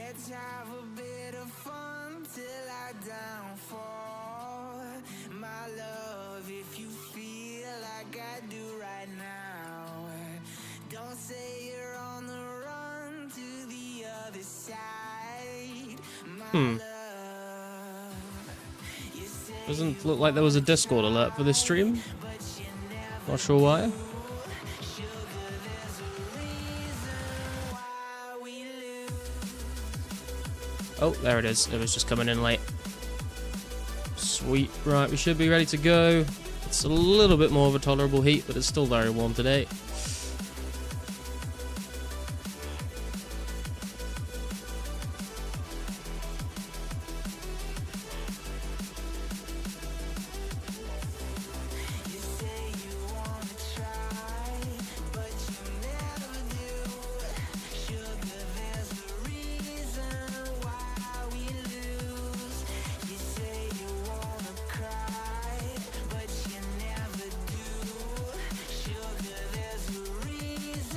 Let's have a bit of fun till I downfall. My love, if you feel like I do right now, don't say you're on the run to the other side. My love, you say Doesn't look like there was a Discord alert for this stream. Not sure why. Oh, there it is. It was just coming in late. Sweet. Right, we should be ready to go. It's a little bit more of a tolerable heat, but it's still very warm today.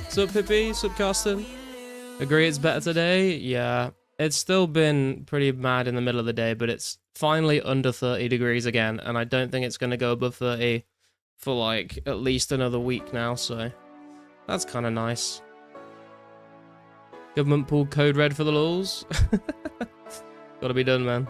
Sup, Pippi? Sup, Carsten? Agree it's better today? Yeah. It's still been pretty mad in the middle of the day, but it's finally under 30 degrees again, and I don't think it's going to go above 30 for, like, at least another week now, so that's kind of nice. Government pulled code red for the lulz. Gotta be done, man.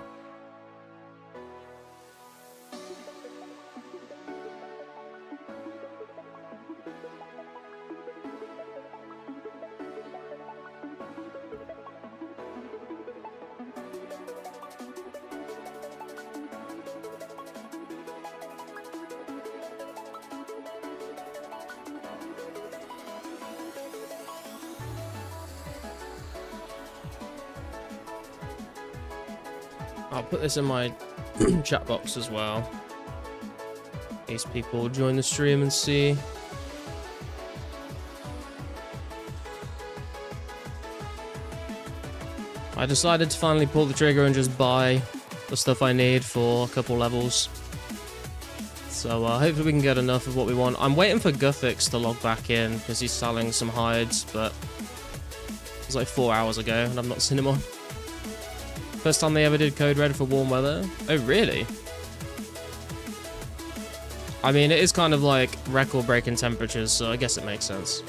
I'll put this in my chat box as well, in case people join the stream and see. I decided to finally pull the trigger and just buy the stuff I need for a couple levels. So hopefully we can get enough of what we want. I'm waiting for Guthix to log back in because he's selling some hides, but it was like 4 hours ago and I've not seen him on. First time they ever did code red for warm weather. Oh, really? I mean, it is kind of like record-breaking temperatures, so I guess it makes sense.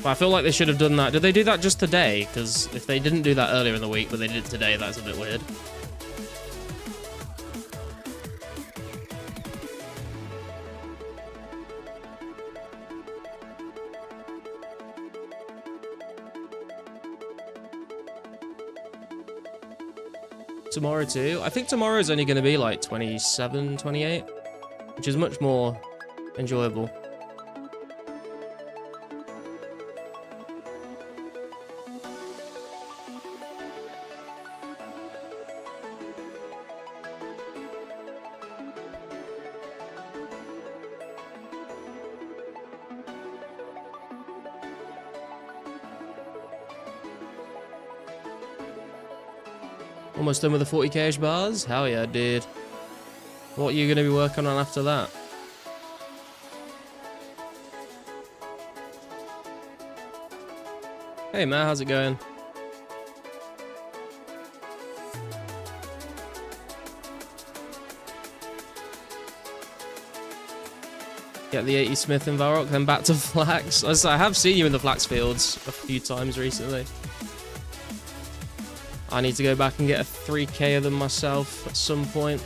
But I feel like they should have done that. Did they do that just today? Because if they didn't do that earlier in the week, but they did it today, that's a bit weird. Tomorrow too. I think tomorrow is only going to be like 27, 28, which is much more enjoyable. Almost done with the 40k bars? Hell yeah, dude. What are you going to be working on after that? Hey Matt, how's it going? Get the 80 Smith in Varrock, then back to Flax. I have seen you in the Flax fields a few times recently. I need to go back and get a 3k of them myself at some point.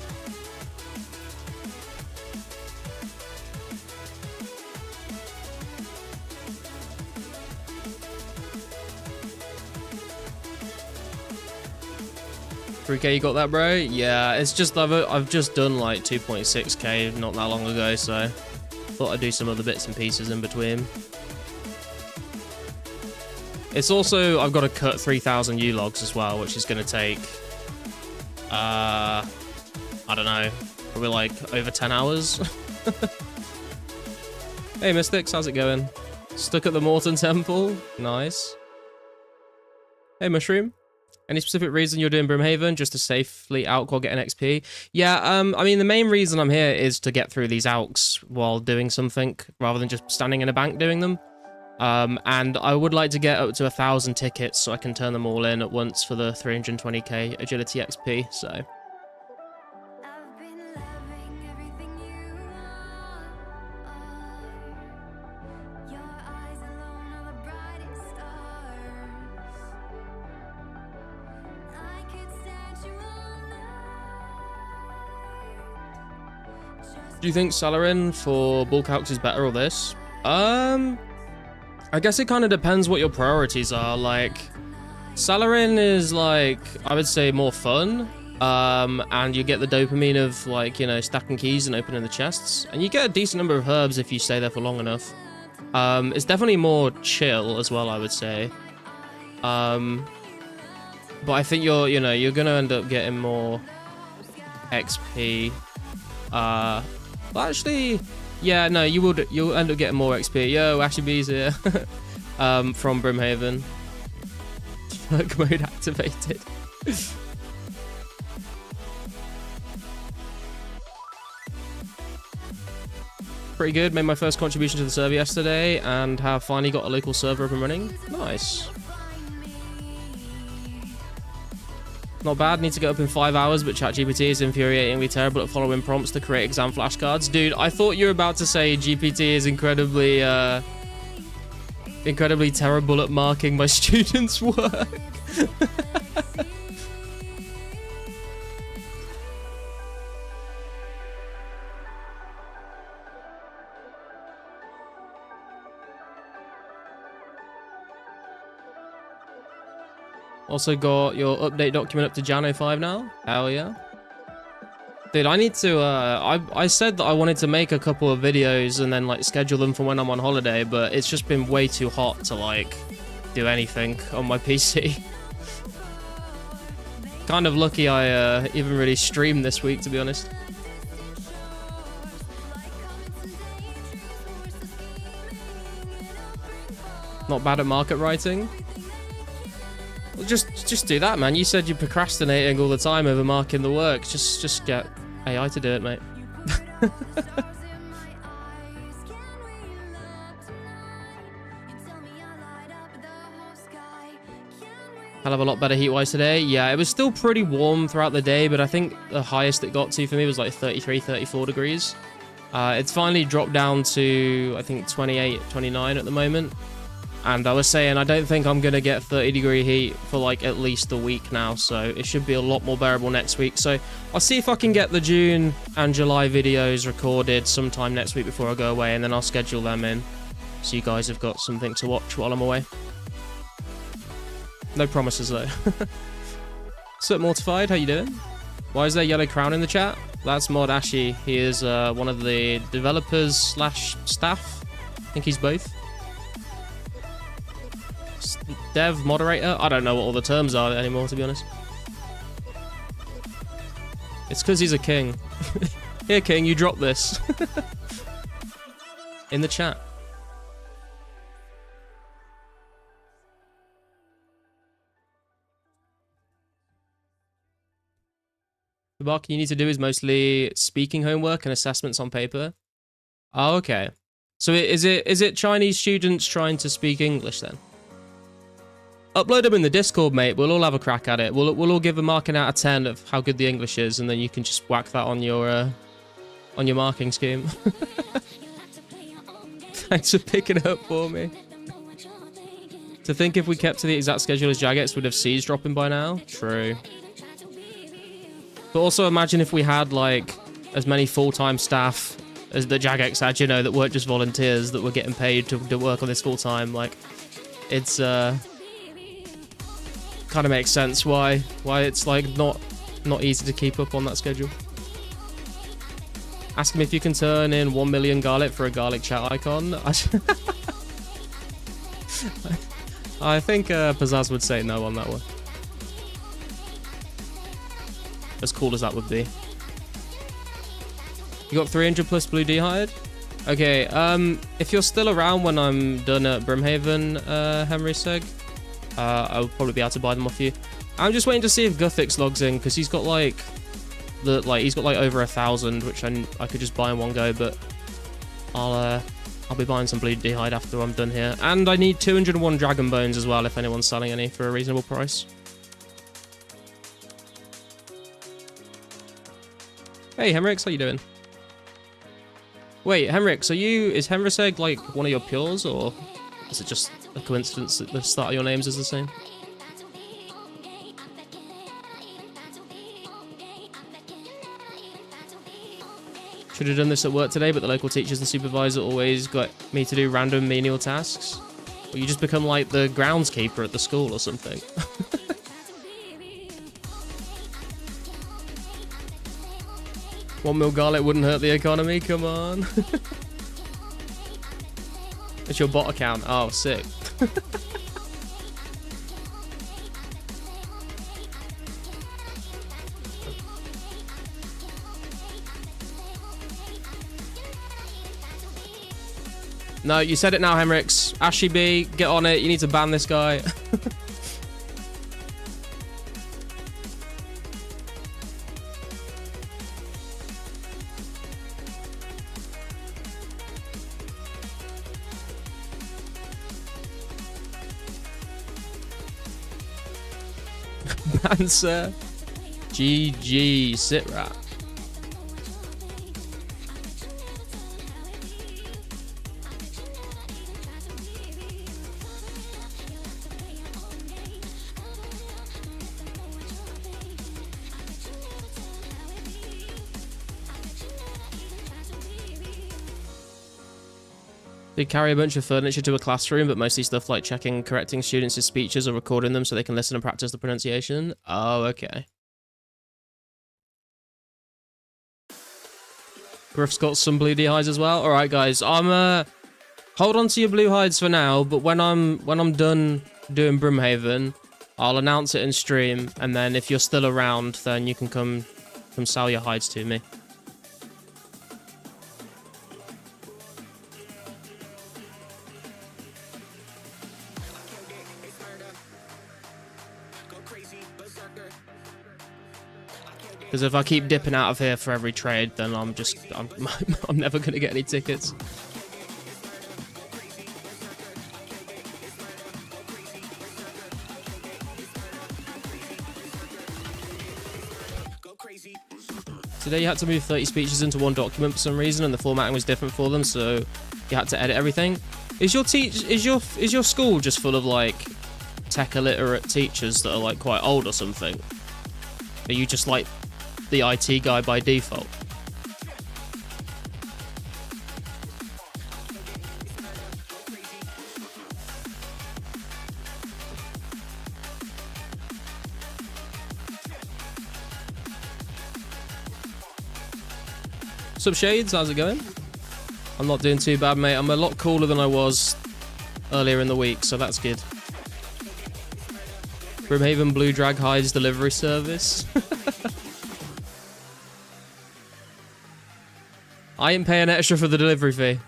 $3k, you got that, bro? Yeah, it's just I've just done like 2.6k not that long ago, so thought I'd do some other bits and pieces in between. It's also, I've got to cut 3,000 U-logs as well, which is going to take, I don't know, probably like over 10 hours. Hey Mystics, how's it going? Stuck at the Morton Temple? Nice. Hey Mushroom. Any specific reason you're doing Brimhaven? Just to safely out while getting XP? Yeah, I mean, the main reason I'm here is to get through these alks while doing something, rather than just standing in a bank doing them. And I would like to get up to 1,000 tickets so I can turn them all in at once for the 320k agility XP. So I've been loving everything you are. Your eyes alone are the brightest stars. I could set you all night. do you think Salarin for bulk calcs is better or this? I guess it kind of depends what your priorities are. Like, Salarin is like, I would say, more fun. And you get the dopamine of, like, you know, stacking keys and opening the chests. And you get a decent number of herbs if you stay there for long enough. It's definitely more chill as well, I would say. But I think you're gonna end up getting more XP. Well, actually, yeah, no, you'll end up getting more XP. Yo, Ashy B's here. From Brimhaven. Work mode activated. Pretty good. Made my first contribution to the server yesterday and have finally got a local server up and running. Nice. Not bad. Need to get up in 5 hours, but ChatGPT is infuriatingly terrible at following prompts to create exam flashcards. Dude, I thought you were about to say GPT is incredibly terrible at marking my students' work. Also got your update document up to Jan 05 now. Hell yeah. Dude, I need to, I said that I wanted to make a couple of videos and then, like, schedule them for when I'm on holiday, but it's just been way too hot to, like, do anything on my PC. Kind of lucky I even really streamed this week, to be honest. Not bad at market writing. Well, just do that, man. You said you're procrastinating all the time over marking the work. Just get AI to do it, mate. Hell of a lot better heat-wise today. Yeah, it was still pretty warm throughout the day, but I think the highest it got to for me was like 33, 34 degrees. It's finally dropped down to, I think, 28, 29 at the moment. And I was saying, I don't think I'm going to get 30-degree heat for, like, at least a week now. So it should be a lot more bearable next week. So I'll see if I can get the June and July videos recorded sometime next week before I go away. And then I'll schedule them in. So you guys have got something to watch while I'm away. No promises, though. What's up, Mortified? How you doing? Why is there yellow crown in the chat? That's Mod Ashy. He is one of the developers / staff. I think he's both. Dev, moderator? I don't know what all the terms are anymore, to be honest. It's because he's a king. Here, king, you drop this. In the chat. The barking you need to do is mostly speaking homework and assessments on paper. Oh, okay. So is it Chinese students trying to speak English then? Upload them in the Discord, mate. We'll all have a crack at it. We'll all give a marking out of 10 of how good the English is, and then you can just whack that on your marking scheme. Thanks for picking it up for me. To think if we kept to the exact schedule as Jagex, we'd have C's dropping by now. True. But also imagine if we had, like, as many full-time staff as the Jagex had, you know, that weren't just volunteers that were getting paid to work on this full-time. Like, it's kind of makes sense why it's like not easy to keep up on that schedule. Ask him if you can turn in 1 million garlic for a garlic chat icon. I think Pizzazz would say no on that one. As cool as that would be. You got 300 plus blue dehyde? Okay, if you're still around when I'm done at Brimhaven, Henry Seg, I'll probably be able to buy them off you. I'm just waiting to see if Guthix logs in, because he's got like he's got like over 1,000, which I could just buy in one go, but I'll I'll be buying some blue d'hide after I'm done here. And I need 201 dragon bones as well if anyone's selling any for a reasonable price. Hey, Henrix, how you doing? Wait, Henrix, is Henrisegg like one of your pures, or is it just a coincidence that the start of your names is the same? Should have done this at work today, but the local teachers and supervisor always got me to do random menial tasks. Or you just become like the groundskeeper at the school or something. 1 mil garlic wouldn't hurt the economy, come on. It's your bot account. Oh, sick. No, you said it now, Henrix. Ashy B, get on it. You need to ban this guy. Ban, sir. GG, sit rat. They carry a bunch of furniture to a classroom, but mostly stuff like checking, correcting students' speeches or recording them so they can listen and practice the pronunciation. Oh, okay. Griff's got some blue d'hides as well. All right, guys. Hold on to your blue hides for now, but when I'm done doing Brimhaven, I'll announce it in stream, and then if you're still around, then you can come sell your hides to me. Because if I keep dipping out of here for every trade, then I'm never going to get any tickets. Today you had to move 30 speeches into one document for some reason, and the formatting was different for them, so you had to edit everything. Is your school just full of like tech illiterate teachers that are like quite old or something? Are you just like the IT guy by default? Sup Shades, how's it going? I'm not doing too bad, mate. I'm a lot cooler than I was earlier in the week, so that's good. Brimhaven Blue Drag Hides delivery service. I ain't paying extra for the delivery fee.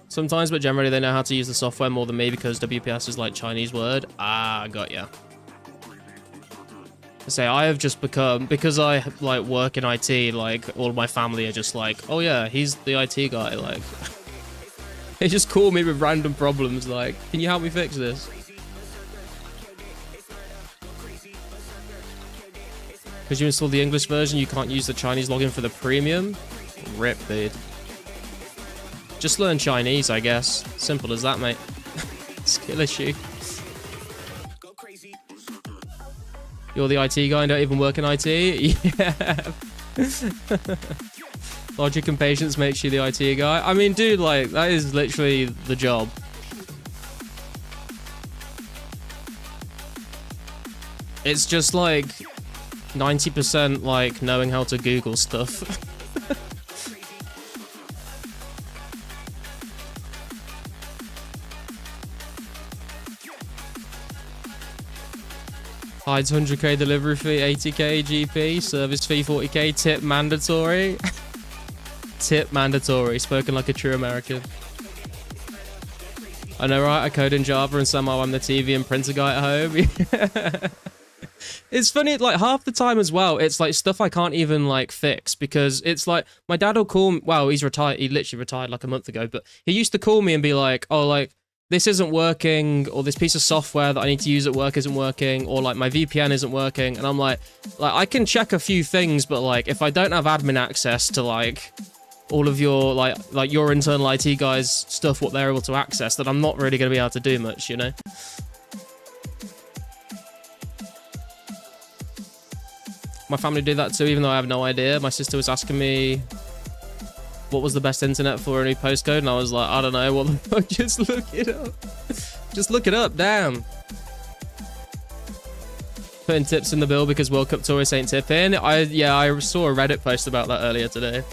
Sometimes, but generally they know how to use the software more than me because WPS is like Chinese word. Ah, got ya. I say I have just become, because I like work in IT, like all of my family are just like, oh yeah, he's the IT guy. Like, they just call me with random problems. Like, can you help me fix this? Because you installed the English version, you can't use the Chinese login for the premium? Rip, dude. Just learn Chinese, I guess. Simple as that, mate. Skill issue. You're the IT guy and don't even work in IT? Yeah. Logic and patience makes you the IT guy. I mean, dude, like, that is literally the job. It's just like 90% like knowing how to Google stuff. Hides 100k delivery fee, 80k GP, service fee 40k, tip mandatory. Tip mandatory, spoken like a true American. I know, right? I code in Java and somehow I'm the TV and printer guy at home. It's funny, like, half the time as well, it's, like, stuff I can't even, like, fix, because it's, like, my dad will call me, well, he's retired, he literally retired, like, a month ago, but he used to call me and be like, oh, like, this isn't working, or this piece of software that I need to use at work isn't working, or, like, my VPN isn't working, and I'm like, I can check a few things, but, like, if I don't have admin access to, like, all of your, like your internal IT guys' stuff, what they're able to access, then I'm not really going to be able to do much, you know? My family do that too, even though I have no idea. My sister was asking me what was the best internet for a new postcode, and I was like, I don't know, what the fuck, just look it up. Just look it up, damn. Putting tips in the bill because World Cup tourists ain't tipping. Yeah, I saw a Reddit post about that earlier today.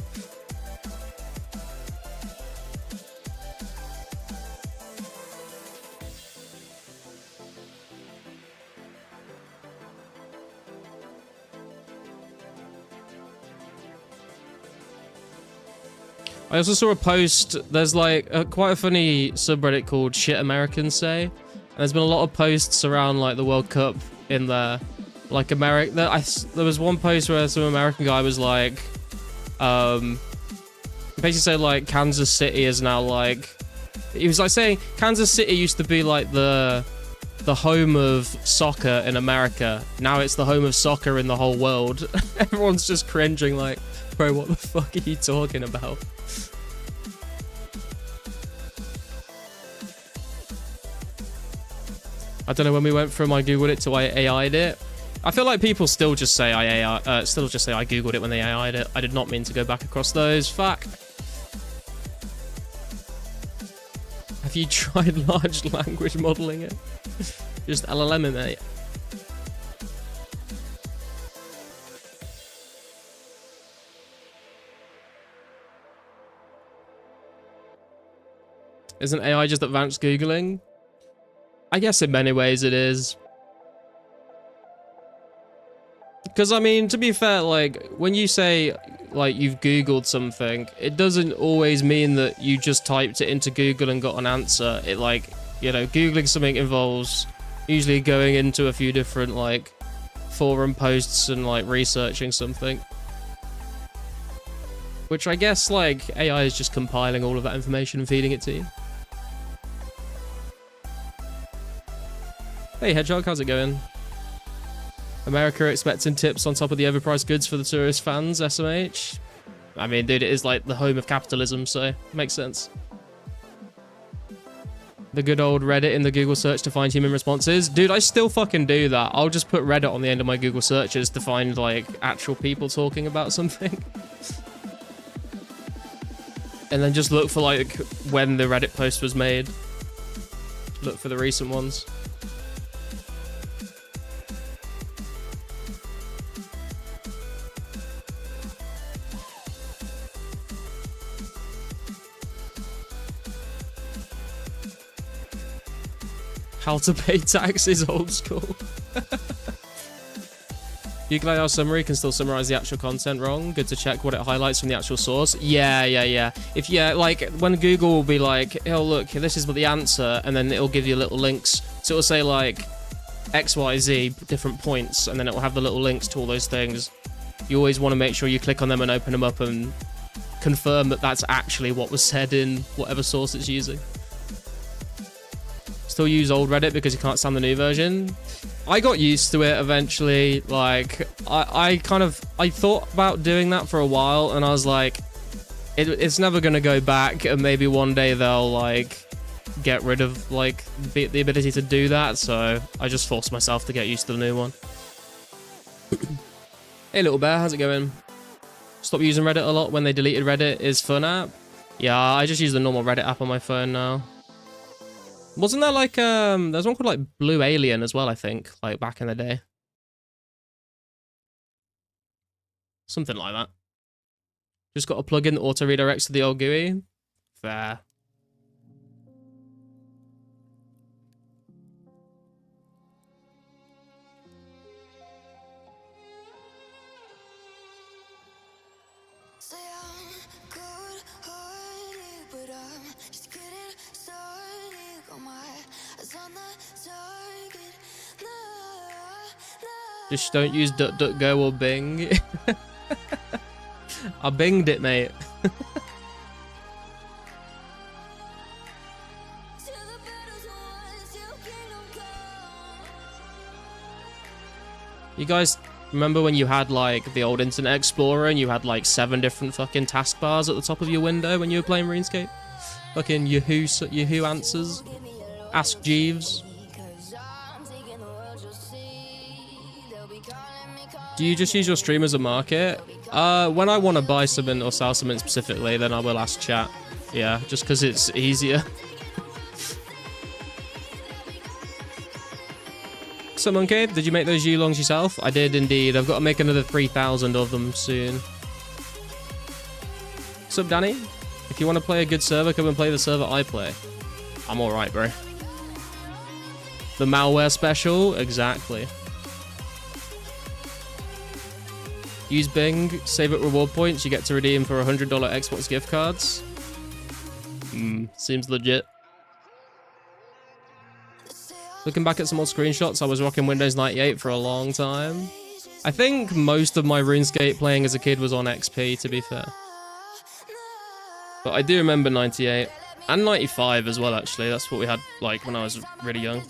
I also saw a post, there's like quite a funny subreddit called Shit Americans Say. And there's been a lot of posts around like the World Cup in there. Like there was one post where some American guy was like, basically said like Kansas City is now like, he was like saying Kansas City used to be like the home of soccer in America. Now it's the home of soccer in the whole world. Everyone's just cringing like, bro, what the fuck are you talking about? I don't know, when we went from I googled it to I AI'd it. I feel like people still just say I googled it when they AI'd it. I did not mean to go back across those. Fuck. Have you tried large language modeling it? Just LLM it, mate. Isn't AI just advanced Googling? I guess in many ways it is. Because, I mean, to be fair, like, when you say, like, you've Googled something, it doesn't always mean that you just typed it into Google and got an answer. It, like, you know, Googling something involves usually going into a few different, like, forum posts and, like, researching something. Which I guess, like, AI is just compiling all of that information and feeding it to you. Hey Hedgehog, how's it going? America expecting tips on top of the overpriced goods for the tourist fans, SMH? I mean, dude, it is like the home of capitalism, so it makes sense. The good old Reddit in the Google search to find human responses. Dude, I still fucking do that. I'll just put Reddit on the end of my Google searches to find, like, actual people talking about something. And then just look for, like, when the Reddit post was made. Look for the recent ones. How to pay taxes, old school. You glad our summary can still summarize the actual content wrong? Good to check what it highlights from the actual source. Yeah. If like when Google will be like, oh look, this is the answer, and then it'll give you little links. So it'll say like XYZ different points, and then it will have the little links to all those things. You always want to make sure you click on them and open them up and confirm that that's actually what was said in whatever source it's using. Still use old Reddit because you can't stand the new version. I got used to it eventually. Like, I thought about doing that for a while, and I was like, it's never going to go back, and maybe one day they'll, like, get rid of, like, the ability to do that, so I just forced myself to get used to the new one. Hey, little bear, how's it going? Stop using Reddit a lot when they deleted Reddit is fun app. Yeah, I just use the normal Reddit app on my phone now. Wasn't there like, there's one called like Blue Alien as well, I think, like back in the day. Something like that. Just got a plugin that auto redirects to the old GUI. Fair. On the target, no. Just don't use DuckDuckGo or Bing. I binged it, mate. You guys remember when you had like the old Internet Explorer and you had like 7 different fucking taskbars at the top of your window when you were playing RuneScape? Fucking Yahoo Answers. Ask Jeeves. Do you just use your stream as a market? When I want to buy something or sell something specifically, then I will ask chat. Yeah, just because it's easier. So Monkey, did you make those Yulongs yourself? I did indeed. I've got to make another 3,000 of them soon. What's up, Danny? If you want to play a good server, come and play the server I play. I'm alright, bro. The malware special? Exactly. Use Bing, save up reward points, you get to redeem for $100 Xbox gift cards. Seems legit. Looking back at some old screenshots, I was rocking Windows 98 for a long time. I think most of my RuneScape playing as a kid was on XP, to be fair. But I do remember 98. And 95 as well, actually. That's what we had, like, when I was really young.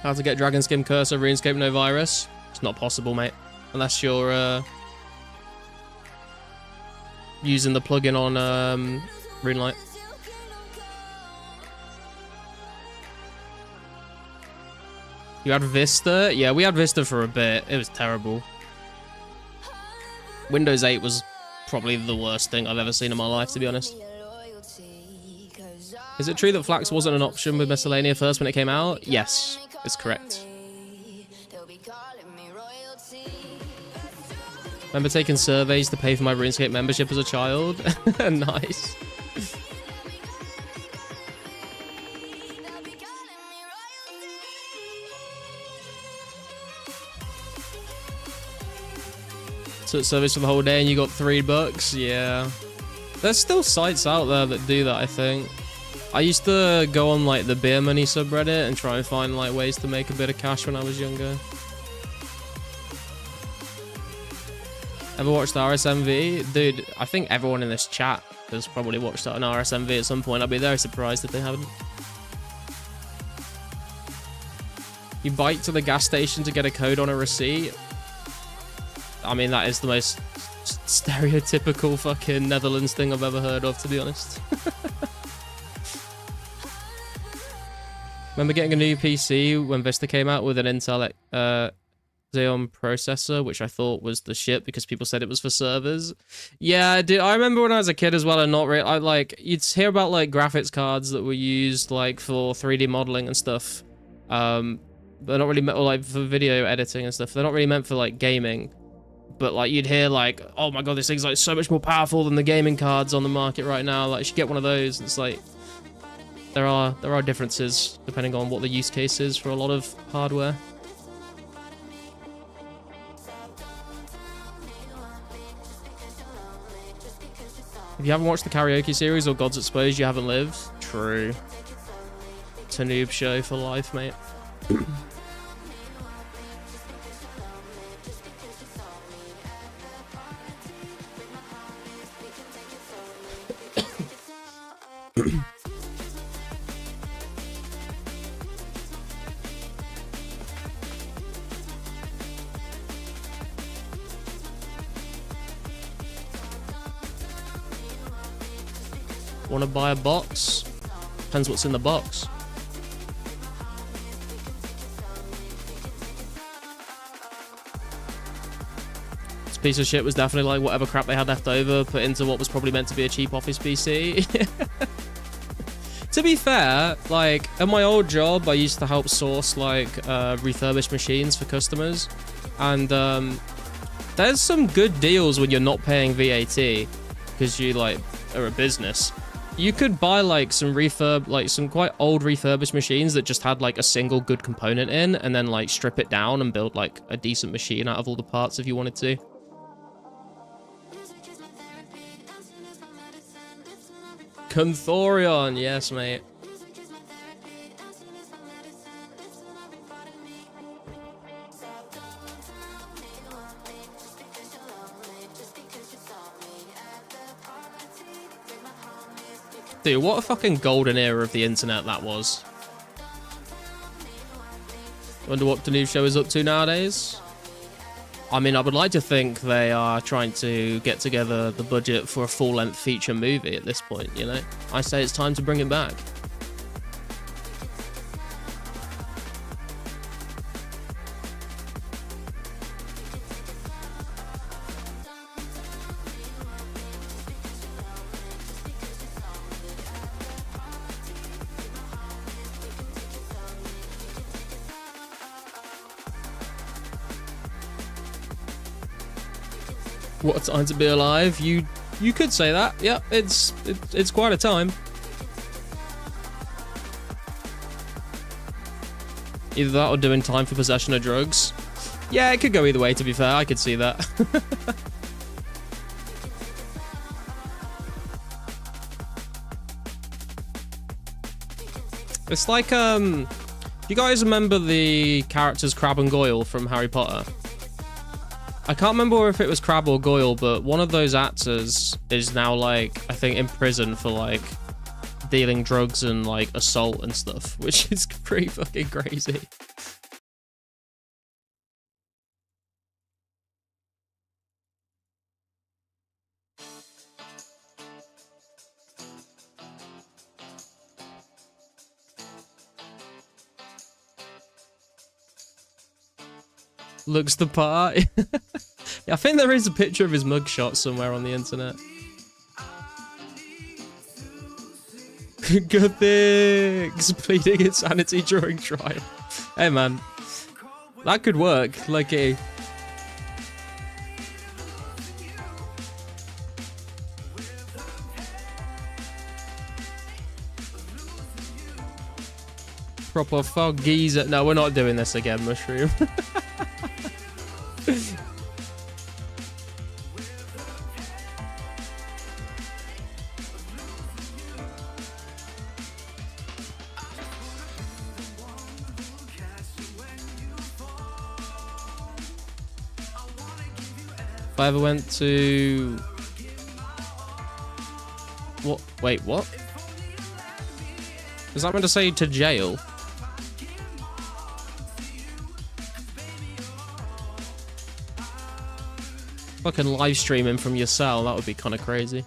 How to get Dragon Skin Cursor RuneScape no virus? It's not possible, mate. Unless you're, using the plugin on RuneLite. You had Vista? Yeah, we had Vista for a bit. It was terrible. Windows 8 was probably the worst thing I've ever seen in my life, to be honest. Is it true that Flax wasn't an option with Miscellanea first when it came out? Yes, it's correct. Remember taking surveys to pay for my RuneScape membership as a child? Nice. Took service for the whole day and you got $3? Yeah. There's still sites out there that do that, I think. I used to go on like the beer money subreddit and try and find like ways to make a bit of cash when I was younger. Ever watched RSMV? Dude, I think everyone in this chat has probably watched an RSMV at some point. I'd be very surprised if they haven't. You bike to the gas station to get a code on a receipt? I mean, that is the most stereotypical fucking Netherlands thing I've ever heard of, to be honest. Remember getting a new PC when Vista came out with an Intel Xeon processor, which I thought was the shit because people said it was for servers. Yeah, I did. I remember when I was a kid as well, and not really. I like you'd hear about like graphics cards that were used like for 3D modeling and stuff. They're not really meant, or like for video editing and stuff. They're not really meant for like gaming. But like you'd hear like, oh my god, this thing's like so much more powerful than the gaming cards on the market right now. Like you should get one of those. And it's like there are differences depending on what the use case is for a lot of hardware. If you haven't watched the karaoke series or Gods Exposed, you haven't lived. True. It's a noob show for life, mate. Want to buy a box? Depends what's in the box. This piece of shit was definitely like whatever crap they had left over put into what was probably meant to be a cheap office PC. To be fair, like at my old job, I used to help source like refurbished machines for customers, and there's some good deals when you're not paying VAT because you like are a business. You could buy like some some quite old refurbished machines that just had like a single good component in, and then like strip it down and build like a decent machine out of all the parts if you wanted to. Canthorion, yes, mate. Dude, what a fucking golden era of the internet that was. Wonder what the new show is up to nowadays. I mean, I would like to think they are trying to get together the budget for a full-length feature movie at this point, you know? I say it's time to bring it back. What a time to be alive. You could say that. Yeah, it's quite a time. Either that or doing time for possession of drugs. Yeah, it could go either way, to be fair. I could see that. It's like, you guys remember the characters Crabbe and Goyle from Harry Potter? I can't remember if it was Crabbe or Goyle, but one of those actors is now, like, I think in prison for, like, dealing drugs and, like, assault and stuff, which is pretty fucking crazy. Looks the part. Yeah, I think there is a picture of his mugshot somewhere on the internet. Good things. Pleading insanity during trial. Hey, man. That could work. Like a... Proper fog geezer. No, we're not doing this again, Mushroom. If I ever went to... What? Wait, what? Is that meant to say to jail? Fucking live streaming from your cell, that would be kind of crazy.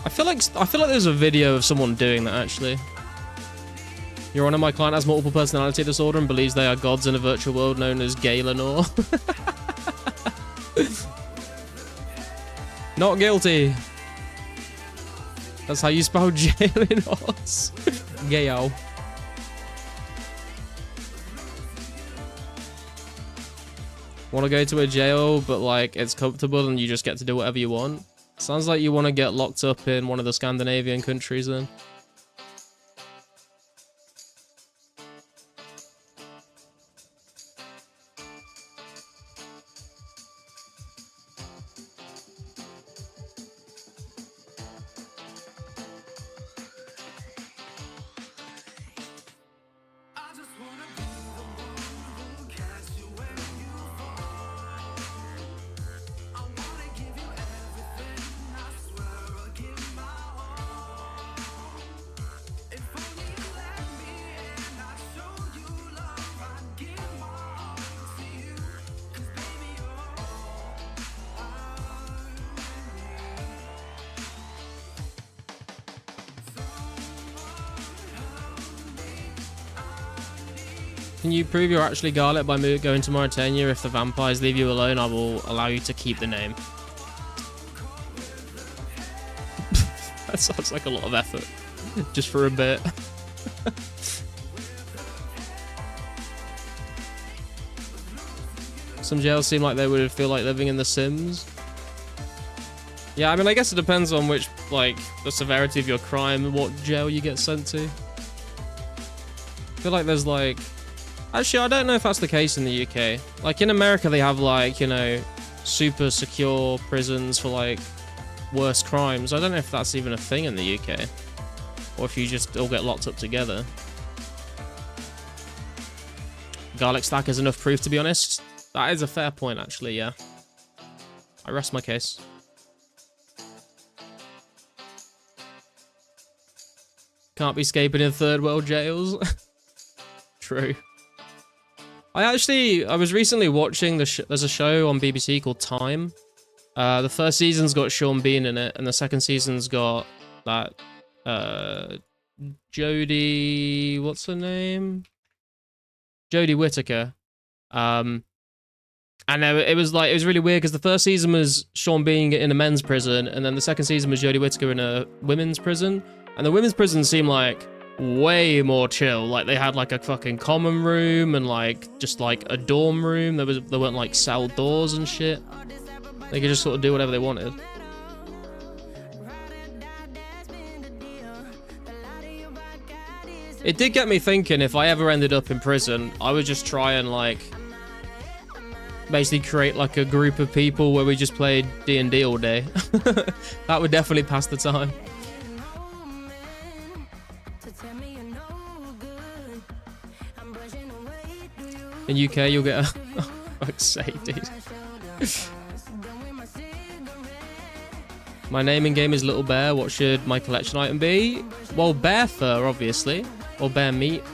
I feel like there's a video of someone doing that, actually. Your Honor, my client has multiple personality disorder and believes they are gods in a virtual world known as Galenor. Not guilty. That's how you spell jail in Oz. Gayo. Want to go to a jail, but like it's comfortable and you just get to do whatever you want? Sounds like you want to get locked up in one of the Scandinavian countries then. Can you prove you're actually Garlic by going to Mauritania? If the vampires leave you alone, I will allow you to keep the name. That sounds like a lot of effort. Just for a bit. Some jails seem like they would feel like living in The Sims. Yeah, I mean, I guess it depends on which, like, the severity of your crime and what jail you get sent to. I feel like there's, like... Actually, I don't know if that's the case in the UK. Like, in America, they have, like, you know, super secure prisons for, like, worse crimes. I don't know if that's even a thing in the UK. Or if you just all get locked up together. Garlic stack is enough proof, to be honest. That is a fair point, actually, yeah. I rest my case. Can't be escaping in third world jails. True. I was recently watching there's a show on BBC called Time. The first season's got Sean Bean in it, and the second season's got that Jodie, what's her name? Jodie Whittaker. And it was really weird because the first season was Sean Bean in a men's prison, and then the second season was Jodie Whittaker in a women's prison. And the women's prison seemed like way more chill. Like they had like a fucking common room and like just like a dorm room. There weren't like cell doors and shit. They could just sort of do whatever they wanted. It did get me thinking, if I ever ended up in prison, I would just try and like basically create like a group of people where we just played D&D all day. That would definitely pass the time. In UK, you'll get a... Oh, fuck's sake, dude. My name in game is Little Bear. What should my collection item be? Well, bear fur, obviously. Or bear meat.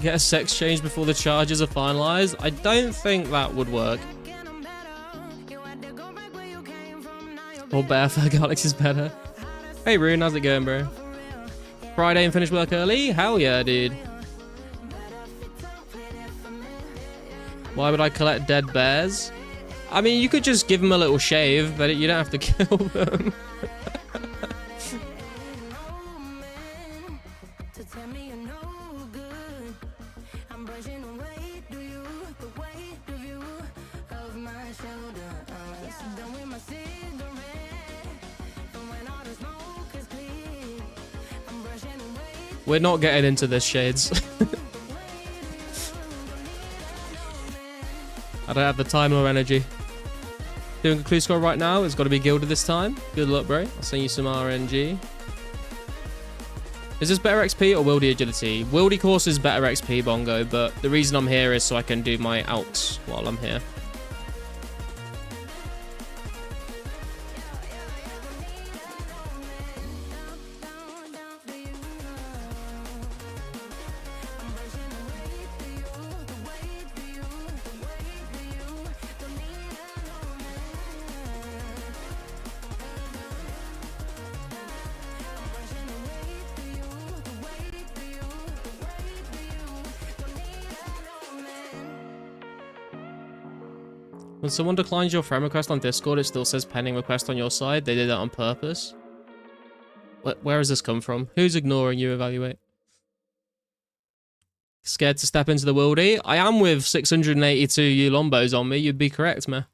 Get a sex change before the charges are finalized? I don't think that would work. Or bear fur Galaxy is better. Hey Rune, how's it going, bro? Friday and finish work early? Hell yeah, dude. Why would I collect dead bears? I mean, you could just give them a little shave, but you don't have to kill them. We're not getting into this, Shades. I don't have the time or energy. Doing a clue score right now. It's got to be gilded this time. Good luck, bro. I'll send you some RNG. Is this better XP or Wildy agility? Wildy course is better XP, Bongo, but the reason I'm here is so I can do my outs while I'm here. When someone declines your friend request on Discord, it still says pending request on your side. They did that on purpose. Where has this come from? Who's ignoring you, Evaluate? Scared to step into the wildy? I am with 682 Ulombos on me. You'd be correct, man.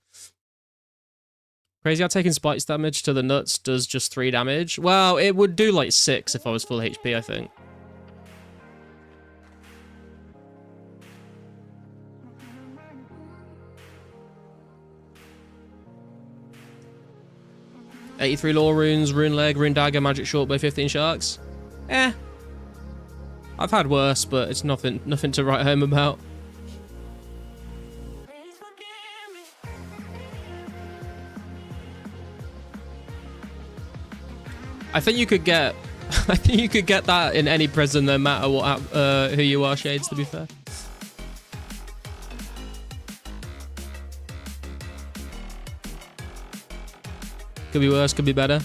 Crazy how taking spikes damage to the nuts does just 3 damage. Well, it would do like 6 if I was full HP, I think. $83 lore runes, rune leg, rune dagger, magic shortbow, 15 sharks. Eh. I've had worse, but it's nothing to write home about. I think you could get that in any prison, no matter what who you are, Shades, to be fair. Could be worse, could be better.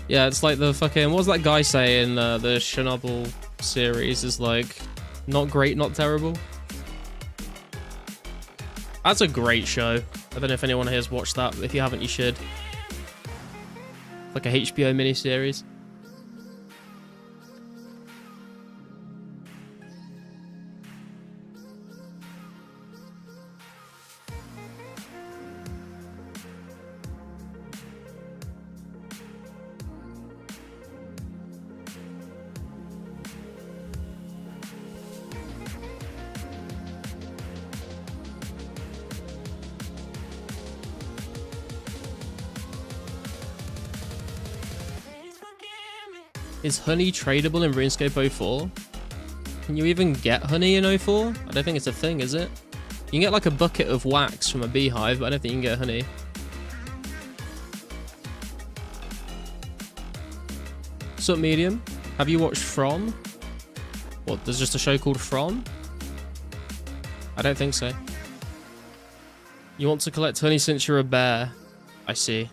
Yeah, it's like the fucking... What was that guy saying? The Chernobyl series is like... Not great, not terrible. That's a great show. I don't know if anyone here has watched that, but if you haven't, you should. Like a HBO miniseries. Is honey tradable in RuneScape 04? Can you even get honey in 04? I don't think it's a thing, is it? You can get like a bucket of wax from a beehive, but I don't think you can get honey. What's up, Medium? Have you watched From? What, there's just a show called From? I don't think so. You want to collect honey since you're a bear. I see.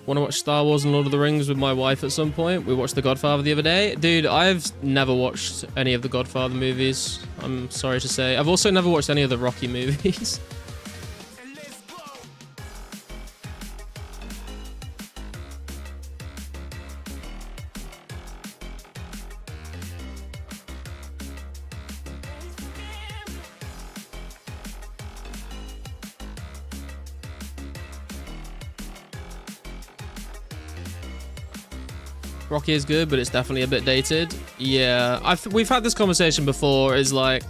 Want to watch Star Wars and Lord of the Rings with my wife at some point? We watched The Godfather the other day. Dude, I've never watched any of the Godfather movies. I'm sorry to say. I've also never watched any of the Rocky movies. Rocky is good, but it's definitely a bit dated. Yeah, we've had this conversation before. Is like,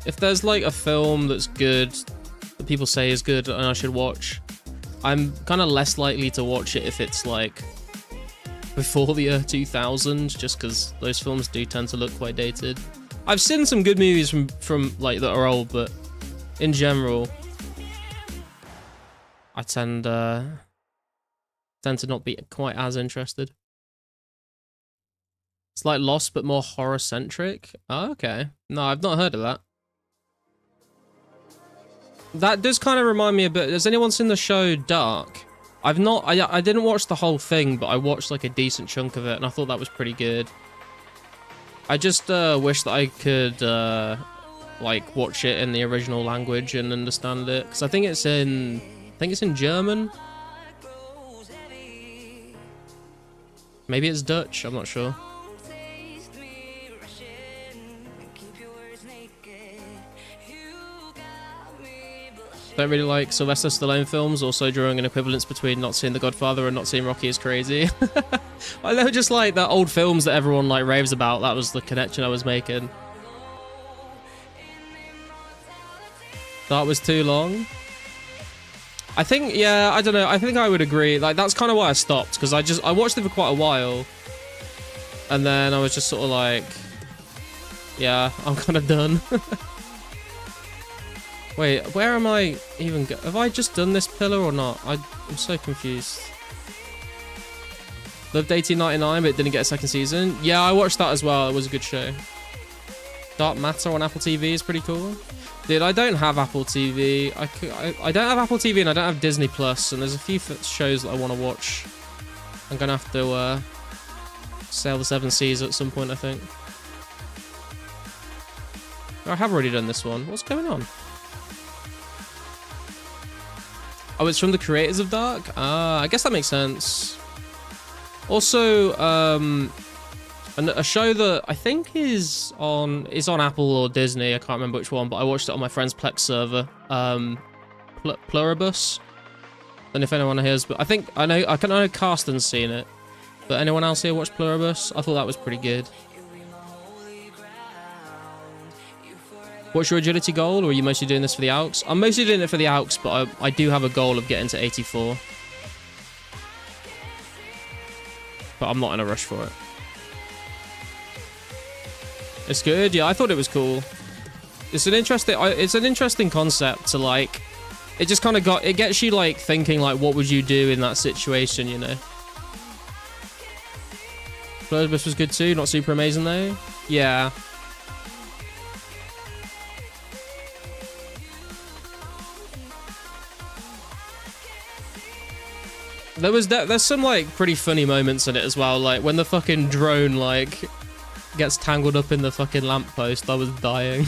if there's like a film that's good, that people say is good and I should watch, I'm kind of less likely to watch it if it's like before the year 2000, just because those films do tend to look quite dated. I've seen some good movies from like that are old, but in general, I tend to not be quite as interested. It's like Lost, but more horror-centric. Oh, okay. No, I've not heard of that. That does kind of remind me a bit. Has anyone seen the show Dark? I've not. I didn't watch the whole thing, but I watched like a decent chunk of it, and I thought that was pretty good. I just wish that I could like watch it in the original language and understand it, because I think it's in German. Maybe it's Dutch. I'm not sure. Don't really like Sylvester Stallone films, also drawing an equivalence between not seeing The Godfather and not seeing Rocky is crazy. I know, just like the old films that everyone like raves about, that was the connection I was making. That was too long. I think, yeah, I don't know, I think I would agree. Like, that's kind of why I stopped, because I watched it for quite a while, and then I was just sort of like, yeah, I'm kind of done. Wait, where am I even have I just done this pillar or not? I'm so confused. Loved 1899, but it didn't get a second season. Yeah, I watched that as well. It was a good show. Dark Matter on Apple TV is pretty cool. Dude, I don't have Apple TV. I don't have Apple TV and I don't have Disney Plus, and there's a few shows that I want to watch. I'm gonna have to sail the seven seas at some point, I think. I have already done this one. What's going on? Oh, it's from the creators of Dark? Ah, I guess that makes sense. Also, a show that I think is on Apple or Disney, I can't remember which one, but I watched it on my friend's Plex server. Pluribus. I don't know if anyone here's, but I know Carsten's seen it. But anyone else here watched Pluribus? I thought that was pretty good. What's your agility goal, or are you mostly doing this for the Alks? I'm mostly doing it for the Alks, but I do have a goal of getting to 84. But I'm not in a rush for it. It's good, yeah, I thought it was cool. It's an interesting concept to like, it just kind of it gets you like thinking like, what would you do in that situation, you know? Pluribus was good too, not super amazing though. Yeah. There's some like pretty funny moments in it as well, like when the fucking drone like gets tangled up in the fucking lamppost. I was dying.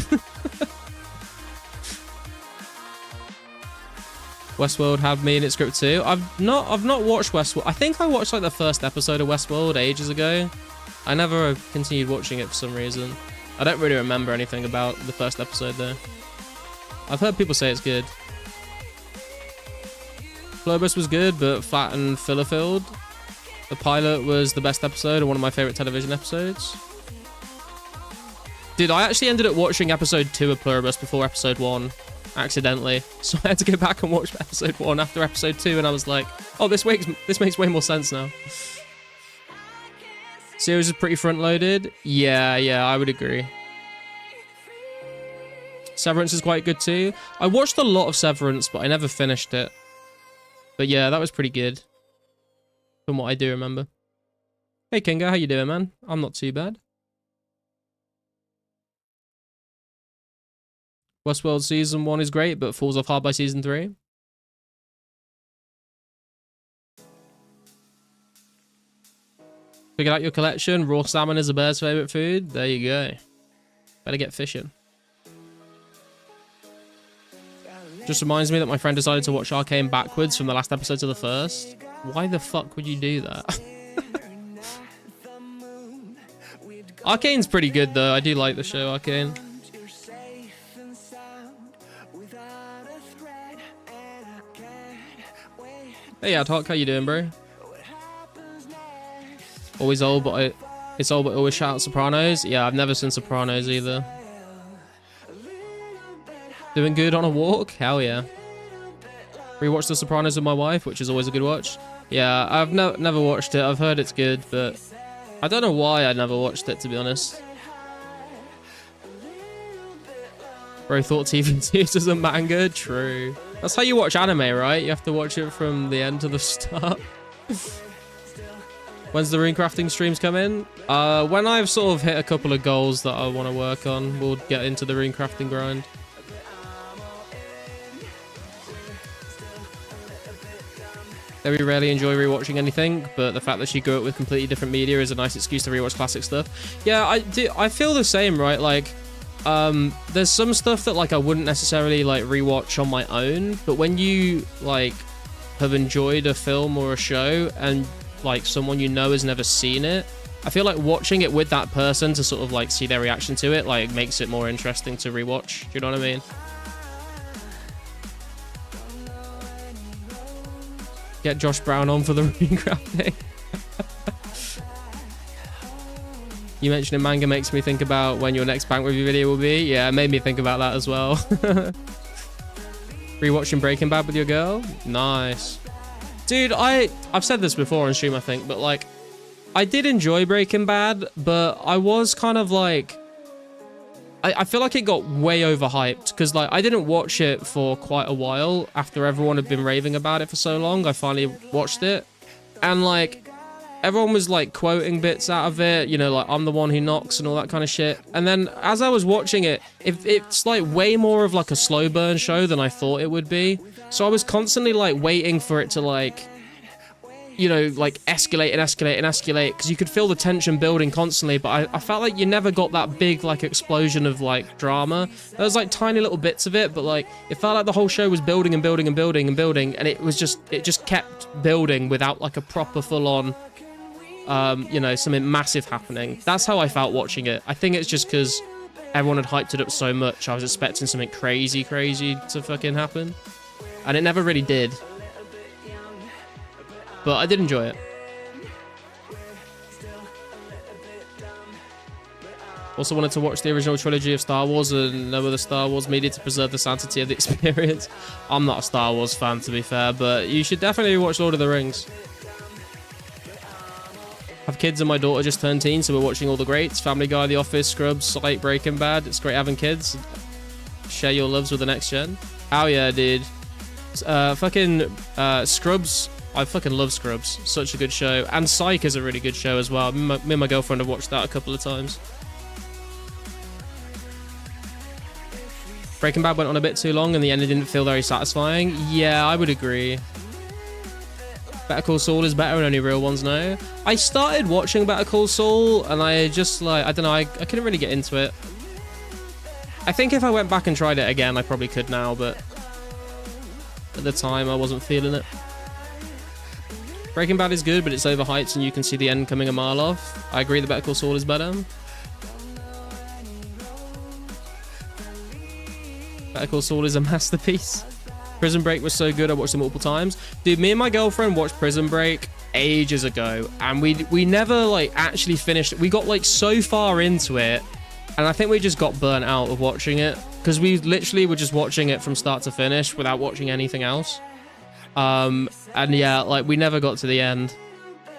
Westworld had me in its script too. I've not watched Westworld. I think I watched like the first episode of Westworld ages ago. I never continued watching it for some reason. I don't really remember anything about the first episode though. I've heard people say it's good. Pluribus was good, but flat and filler-filled. The pilot was the best episode and one of my favorite television episodes. Dude, I actually ended up watching episode 2 of Pluribus before episode 1. accidentally. So I had to go back and watch episode 1 after episode 2, and I was like, oh, this makes way more sense now. Series is pretty front-loaded. Yeah, I would agree. Severance is quite good too. I watched a lot of Severance, but I never finished it. But yeah, that was pretty good. From what I do remember. Hey Kinga, how you doing, man? I'm not too bad. Westworld Season 1 is great, but falls off hard by Season 3. Figured out your collection. Raw salmon is a bear's favourite food. There you go. Better get fishing. Just reminds me that my friend decided to watch Arcane backwards from the last episode to the first. Why the fuck would you do that? Arcane's pretty good though. I do like the show Arcane. Hey Adhoc, how you doing, bro? Always old, but it's old, but always shout out Sopranos. Yeah, I've never seen Sopranos either. Doing good on a walk? Hell yeah. Rewatched The Sopranos with my wife, which is always a good watch. Yeah, I've never watched it. I've heard it's good, but I don't know why I never watched it, to be honest. Bro thought TV2 is a manga? True. That's how you watch anime, right? You have to watch it from the end to the start. When's the runecrafting streams come in? When I've sort of hit a couple of goals that I want to work on, we'll get into the runecrafting grind. Very rarely enjoy rewatching anything, but the fact that she grew up with completely different media is a nice excuse to rewatch classic stuff. Yeah, I do. I feel the same, right? Like, there's some stuff that like I wouldn't necessarily like rewatch on my own, but when you like have enjoyed a film or a show and like someone you know has never seen it, I feel like watching it with that person to sort of like see their reaction to it like makes it more interesting to rewatch. Do you know what I mean? Get Josh Brown on for the runecrafting. You mentioning manga makes me think about when your next bank review video will be. Yeah, it made me think about that as well. Rewatching Breaking Bad with your girl? Nice. Dude, I've said this before on stream, I think, but like, I did enjoy Breaking Bad, but I was kind of like, I feel like it got way overhyped because like I didn't watch it for quite a while after everyone had been raving about it for so long. I finally watched it and like everyone was like quoting bits out of it, you know, like I'm the one who knocks and all that kind of shit. And then as I was watching it, it's like way more of like a slow burn show than I thought it would be. So I was constantly like waiting for it to like, you know, like escalate and escalate and escalate because you could feel the tension building constantly, but I felt like you never got that big like explosion of like drama. There was like tiny little bits of it, but like it felt like the whole show was building and building and building and building, and it just kept building without like a proper full-on you know, something massive happening. That's how I felt watching it. I think it's just because everyone had hyped it up so much. I was expecting something crazy to fucking happen, and it never really did. But I did enjoy it. Also wanted to watch the original trilogy of Star Wars and no other Star Wars media to preserve the sanctity of the experience. I'm not a Star Wars fan, to be fair, but you should definitely watch Lord of the Rings. I have kids and my daughter just turned teen, so we're watching all the greats. Family Guy, The Office, Scrubs, Psych, Breaking Bad. It's great having kids. Share your loves with the next gen. Oh yeah, dude. Scrubs. I fucking love Scrubs. Such a good show. And Psych is a really good show as well. Me and my girlfriend have watched that a couple of times. Breaking Bad went on a bit too long and the ending didn't feel very satisfying. Yeah, I would agree. Better Call Saul is better and only real ones know. I started watching Better Call Saul and I just like, I don't know, I couldn't really get into it. I think if I went back and tried it again, I probably could now, but at the time I wasn't feeling it. Breaking Bad is good, but it's overhyped and you can see the end coming a mile off. I agree that Better Call Saul is better. Better Call Saul is a masterpiece. Prison Break was so good, I watched it multiple times. Dude, me and my girlfriend watched Prison Break ages ago, and we never like actually finished it. We got like so far into it, And I think we just got burnt out of watching it because we literally were just watching it from start to finish without watching anything else. And yeah, like we never got to the end.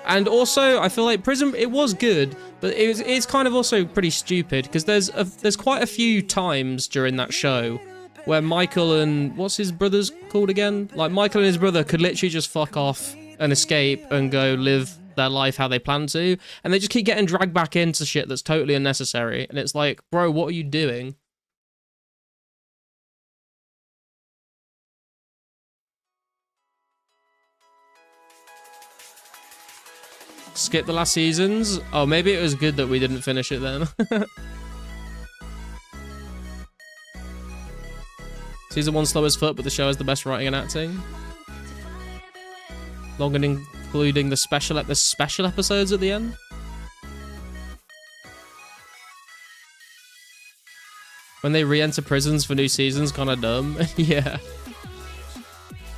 And also, I feel like Prison, it was good, but it's kind of also pretty stupid because there's quite a few times during that show where Michael and what's his brother's called again? Like Michael and his brother could literally just fuck off and escape and go live their life how they plan to, and they just keep getting dragged back into shit that's totally unnecessary. And it's like, bro, what are you doing? Skip the last seasons? Oh, maybe it was good that we didn't finish it then. Season 1 slow as foot, but the show has the best writing and acting. Long and including the special episodes at the end. When they re-enter prisons for new seasons, kind of dumb. Yeah.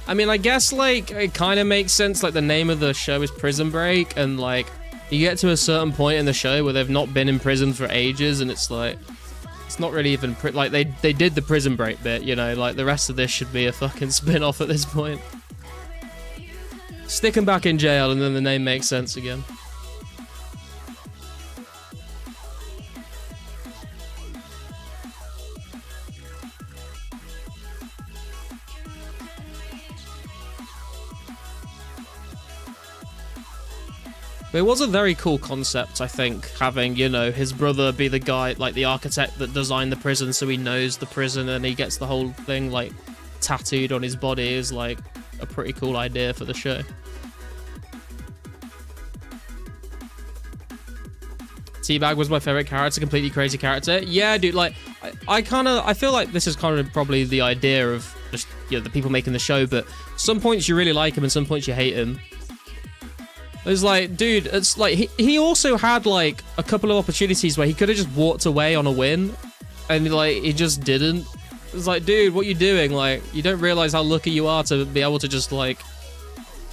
I mean, I guess, like, it kind of makes sense. Like, the name of the show is Prison Break, and, like, you get to a certain point in the show where they've not been in prison for ages, and it's like, it's not really even, like, they did the Prison Break bit, you know? Like, the rest of this should be a fucking spin-off at this point. Stick them back in jail, and then the name makes sense again. But it was a very cool concept, I think, having, you know, his brother be the guy, like, the architect that designed the prison, so he knows the prison and he gets the whole thing, like, tattooed on his body is, like, a pretty cool idea for the show. Teabag was my favorite character, completely crazy character. Yeah, dude, like, I feel like this is kind of probably the idea of just, you know, the people making the show, but some points you really like him and some points you hate him. It's like, dude, it's like, he also had, like, a couple of opportunities where he could have just walked away on a win, and, like, he just didn't. It's like, dude, what are you doing? Like, you don't realize how lucky you are to be able to just, like,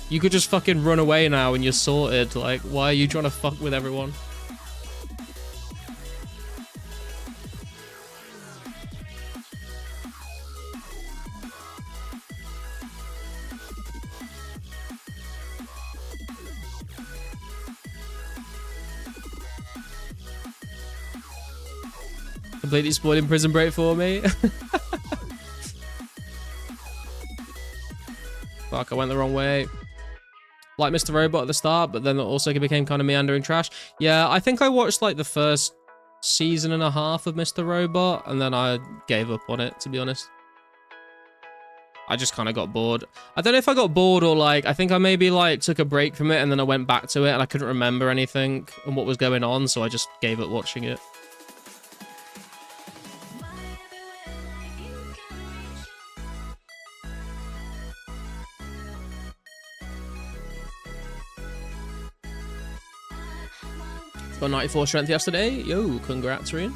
you could just fucking run away now and you're sorted. Like, why are you trying to fuck with everyone? Completely spoiling Prison Break for me. Fuck, I went the wrong way. Like Mr. Robot at the start, but then it also became kind of meandering trash. Yeah, I think I watched like the first season and a half of Mr. Robot, and then I gave up on it, to be honest. I just kind of got bored. I don't know if I got bored or like, I think I maybe like took a break from it and then I went back to it and I couldn't remember anything and what was going on, so I just gave up watching it. Got 94 strength yesterday. Yo, congrats, Ryan.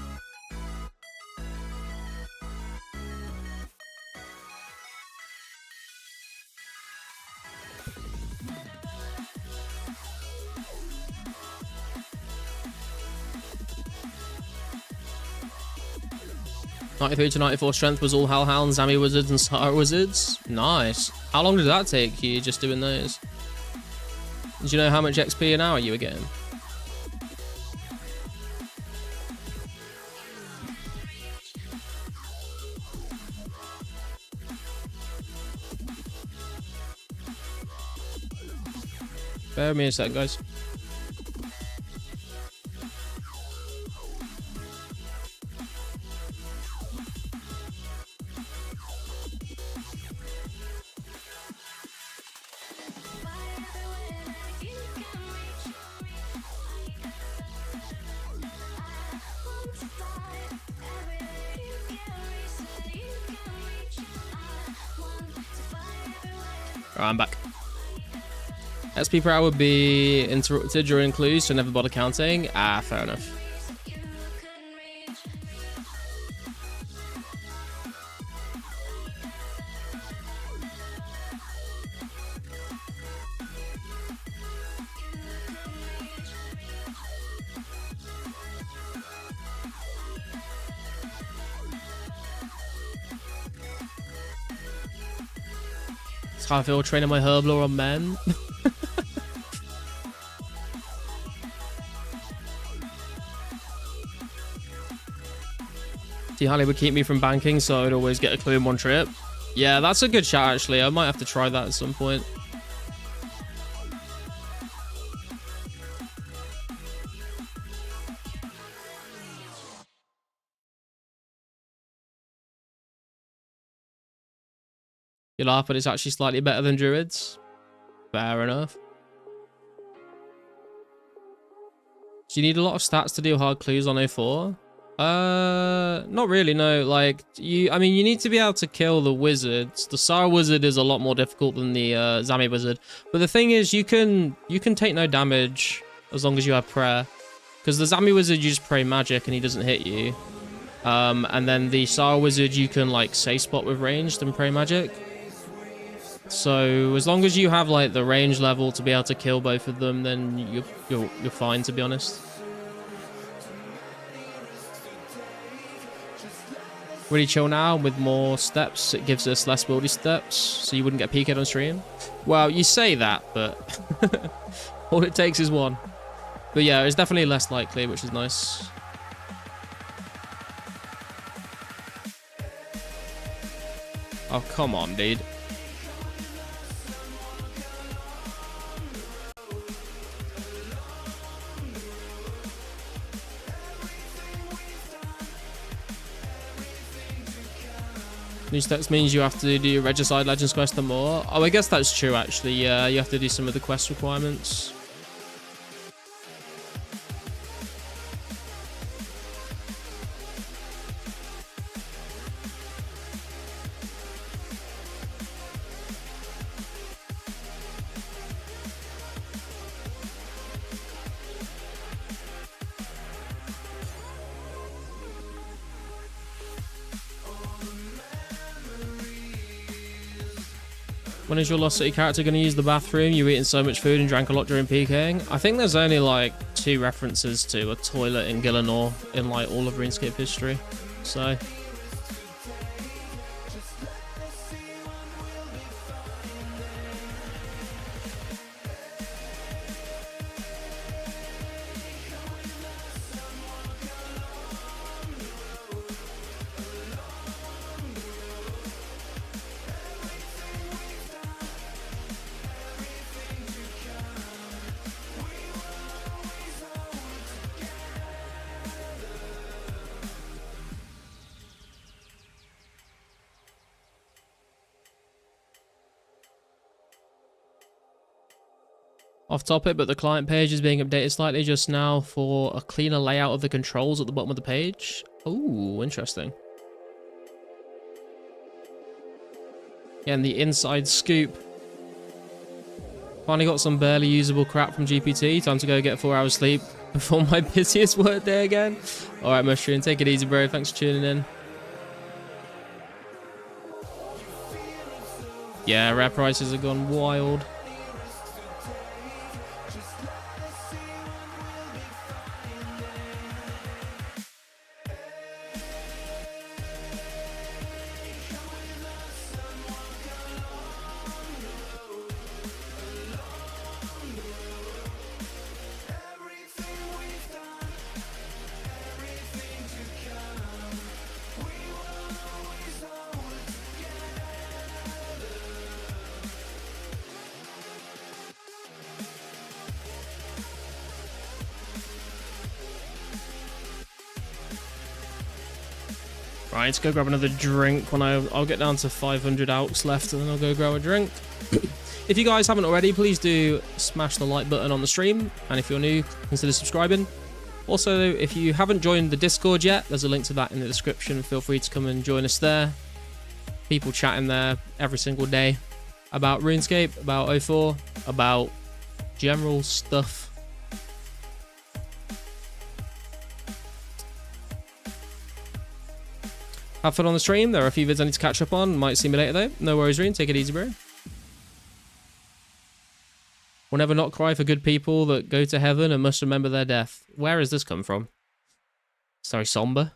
'93 to '94 strength was all Hellhounds, Zami Wizards, and Star Wizards. Nice. How long did that take you just doing those? Do you know how much XP an hour you were getting? Bear with me a sec, guys. Alright, I'm back. SP per hour would be interrupted during clues, so never bother counting. Ah, fair enough. That's how I feel training my Herblore on men. T-Harley would keep me from banking, so I'd always get a clue in one trip. Yeah, that's a good shot, actually. I might have to try that at some point. You laugh, but it's actually slightly better than Druids. Fair enough. Do you need a lot of stats to do hard clues on 04? Not really, no. Like, I mean, you need to be able to kill the wizards. The Sara wizard is a lot more difficult than the Zami wizard. But the thing is, you can take no damage as long as you have prayer. Because the Zami wizard, you just pray magic and he doesn't hit you. And then the Sara wizard, you can, like, safe spot with ranged and pray magic. So as long as you have like the range level to be able to kill both of them, then you're fine, to be honest. Really chill now with more steps. It gives us less buildy steps, so you wouldn't get PK'd on stream. Well, you say that, but all it takes is one. But yeah, it's definitely less likely, which is nice. Oh, come on, dude. New steps means you have to do Regicide Legends quest and more. Oh, I guess that's true, actually. Yeah, you have to do some of the quest requirements. When is your Lost City character going to use the bathroom? You eating so much food and drank a lot during PKing? I think there's only like 2 references to a toilet in Gillinor in like all of RuneScape history. So... Off topic, but the client page is being updated slightly just now for a cleaner layout of the controls at the bottom of the page. Ooh, interesting. Yeah, and the inside scoop. Finally got some barely usable crap from GPT. Time to go get 4 hours sleep before my busiest work day again. Alright, Mushroom, take it easy, bro. Thanks for tuning in. Yeah, rare prices have gone wild. Right, let's go grab another drink when I'll get down to 500 alks left and then I'll go grab a drink. If you guys haven't already, please do smash the like button on the stream. And if you're new, consider subscribing. Also, if you haven't joined the Discord yet, there's a link to that in the description. Feel free to come and join us there. People chatting there every single day about RuneScape, about 04, about general stuff. Have fun on the stream. There are a few vids I need to catch up on. Might see me later though. No worries, Rune. Take it easy, bro. Will never not cry for good people that go to heaven and must remember their death. Where has this come from? Sorry, somber.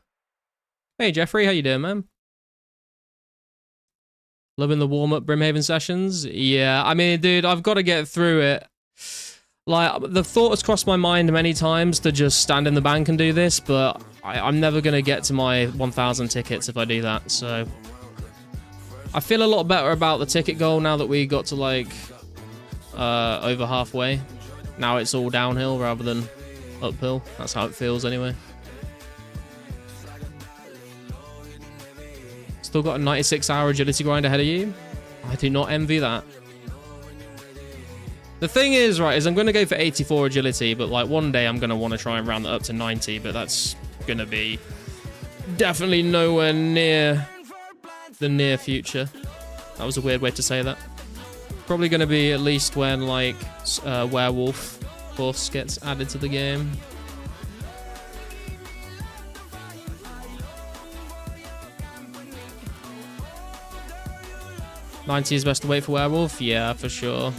Hey, Jeffrey. How you doing, man? Loving the warm-up Brimhaven sessions. Yeah, I mean, dude, I've got to get through it. Like, the thought has crossed my mind many times to just stand in the bank and do this, but I'm never going to get to my 1,000 tickets if I do that, so... I feel a lot better about the ticket goal now that we got to, like, over halfway. Now it's all downhill rather than uphill. That's how it feels anyway. Still got a 96-hour agility grind ahead of you. I do not envy that. The thing is, right, is I'm going to go for 84 agility, but like one day I'm going to want to try and round that up to 90, but that's going to be definitely nowhere near the near future. That was a weird way to say that. Probably going to be at least when like werewolf horse gets added to the game. $90 is best to wait for werewolf? Yeah, for sure.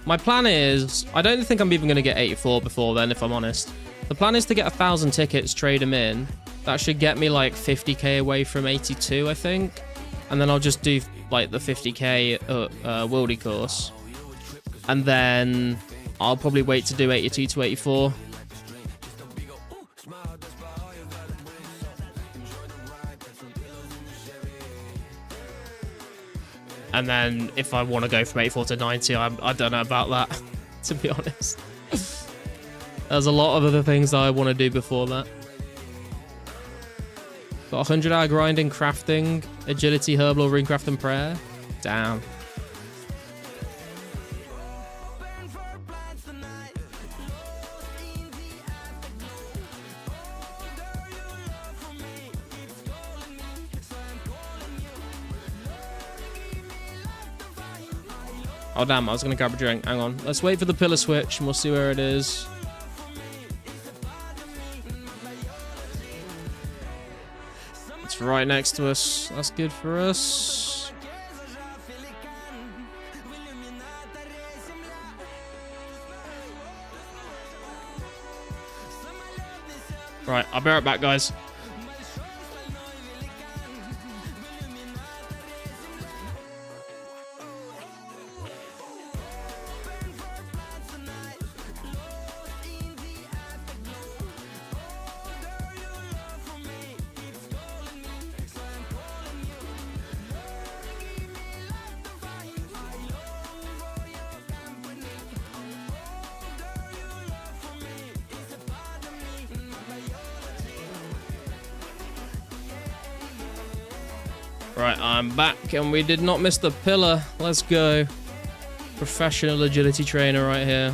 My plan is, I don't think I'm even going to get 84 before then, if I'm honest. The plan is to get 1,000 tickets, trade them in. That should get me like 50k away from 82, I think. And then I'll just do like the 50k Wildy course. And then I'll probably wait to do 82 to 84. And then if I want to go from 84 to 90, I don't know about that, to be honest. There's a lot of other things that I want to do before that. Got 100-hour grinding, crafting, agility, herbal, runecraft, and prayer. Damn. Oh damn, I was gonna grab a drink. Hang on. Let's wait for the pillar switch and we'll see where it is. It's right next to us. That's good for us. Right, I'll be right back, guys. Right, I'm back, and we did not miss the pillar. Let's go. Professional agility trainer right here.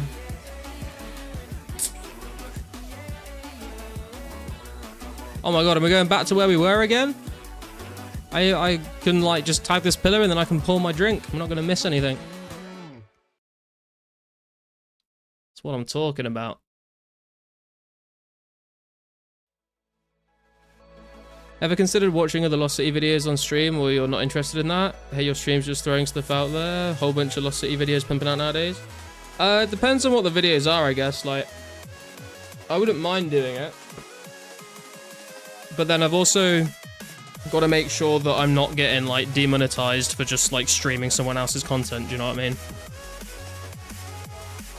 Oh my god, am we going back to where we were again? I can, like, just tag this pillar and then I can pour my drink. I'm not going to miss anything. That's what I'm talking about. Ever considered watching other Lost City videos on stream, or you're not interested in that? Hey, your stream's just throwing stuff out there. Whole bunch of Lost City videos pumping out nowadays. It depends on what the videos are, I guess. Like, I wouldn't mind doing it. But then I've also got to make sure that I'm not getting, like, demonetized for just, like, streaming someone else's content. Do you know what I mean?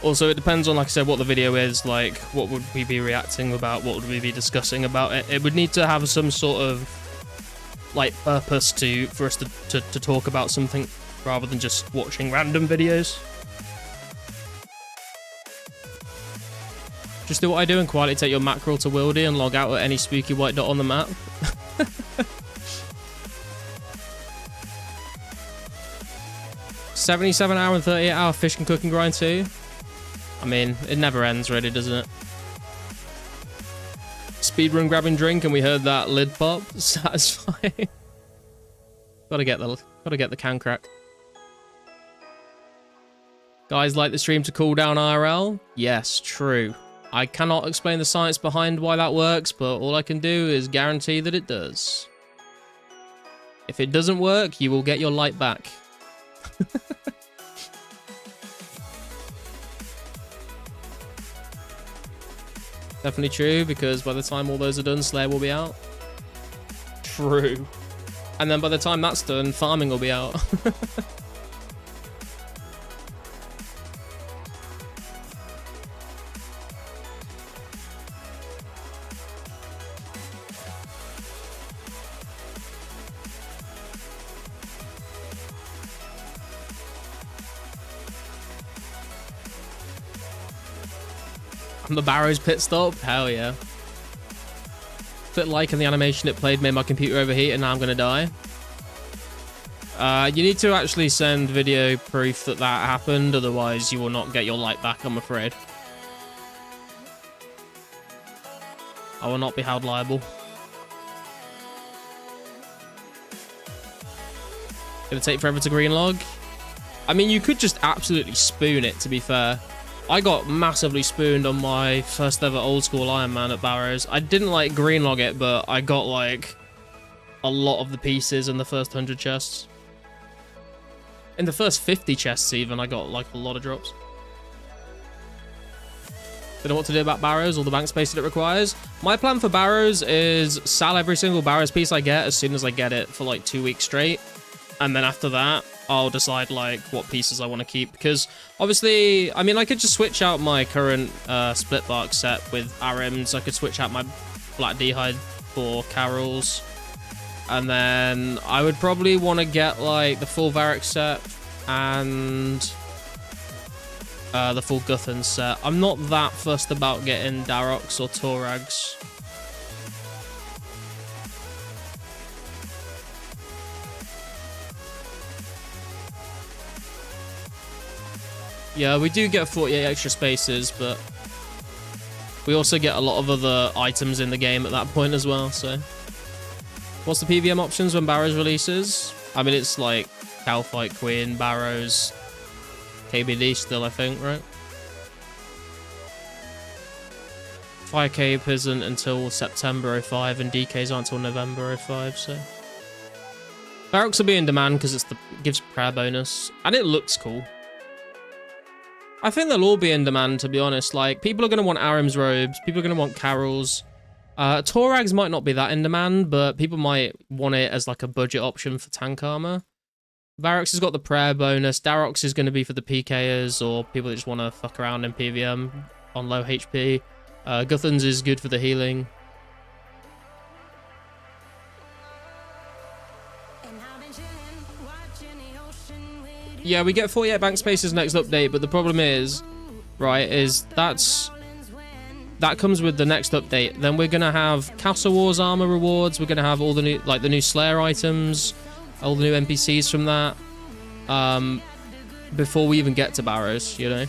Also, it depends on, like I said, what the video is, like, what would we be reacting about, what would we be discussing about it. It would need to have some sort of, like, purpose for us to talk about something, rather than just watching random videos. Just do what I do and quietly take your mackerel to Wildy and log out at any spooky white dot on the map. 77-hour and 38-hour fish and cooking grind too. I mean, it never ends, really, doesn't it? Speedrun grabbing drink, and we heard that lid pop. Satisfying. Gotta get the can crack. Guys like the stream to cool down IRL? Yes, true. I cannot explain the science behind why that works, but all I can do is guarantee that it does. If it doesn't work, you will get your light back. Definitely true, because by the time all those are done, Slayer will be out. True. And then by the time that's done, farming will be out. The Barrows pit stop? Hell yeah. Bit like in the animation it played made my computer overheat and now I'm gonna die. You need to actually send video proof that that happened, otherwise you will not get your light back, I'm afraid. I will not be held liable. Gonna take forever to green log. I mean, you could just absolutely spoon it, to be fair. I got massively spooned on my first ever old school Iron Man at Barrows. I didn't like green log it, but I got like a lot of the pieces in the first 100 chests. In the first 50 chests even, I got like a lot of drops. Don't know what to do about Barrows or the bank space that it requires. My plan for Barrows is sell every single Barrows piece I get as soon as I get it for like 2 weeks straight. And then after that, I'll decide like what pieces I want to keep, because obviously, I mean, I could just switch out my current split bark set with Arims. I could switch out my black d'hide for Carol's, and then I would probably want to get like the full Varric set and the full Guthans set. I'm not that fussed about getting Daroks or Torags. Yeah, we do get 48 extra spaces, but we also get a lot of other items in the game at that point as well, so. What's the PVM options when Barrows releases? I mean, it's like Calfight Queen, Barrows, KBD still, I think, right? Fire Cape isn't until September 05, and DKs aren't until November 05, so. Barracks will be in demand because it gives prayer bonus, and it looks cool. I think they'll all be in demand, to be honest. Like, people are going to want Arim's robes. People are going to want Carol's. Torags might not be that in demand, but people might want it as, like, a budget option for tank armor. Varrics has got the prayer bonus. Darox is going to be for the PKers or people that just want to fuck around in PVM on low HP. Guthans is good for the healing. Yeah, we get 48 bank spaces next update, but the problem is, right, is that comes with the next update. Then we're gonna have Castle Wars armor rewards. We're gonna have all the new, like the new Slayer items, all the new NPCs from that. Before we even get to Barrows, you know.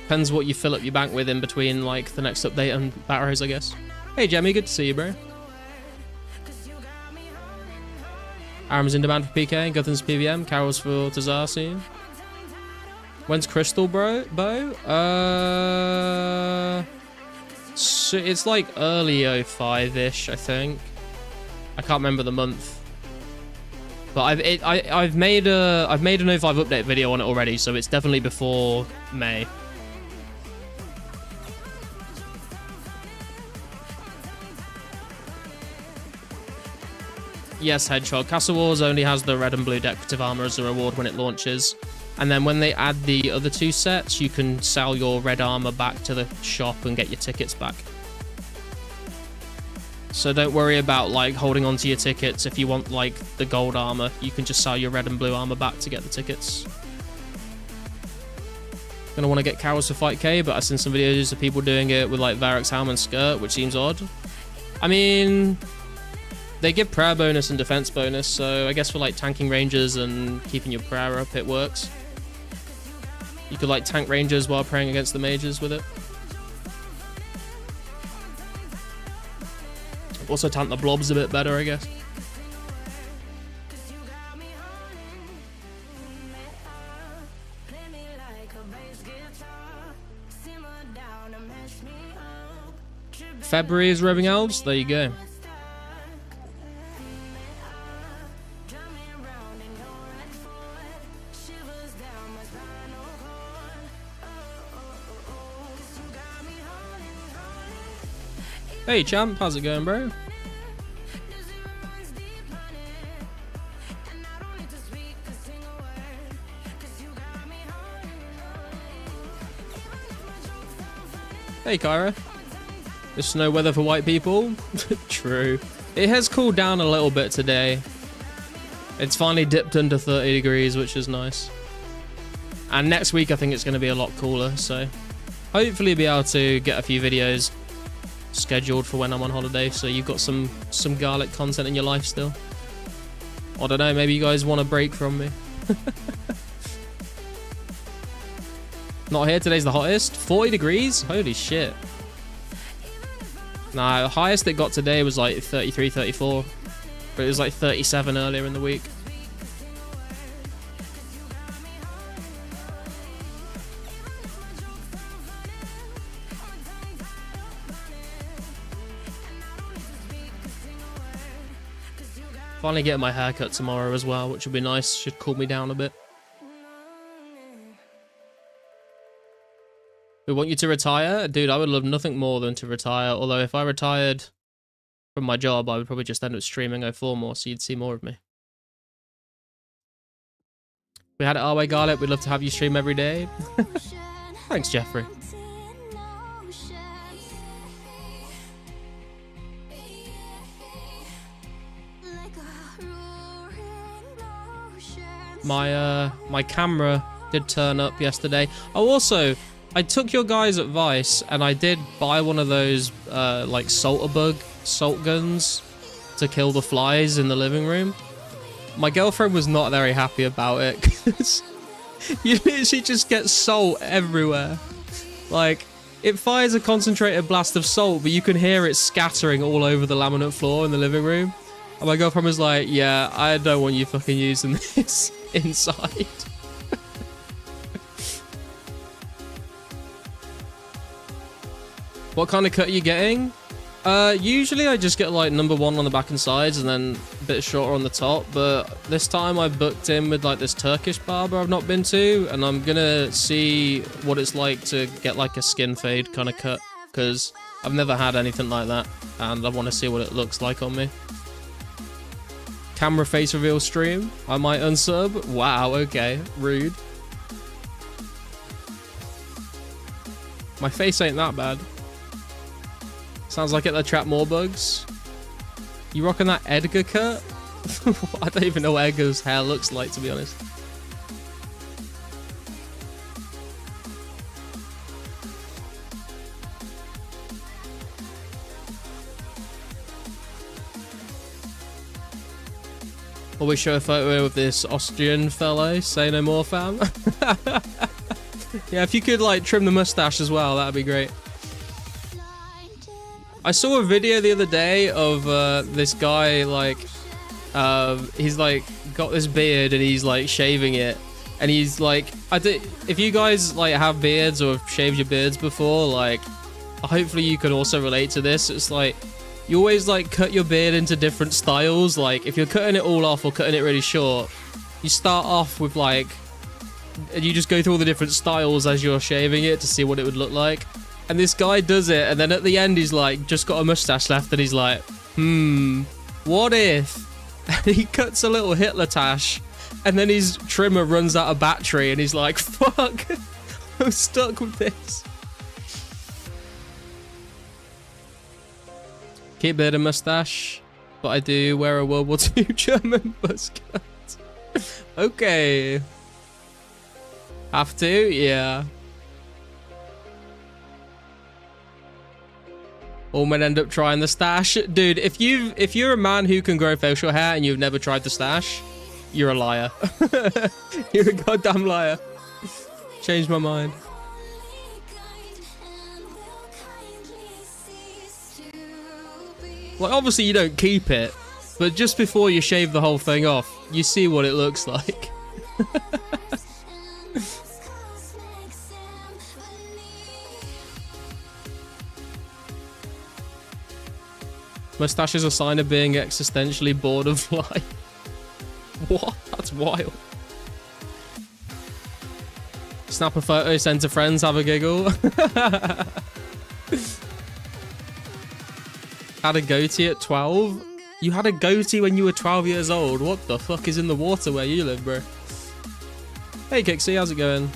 Depends what you fill up your bank with in between, like the next update and Barrows, I guess. Hey, Jemmy, good to see you, bro. Aram's in demand for PK, Guthan's PVM, Carol's for Tazarsi. When's Crystal Bow? So it's like early 05-ish, I think. I can't remember the month. But I've made an 05 update video on it already, so it's definitely before May. Yes, Hedgehog. Castle Wars only has the red and blue decorative armor as a reward when it launches. And then when they add the other two sets, you can sell your red armor back to the shop and get your tickets back. So don't worry about like holding on to your tickets. If you want like the gold armor, you can just sell your red and blue armor back to get the tickets. Gonna want to get Carol's for Fight K, but I've seen some videos of people doing it with like Varric's helm and skirt, which seems odd. I mean, they give prayer bonus and defense bonus, so I guess for like tanking rangers and keeping your prayer up, it works. You could like tank rangers while praying against the mages with it. Also tank the blobs a bit better, I guess. February is Roving Elves, there you go. Hey champ, how's it going, bro? Hey Kyra. It's snow weather for white people. True. It has cooled down a little bit today. It's finally dipped under 30 degrees, which is nice. And next week I think it's going to be a lot cooler, so hopefully be able to get a few videos scheduled for when I'm on holiday, so you've got some garlic content in your life still. I don't know, maybe you guys want a break from me. Not here, today's the hottest. 40 degrees? Holy shit. Nah, the highest it got today was like 33, 34. But it was like 37 earlier in the week. Finally getting my haircut tomorrow as well, which would be nice. Should cool me down a bit. We want you to retire? Dude, I would love nothing more than to retire. Although if I retired from my job, I would probably just end up streaming 04 more, so you'd see more of me. We had it our way, Garlic. We'd love to have you stream every day. Thanks, Jeffrey. My camera did turn up yesterday. Oh, also, I took your guys' advice and I did buy one of those like salt guns to kill the flies in the living room. My girlfriend was not very happy about it because you literally just get salt everywhere. Like, it fires a concentrated blast of salt, but you can hear it scattering all over the laminate floor in the living room. And my girlfriend was like, yeah, I don't want you fucking using this inside. What kind of cut are you getting? Usually I just get like #1 on the back and sides and then a bit shorter on the top, but this time I booked in with like this Turkish barber I've not been to, and I'm gonna see what it's like to get like a skin fade kind of cut, because I've never had anything like that and I want to see what it looks like on me. Camera face reveal stream. I might unsub. Wow, okay. Rude. My face ain't that bad. Sounds like it to trap more bugs. You rocking that Edgar cut? I don't even know what Edgar's hair looks like, to be honest. Always show a photo of this Austrian fellow. Say no more, fam. Yeah, if you could like trim the mustache as well, that'd be great. I saw a video the other day of this guy, like, he's like got this beard and he's like shaving it, and he's like, if you guys like have beards or have shaved your beards before, like, hopefully you can also relate to this. It's like, you always like cut your beard into different styles. Like, if you're cutting it all off or cutting it really short, you start off with like, and you just go through all the different styles as you're shaving it to see what it would look like. And this guy does it, and then at the end he's like just got a mustache left, and he's like, what if? And he cuts a little Hitler tash, and then his trimmer runs out of battery, and he's like, fuck, I'm stuck with this. Keep beard and mustache, but I do wear a World War II German buzz cut. Okay. Have to? Yeah. All men end up trying the stash. Dude, if you're a man who can grow facial hair and you've never tried the stash, you're a liar. You're a goddamn liar. Changed my mind. Like, obviously you don't keep it, but just before you shave the whole thing off, you see what it looks like. Mustache is a sign of being existentially bored of life. What? That's wild. Snap a photo, send to friends, have a giggle. Had a goatee at 12? You had a goatee when you were 12 years old? What the fuck is in the water where you live, bro? Hey, Kixie, how's it going?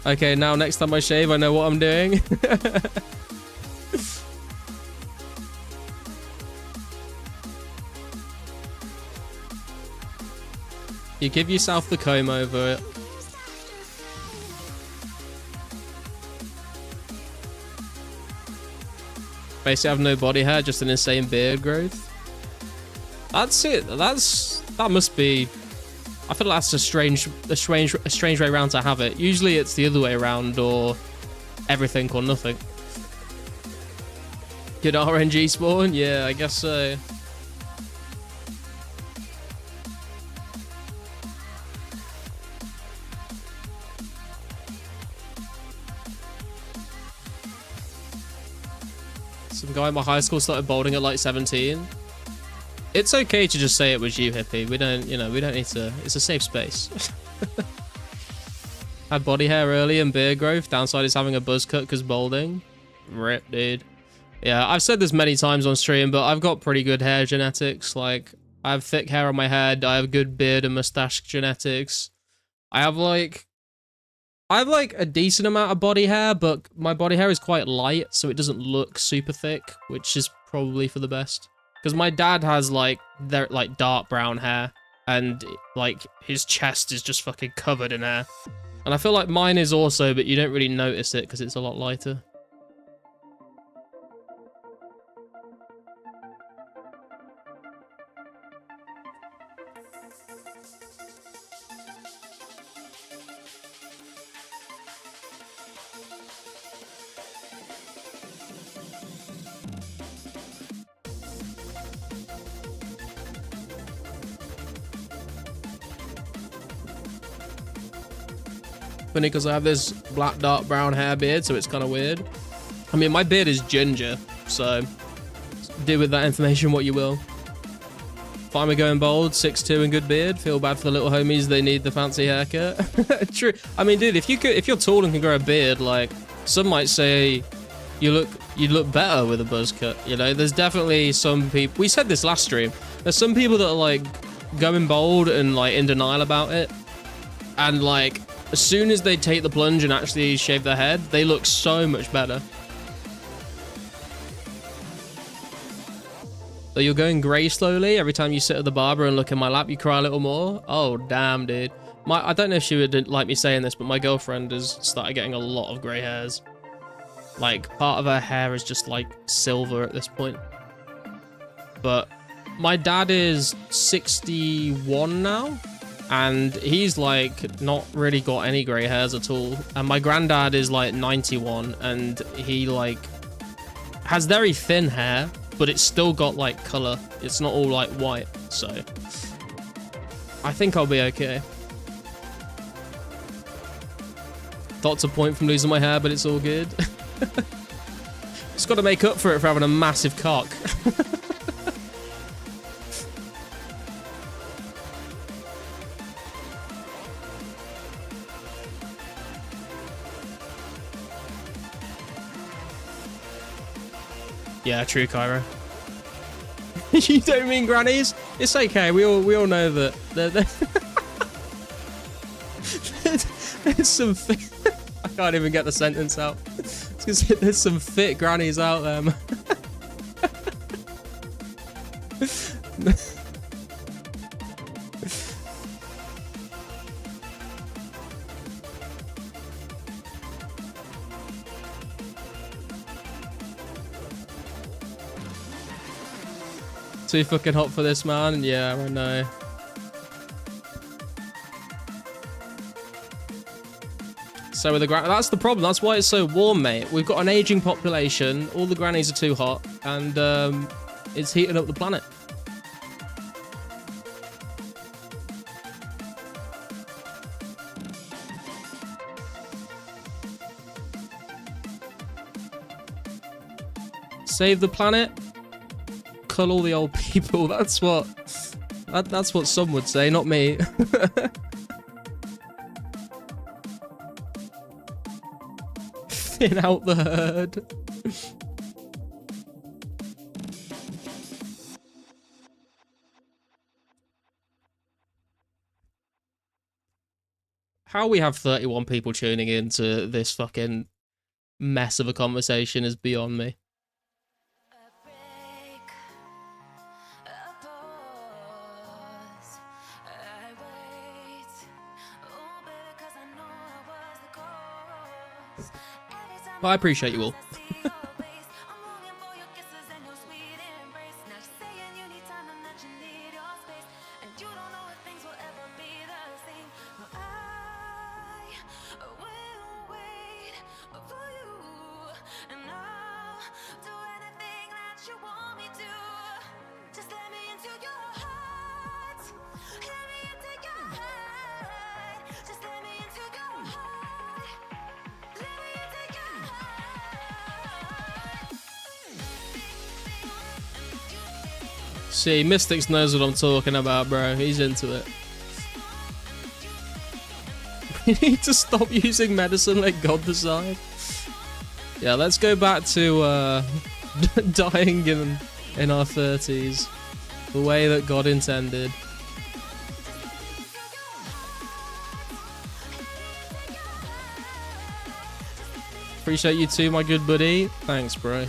Okay, now next time I shave, I know what I'm doing. You give yourself the comb over it. Basically, I have no body hair, just an insane beard growth. That's it. That must be. I feel like that's a strange way around to have it. Usually, it's the other way around, or everything or nothing. Good RNG spawn? Yeah, I guess so. Some guy in my high school started bowling at like 17. It's okay to just say it was you, hippie. We don't, you know, we don't need to. It's a safe space. Had body hair early and beard growth. Downside is having a buzz cut because balding. Rip, dude. Yeah, I've said this many times on stream, but I've got pretty good hair genetics. Like, I have thick hair on my head. I have good beard and mustache genetics. I have like a decent amount of body hair, but my body hair is quite light, so it doesn't look super thick, which is probably for the best. Because my dad has like dark brown hair, and like his chest is just fucking covered in hair. And I feel like mine is also, but you don't really notice it because it's a lot lighter. Funny because I have this black dark brown hair beard, so it's kind of weird. I mean, my beard is ginger, so do with that information what you will. Finally going bald, 6'2" and good beard. Feel bad for the little homies, they need the fancy haircut. True. I mean, dude, if you're tall and can grow a beard, like some might say you'd look better with a buzz cut. You know, there's definitely some people. We said this last stream. There's some people that are like going bald and like in denial about it, and like, as soon as they take the plunge and actually shave their head, they look so much better. So you're going grey slowly. Every time you sit at the barber and look in my lap, you cry a little more. Oh, damn, dude. I don't know if she would like me saying this, but my girlfriend has started getting a lot of grey hairs. Like, part of her hair is just like silver at this point. But my dad is 61 now. And he's like not really got any grey hairs at all. And my granddad is like 91, and he like has very thin hair, but it's still got like color. It's not all like white. So I think I'll be okay. Thoughts a point from losing my hair, but it's all good. Just got to make up for it for having a massive cock. Yeah, true, Kyra. You don't mean grannies? It's okay. We all know that. There's some. I can't even get the sentence out. There's some fit grannies out there, man. Too fucking hot for this, man. Yeah, I know. So with the that's the problem. That's why it's so warm, mate. We've got an aging population. All the grannies are too hot, and it's heating up the planet. Save the planet. Cull all the old people. That's what some would say, not me. Thin out the herd. How we have 31 people tuning into this fucking mess of a conversation is beyond me. But I appreciate you all. See, Mystics knows what I'm talking about, bro. He's into it. We need to stop using medicine, let God decide. Yeah, let's go back to dying in our 30s. The way that God intended. Appreciate you too, my good buddy. Thanks, bro.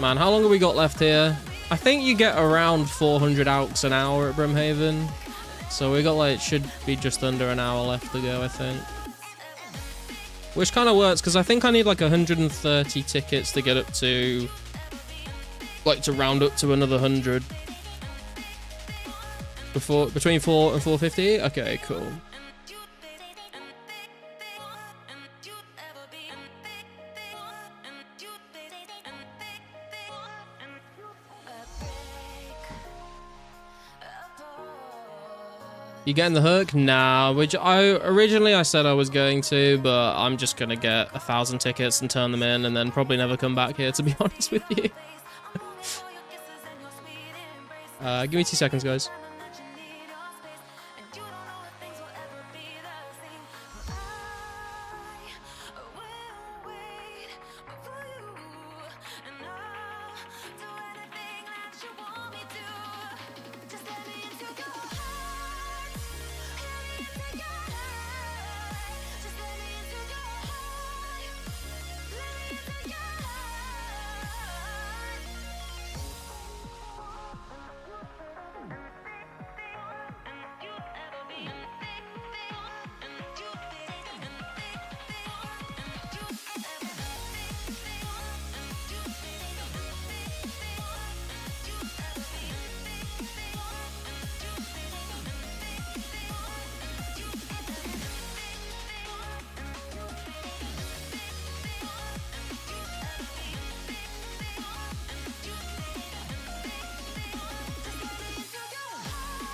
Man, how long have we got left here? I think you get around 400 alks an hour at Brimhaven. So we got like, should be just under an hour left to go, I think. Which kind of works, because I think I need like 130 tickets to get up to, like to round up to another 100. Between 4 and 450? Okay, cool. You getting the hook? Nah, which originally I said I was going to, but I'm just gonna get 1,000 tickets and turn them in and then probably never come back here, to be honest with you. Give me 2 seconds, guys.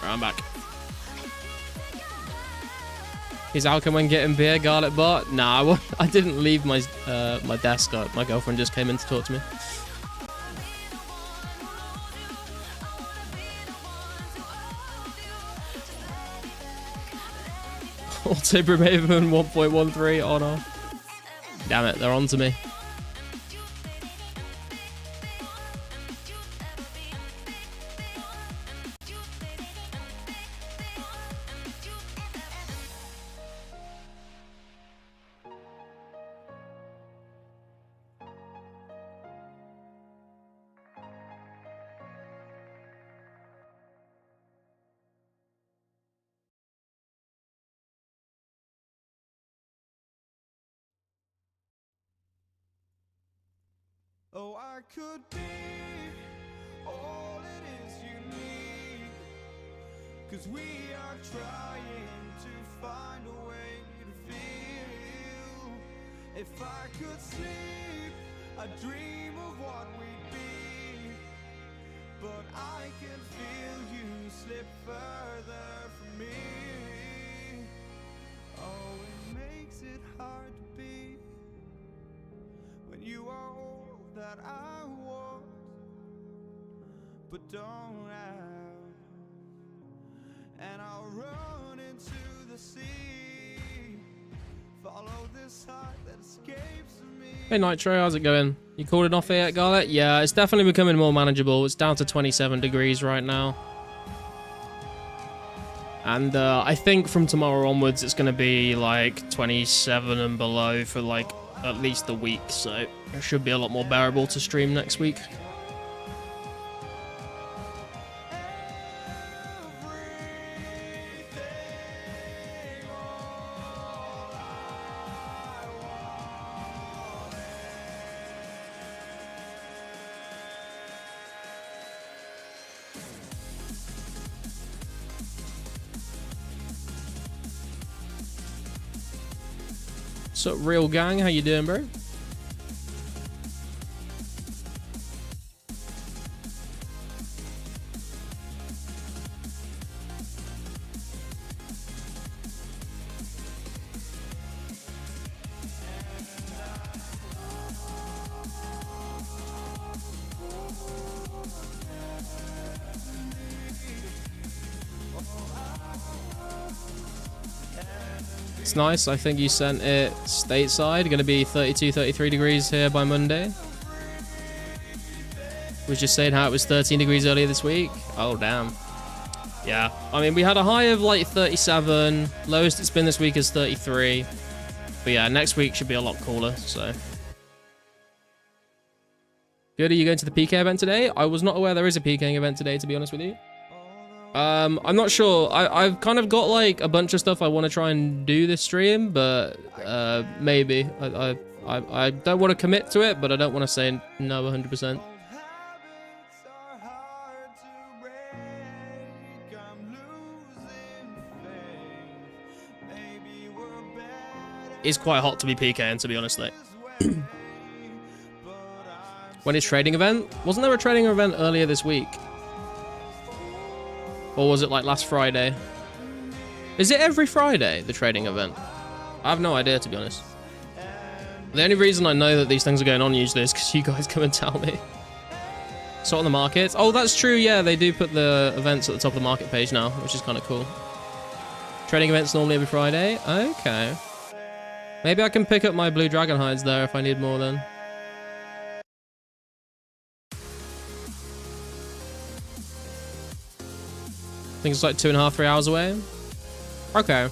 Right, I'm back. Is Alchem when getting beer, Garlic Bot? Nah, I didn't leave my my desk. My girlfriend just came in to talk to me. Auto Brimhaven 1.13 honor. Damn it, they're on to me. Oh, I could be all it is you need, 'cause we are trying to find a way to feel. If I could sleep, I'd dream of what we'd be, but I can feel you slip further from me. Oh, it makes it hard to be when you are all that I want, but don't have, and I'll run into the sea, follow this heart that escapes me. Hey Nitro, how's it going? You called it off here yet, Garlic? Yeah, it's definitely becoming more manageable. It's down to 27 degrees right now. And I think from tomorrow onwards, it's going to be like 27 and below for like at least a week. So it should be a lot more bearable to stream next week. So, real gang, how you doing, bro? It's nice. I think you sent it stateside. Going to be 32, 33 degrees here by Monday. Was just saying how it was 13 degrees earlier this week. Oh, damn. Yeah. I mean, we had a high of like 37. Lowest it's been this week is 33. But yeah, next week should be a lot cooler, so. Good, are you going to the PK event today? I was not aware there is a PKing event today, to be honest with you. I'm not sure. I've kind of got like a bunch of stuff I want to try and do this stream, but maybe. I don't want to commit to it, but I don't want to say no 100%. It's quite hot to be PKing, to be honest, though. When is trading event? Wasn't there a trading event earlier this week? Or was it like last Friday? Is it every Friday, the trading event? I have no idea, to be honest. The only reason I know that these things are going on usually is because you guys come and tell me. Sort on the markets. Oh, that's true, yeah. They do put the events at the top of the market page now, which is kind of cool. Trading events normally every Friday? Okay. Maybe I can pick up my blue dragon hides there if I need more then. I think it's like 2.5, 3 hours away. Okay.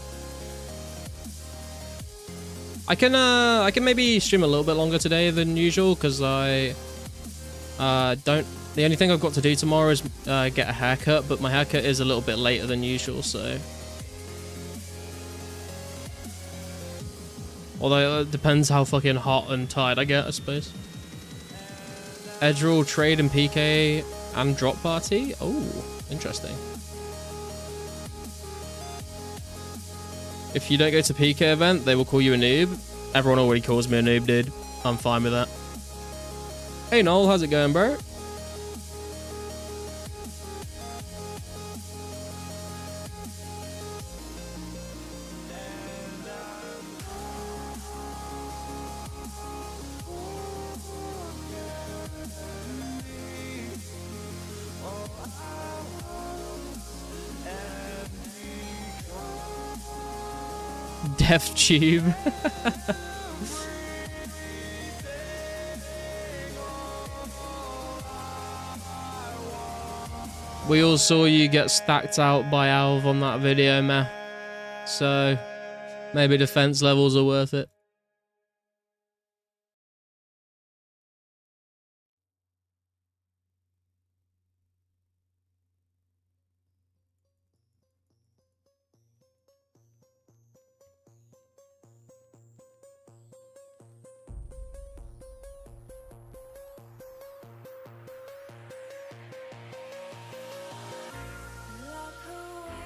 I can maybe stream a little bit longer today than usual because I don't. The only thing I've got to do tomorrow is get a haircut, but my haircut is a little bit later than usual, so. Although it depends how fucking hot and tired I get, I suppose. Edgeril, trade and PK and drop party. Oh, interesting. If you don't go to PK event, they will call you a noob. Everyone already calls me a noob, dude. I'm fine with that. Hey, Noel, how's it going, bro? Death tube. We all saw you get stacked out by Alv on that video, meh. So maybe defense levels are worth it.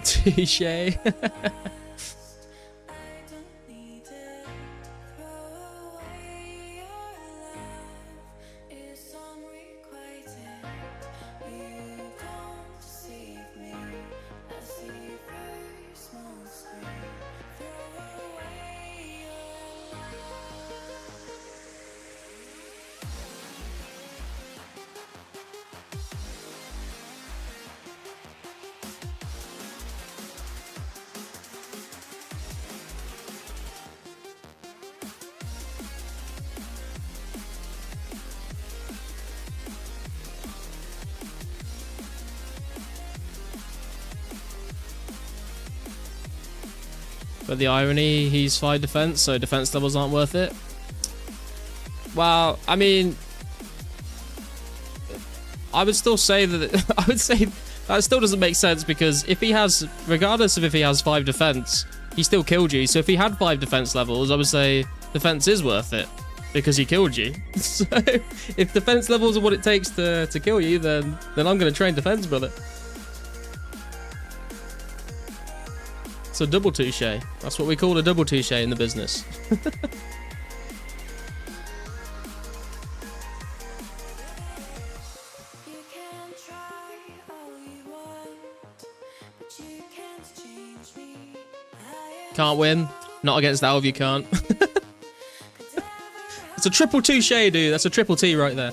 Touché. But the irony, he's 5 defense, so defense levels aren't worth it. Well, I mean, I would still say that I would say that still doesn't make sense, because if he has, regardless of if he has 5 defense, he still killed you. So if he had 5 defense levels, I would say defense is worth it because he killed you. So if defense levels are what it takes to kill you, then I'm going to train defense, brother. It's a double touche. That's what we call a double touche in the business. Can't win. Not against that of you can't. It's a triple touche, dude. That's a triple T right there.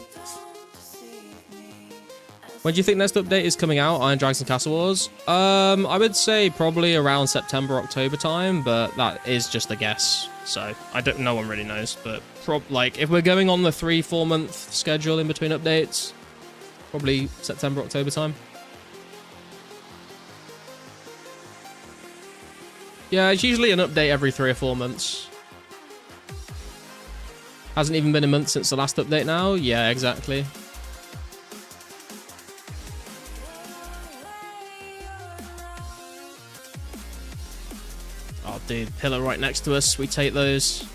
When do you think next update is coming out? Iron Dragons and Castle Wars? I would say probably around September, October time, but that is just a guess. So no one really knows, but like if we're going on the 3-4 month schedule in between updates, probably September, October time. Yeah, it's usually an update every 3 or 4 months. Hasn't even been a month since the last update now. Yeah, exactly. Oh, dude, pillar right next to us. We take those.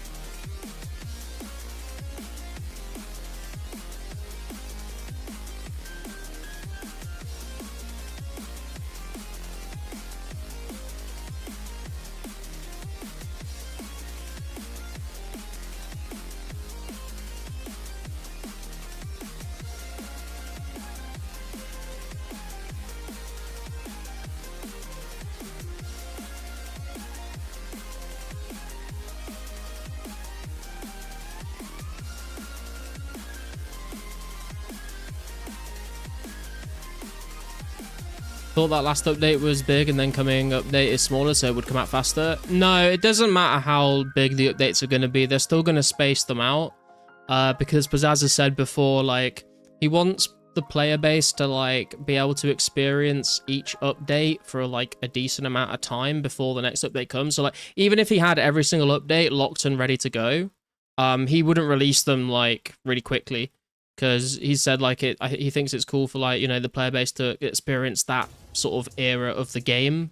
Thought that last update was big and then coming update is smaller, so it would come out faster. No, it doesn't matter how big the updates are going to be. They're still going to space them out. Because Pizzazz has said before, like, he wants the player base to, like, be able to experience each update for, like, a decent amount of time before the next update comes. So, like, even if he had every single update locked and ready to go, he wouldn't release them, like, really quickly. Because he said, like, he thinks it's cool for, like, you know, the player base to experience that sort of era of the game.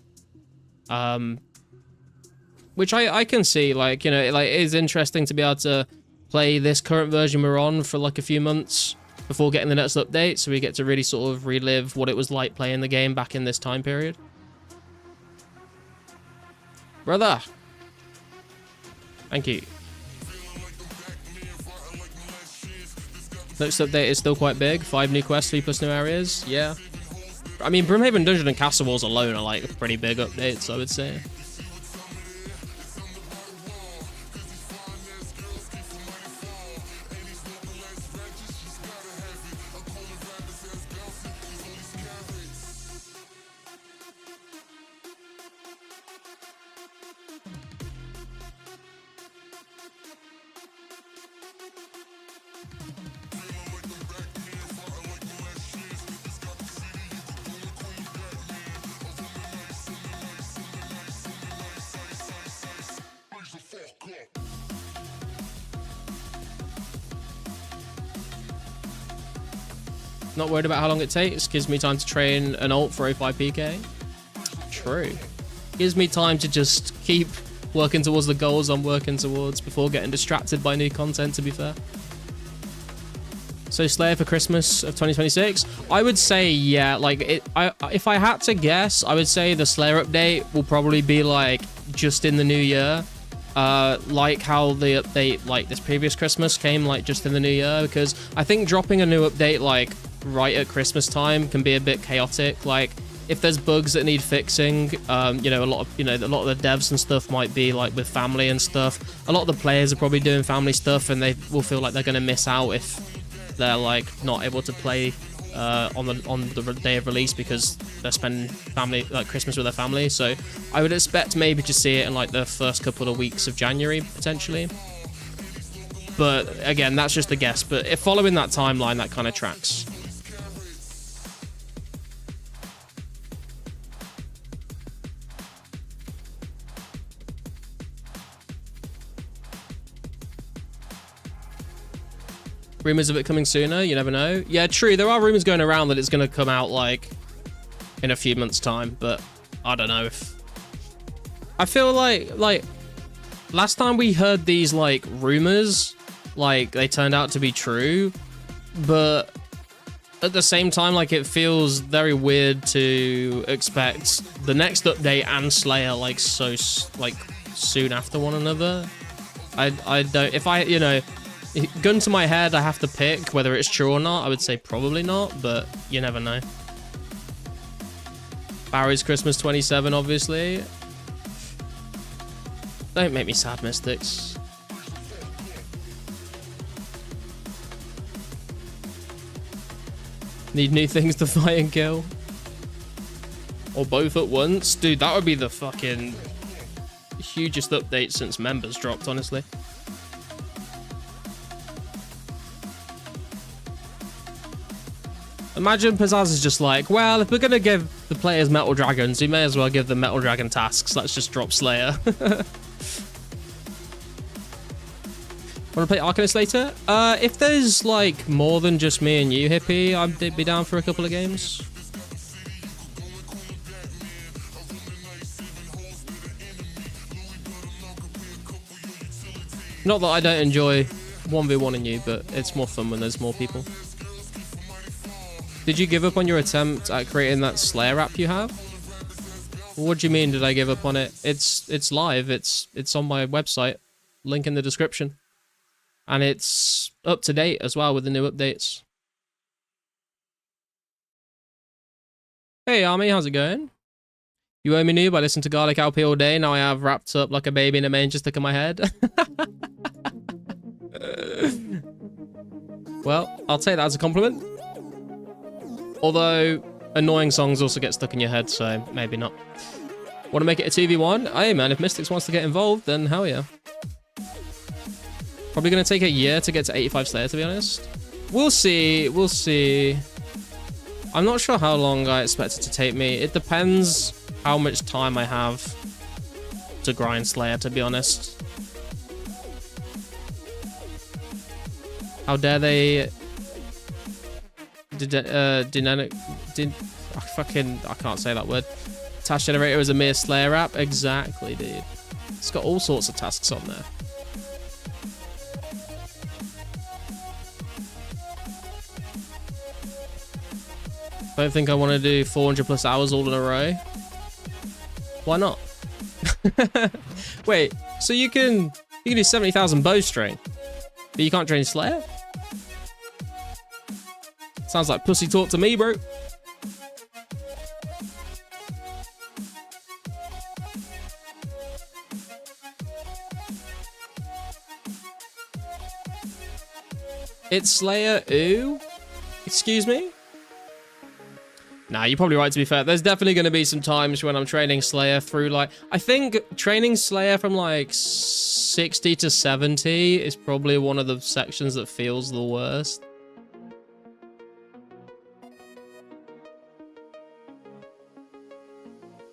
Which I can see, like, you know, like, it is interesting to be able to play this current version we're on for, like, a few months before getting the next update, so we get to really sort of relive what it was like playing the game back in this time period. Brother! Thank you. Next update is still quite big. 5 new quests, 3+ new areas. Yeah. I mean, Brimhaven Dungeon and Castle Walls alone are, like, pretty big updates, I would say. Not worried about how long it takes. Gives me time to train an ult for 05 PK. True. Gives me time to just keep working towards the goals I'm working towards before getting distracted by new content, to be fair. So Slayer for Christmas of 2026? I would say, yeah, like, if I had to guess, I would say the Slayer update will probably be, like, just in the new year. Like how the update, like, this previous Christmas came, like, just in the new year, because I think dropping a new update, like, right at Christmas time can be a bit chaotic. Like, if there's bugs that need fixing, you know, a lot of the devs and stuff might be, like, with family and stuff. A lot of the players are probably doing family stuff, and they will feel like they're going to miss out if they're, like, not able to play on the day of release because they're spending Christmas with their family. So I would expect maybe to see it in, like, the first couple of weeks of January potentially. But again, that's just a guess. But if following that timeline, that kind of tracks. Rumors of it coming sooner, you never know. Yeah, true, there are rumors going around that it's going to come out, like, in a few months' time, but I don't know if... I feel like, last time we heard these, like, rumors, like, they turned out to be true, but at the same time, like, it feels very weird to expect the next update and Slayer, like, so, like, soon after one another. I don't... If I, you know... Gun to my head, I have to pick whether it's true or not. I would say probably not, but you never know. Barry's Christmas 27, obviously. Don't make me sad, Mystics. Need new things to fight and kill. Or both at once. Dude, that would be the fucking hugest update since members dropped, honestly. Imagine Pizzazz is just like, well, if we're going to give the players Metal Dragons, we may as well give them Metal Dragon tasks. Let's just drop Slayer. Want to play Arcanist later? If there's, like, more than just me and you, Hippie, I'd be down for a couple of games. Not that I don't enjoy 1v1ing you, but it's more fun when there's more people. Did you give up on your attempt at creating that Slayer app you have? What do you mean, did I give up on it? It's live. It's on my website. Link in the description. And it's up to date as well with the new updates. Hey, Army, how's it going? You owe me new by listening to Garlic LP all day. Now I have wrapped up like a baby in a manger stuck in my head. Well, I'll take that as a compliment. Although, annoying songs also get stuck in your head, so maybe not. Want to make it a 2v1? Hey man, if Mystics wants to get involved, then hell yeah. Probably going to take a year to get to 85 Slayer, to be honest. We'll see, we'll see. I'm not sure how long I expect it to take me. It depends how much time I have to grind Slayer, to be honest. How dare they... I can't say that word. Task Generator is a mere Slayer app? Exactly, dude. It's got all sorts of tasks on there. Don't think I want to do 400 plus hours all in a row. Why not? Wait, so you can do 70,000 bowstring, but you can't train Slayer? Sounds like pussy talk to me, bro. It's Slayer, ooh? Excuse me? Nah, you're probably right, to be fair. There's definitely going to be some times when I'm training Slayer through, like... I think training Slayer from, like, 60 to 70 is probably one of the sections that feels the worst.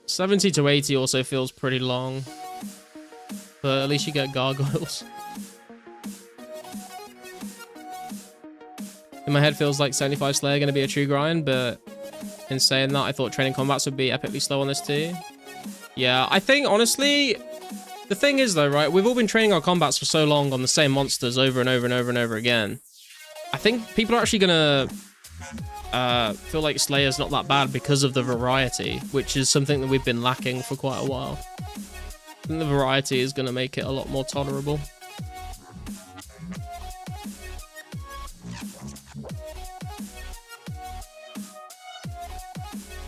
$70 to $80 also feels pretty long. But at least you get gargoyles. In my head feels like 75 Slayer going to be a true grind, but in saying that, I thought training combats would be epically slow on this too. Yeah, I think, honestly, the thing is though, right, we've all been training our combats for so long on the same monsters over and over and over and over again. I think people are actually going to feel like Slayer's not that bad because of the variety, which is something that we've been lacking for quite a while. I think the variety is going to make it a lot more tolerable.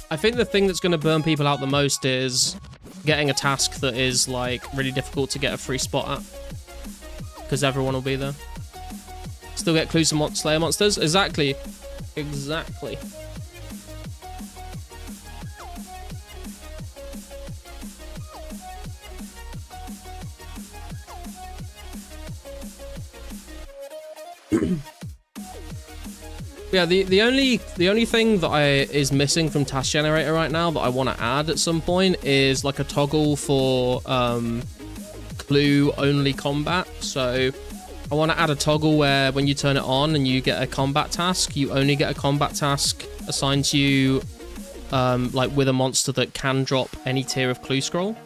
I think the thing that's going to burn people out the most is getting a task that is, like, really difficult to get a free spot at. Because everyone will be there. Still get clues from Slayer monsters? Exactly. Exactly. Yeah, the only thing that is missing from Task Generator right now that I want to add at some point is like a toggle for clue only combat. So I want to add a toggle where when you turn it on and you get a combat task, you only get a combat task assigned to you, like with a monster that can drop any tier of clue scroll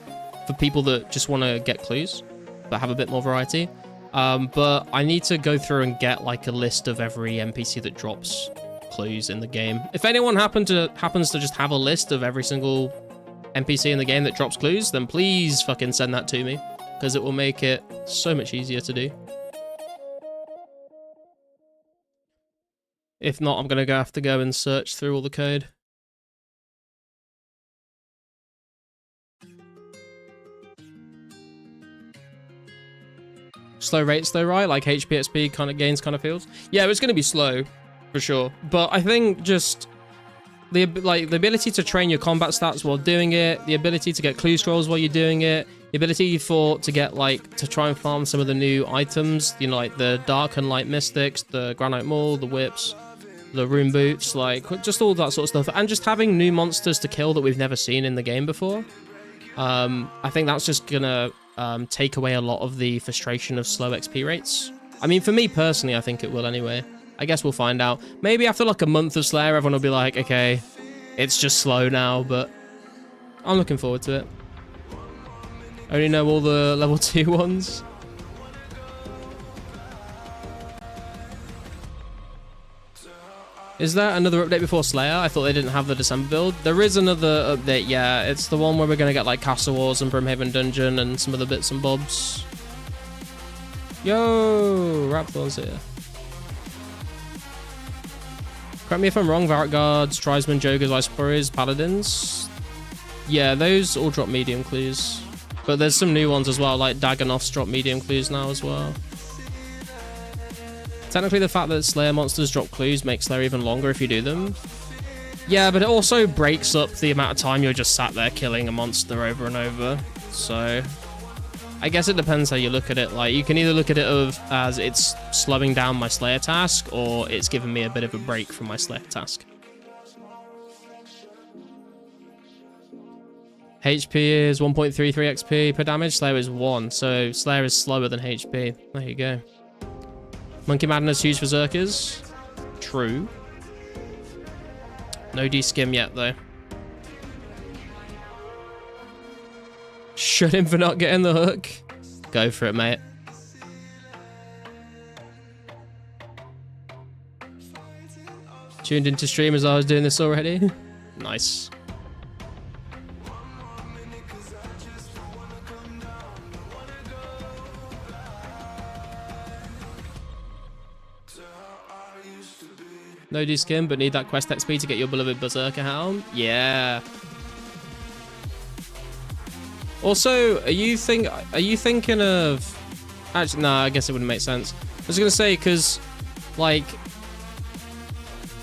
for people that just want to get clues but have a bit more variety. But I need to go through and get like a list of every NPC that drops clues in the game. If anyone happens to just have a list of every single NPC in the game that drops clues, then please fucking send that to me, because it will make it so much easier to do. If not, I'm gonna have to go and search through all the code. Slow rates though, right? Like HP XP kind of gains kind of feels. Yeah, it's gonna be slow for sure, but I think just the ability to train your combat stats while doing it, the ability to get clue scrolls while you're doing it, the ability to get like to try and farm some of the new items, you know, like the dark and light mystics, the granite maul, the whips, the rune boots, like just all that sort of stuff, and just having new monsters to kill that we've never seen in the game before. I think that's just gonna take away a lot of the frustration of slow XP rates. I mean, for me personally, I think it will anyway. I guess we'll find out. Maybe after like a month of Slayer, everyone will be like, okay, it's just slow now, but I'm looking forward to it. I only know all the level 2 ones. Is there another update before Slayer? I thought they didn't have the December build. There is another update, yeah. It's the one where we're going to get like Castle Wars and Brimhaven Dungeon and some other bits and bobs. Yo, Rapthorn's here. Correct me if I'm wrong, Varrock Guards, Tribesmen, Jogers, Ice Warriors, Paladins. Yeah, those all drop medium clues. But there's some new ones as well, like Dagonoths drop medium clues now as well. Technically, the fact that Slayer monsters drop clues makes Slayer even longer if you do them. Yeah, but it also breaks up the amount of time you're just sat there killing a monster over and over. So I guess it depends how you look at it. Like, you can either look at it as it's slowing down my Slayer task, or it's giving me a bit of a break from my Slayer task. HP is 1.33 XP per damage. Slayer is 1, so Slayer is slower than HP. There you go. Monkey Madness huge for Zerkers. True. No D-skim yet, though. Shut him for not getting the hook. Go for it, mate. Tuned into stream as I was doing this already. Nice. No D-skim, but need that quest XP to get your beloved Berserker Helm. Yeah. Also, are you thinking of... Actually, no, I guess it wouldn't make sense. I was gonna say, because, like,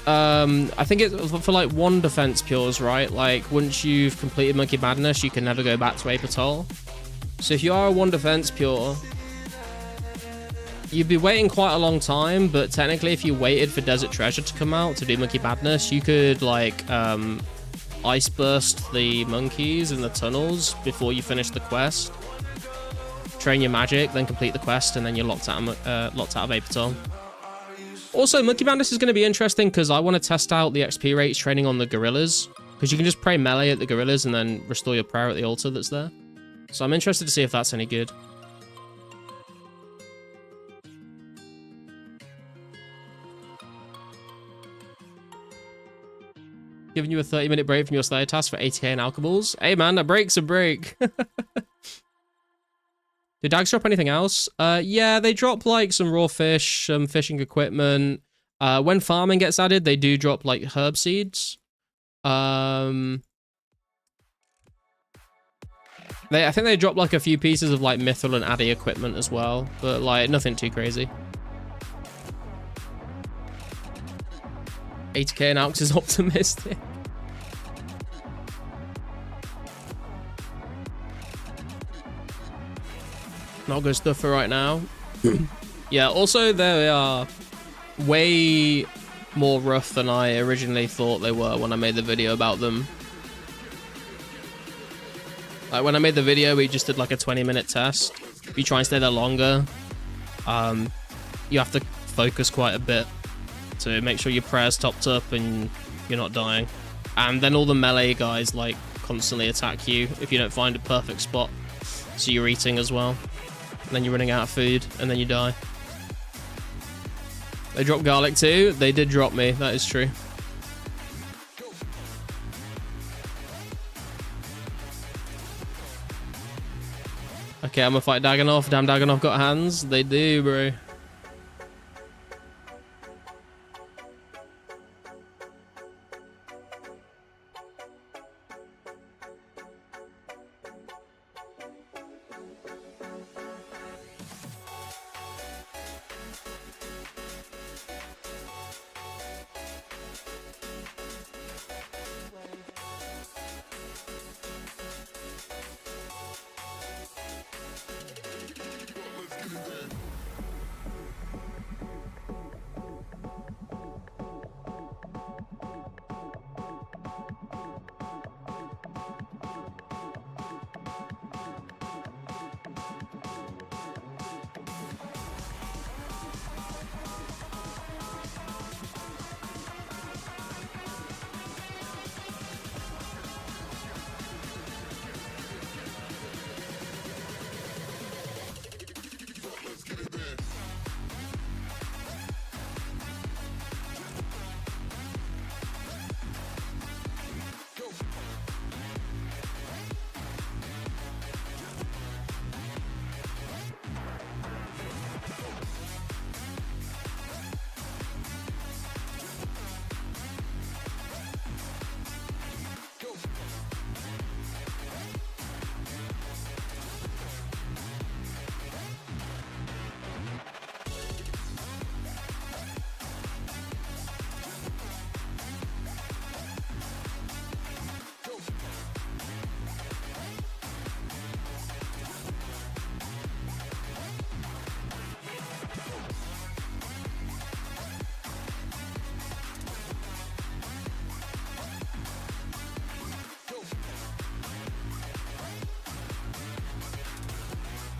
I think it's for like 1 defense pures, right? Like, once you've completed Monkey Madness, you can never go back to Apatol. So if you are a 1 defense pure, you'd be waiting quite a long time, but technically if you waited for Desert Treasure to come out to do Monkey Madness, you could, like, ice burst the monkeys in the tunnels before you finish the quest. Train your magic, then complete the quest, and then you're locked out of Apatol. Also, Monkey Madness is going to be interesting because I want to test out the XP rates training on the gorillas, because you can just pray melee at the gorillas and then restore your prayer at the altar that's there. So I'm interested to see if that's any good. Giving you a 30-minute break from your Slayer task for 80k in alcohols. Hey man, a break's a break. Do Dags drop anything else? Yeah, they drop like some raw fish, some fishing equipment. When farming gets added, they do drop like herb seeds. I think they drop like a few pieces of like mithril and addy equipment as well, but like nothing too crazy. 80k in Alx is optimistic. Not good stuff for right now. Yeah, also they are way more rough than I originally thought they were when I made the video about them. Like when I made the video, we just did like a 20-minute test. If you try and stay there longer, you have to focus quite a bit to make sure your prayer's topped up and you're not dying. And then all the melee guys like constantly attack you if you don't find a perfect spot. So you're eating as well. And then you're running out of food and then you die. They dropped garlic too. They did drop me, that is true. Okay, I'm gonna fight Daganov. Damn, Daganov got hands. They do, bro.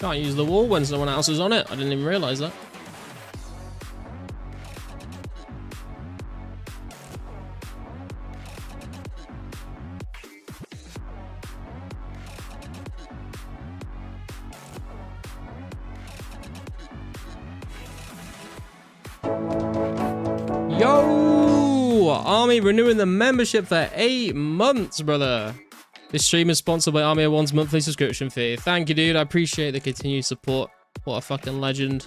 Can't use the wall when someone else is on it. I didn't even realize that. Yo! Army renewing the membership for 8 months, brother. This stream is sponsored by Army of One's monthly subscription fee. Thank you, dude. I appreciate the continued support. What a fucking legend.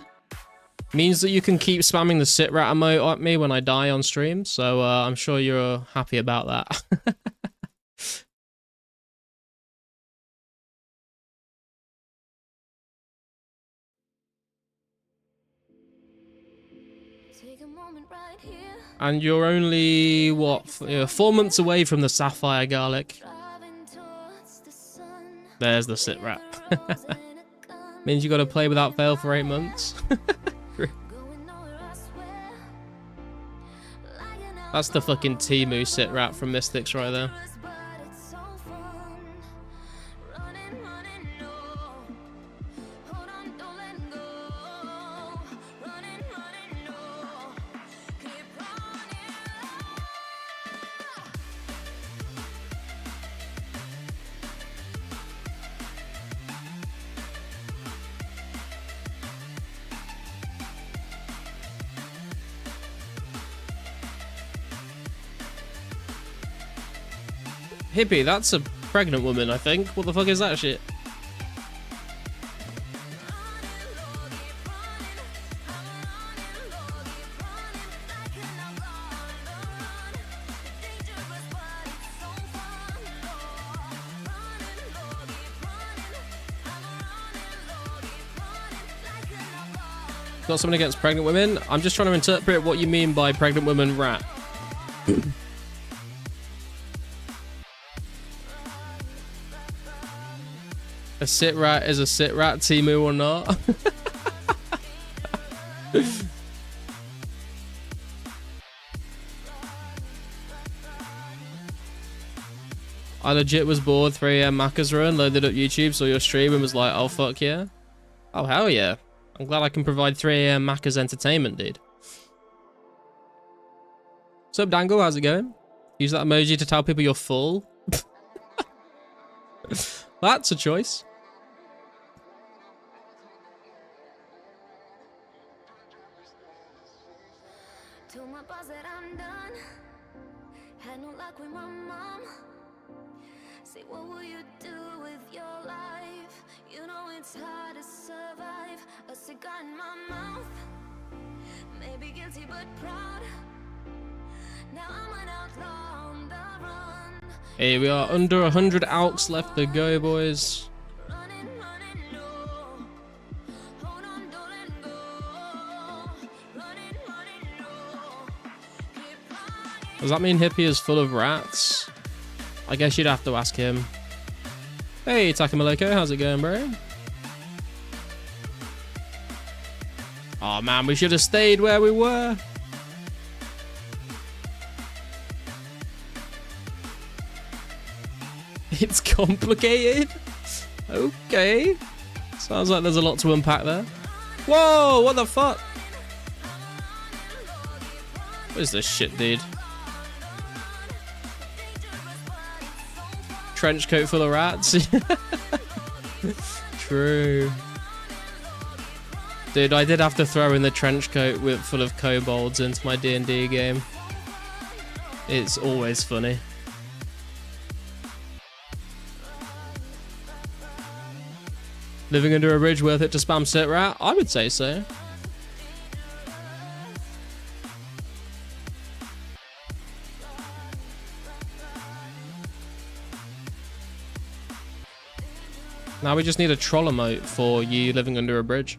Means that you can keep spamming the sit rat emote at me when I die on stream. So I'm sure you're happy about that. And you're only, what, 4 months away from the sapphire garlic. There's the sit rat. Means you got to play without fail for 8 months. That's the fucking Temu sit rat from Mystics right there. Hippie, that's a pregnant woman, I think. What the fuck is that shit? Got something against pregnant women? I'm just trying to interpret what you mean by pregnant woman rat. A sit rat is a sit rat, Temu or not. I legit was bored, 3 AM Macca's run, loaded up YouTube, saw your stream and was like, oh fuck yeah. Oh hell yeah. I'm glad I can provide 3 a.m. Macca's entertainment, dude. What's up, Dangle? How's it going? Use that emoji to tell people you're full. That's a choice. Told my boss that I'm done. Had no luck with my mom. Say, what will you do with your life? You know it's hard to survive. A cigar in my mouth. Maybe guilty but proud. Now I'm an outlaw on the run. Hey, we are under 100 alks left to go, boys. Running, running low. Hold on, don't let go. Running, running low. Keep running. Does that mean Hippie is full of rats? I guess you'd have to ask him. Hey, Takamaleko, how's it going, bro? Oh man, we should have stayed where we were. It's complicated. Okay. Sounds like there's a lot to unpack there. Whoa, what the fuck? What is this shit, dude? Trench coat full of rats. True. Dude, I did have to throw in the trench coat full of kobolds into my D&D game. It's always funny. Living under a bridge worth it to spam sit rat? I would say so. Now we just need a troll emote for you living under a bridge.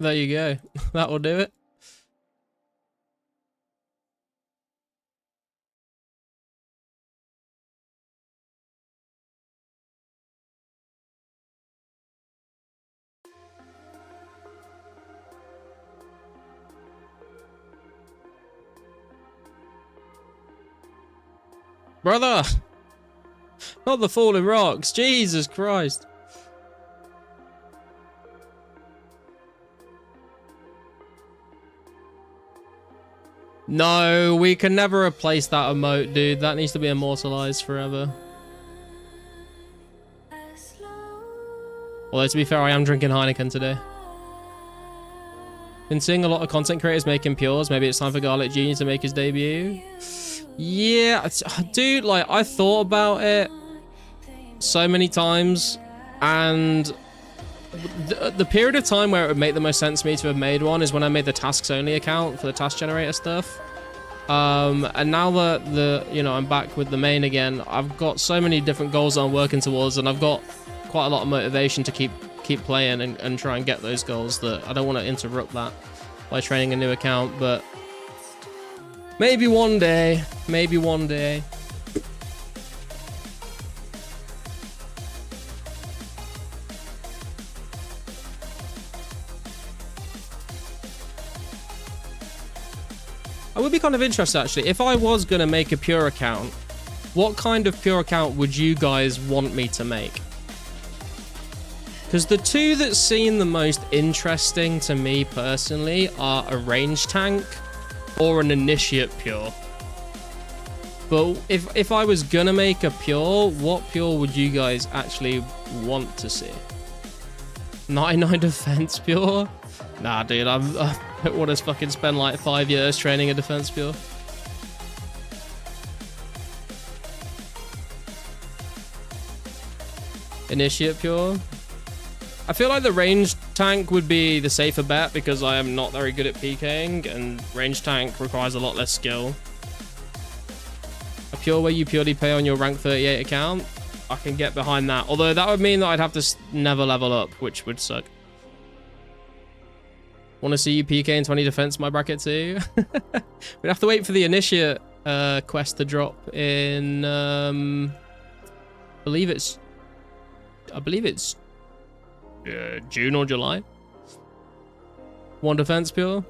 There you go. That will do it. Brother! Not the falling rocks. Jesus Christ. No, we can never replace that emote, dude. That needs to be immortalized forever. Although, to be fair, I am drinking Heineken today. Been seeing a lot of content creators making pures. Maybe it's time for Garlic Jr. to make his debut. Yeah, dude, like, I thought about it so many times, and the period of time where it would make the most sense to me to have made one is when I made the tasks only account for the task generator stuff. And now that I'm back with the main again, I've got so many different goals that I'm working towards, and I've got quite a lot of motivation to keep playing and try and get those goals, that I don't want to interrupt that by training a new account. But maybe one day, maybe one day. I would be kind of interested, actually, if I was going to make a pure account, what kind of pure account would you guys want me to make? Because the two that seem the most interesting to me personally are a range tank or an initiate pure. But if I was going to make a pure, what pure would you guys actually want to see? 99 defense pure? Nah, dude, I don't want to fucking spend like 5 years training a defense pure. Initiate pure? I feel like the range tank would be the safer bet because I am not very good at PKing, and range tank requires a lot less skill. A pure where you purely pay on your rank 38 account, I can get behind that. Although that would mean that I'd have to never level up, which would suck. Want to see you PK in 20 defense my bracket too? We'd have to wait for the initiate quest to drop in believe it's June or July. 1 defense pure.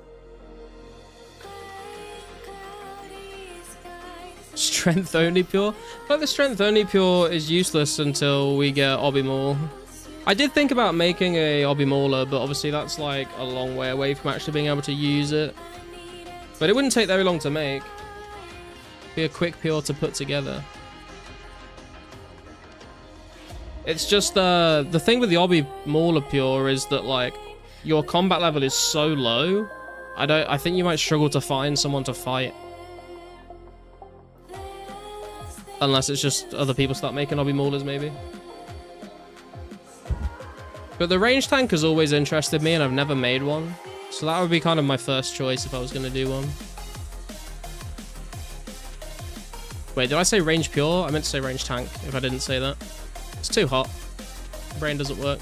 Strength only pure. But the strength only pure is useless until we get Obby Maul. I did think about making a Obby Mauler, but obviously that's like a long way away from actually being able to use it. But it wouldn't take very long to make. Be a quick pure to put together. It's just the thing with the Obby Mauler pure is that like your combat level is so low. I think you might struggle to find someone to fight. Unless it's just other people start making Obby Maulers maybe. But the range tank has always interested me and I've never made one. So that would be kind of my first choice if I was going to do one. Wait, did I say range pure? I meant to say range tank if I didn't say that. It's too hot. Brain doesn't work.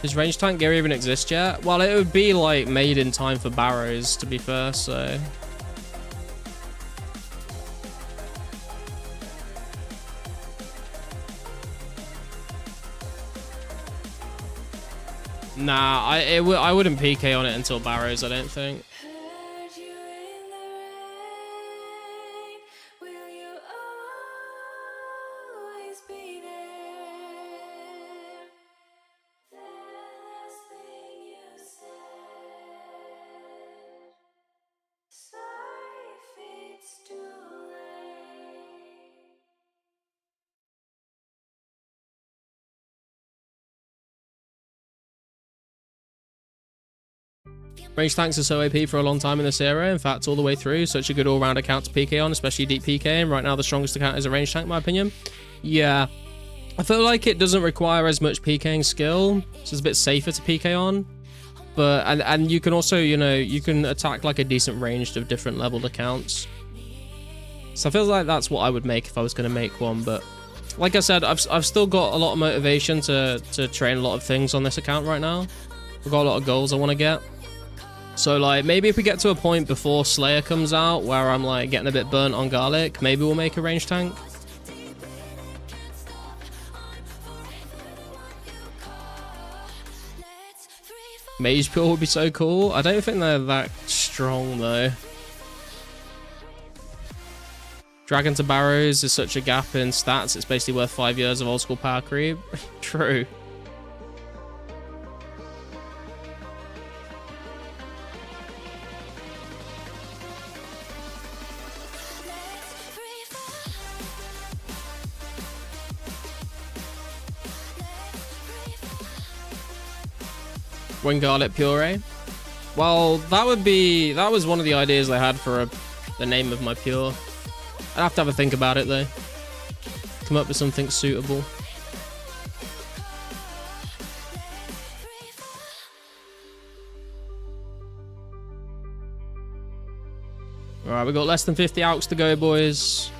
Does range tank gear even exist yet? Well, it would be like made in time for Barrows, to be fair, so... Nah, I wouldn't PK on it until Barrows, I don't think. Range tanks are so OP for a long time in this era. In fact, all the way through, such a good all-round account to PK on, especially deep PK. And right now, the strongest account is a range tank, in my opinion. Yeah, I feel like it doesn't require as much PKing skill, so it's a bit safer to PK on. But and you can also, you know, you can attack like a decent range of different leveled accounts. So I feel like that's what I would make if I was going to make one. But like I said, I've still got a lot of motivation to train a lot of things on this account right now. I've got a lot of goals I want to get. So like maybe if we get to a point before Slayer comes out where I'm like getting a bit burnt on garlic, maybe we'll make a range tank. Mage Pure would be so cool. I don't think they're that strong though. Dragon to Barrows is such a gap in stats, it's basically worth 5 years of old school power creep. True. When Garlic Puree? Well, that was one of the ideas I had for the name of my pure. I'd have to have a think about it though. Come up with something suitable. Alright, we got less than 50 alks to go, boys.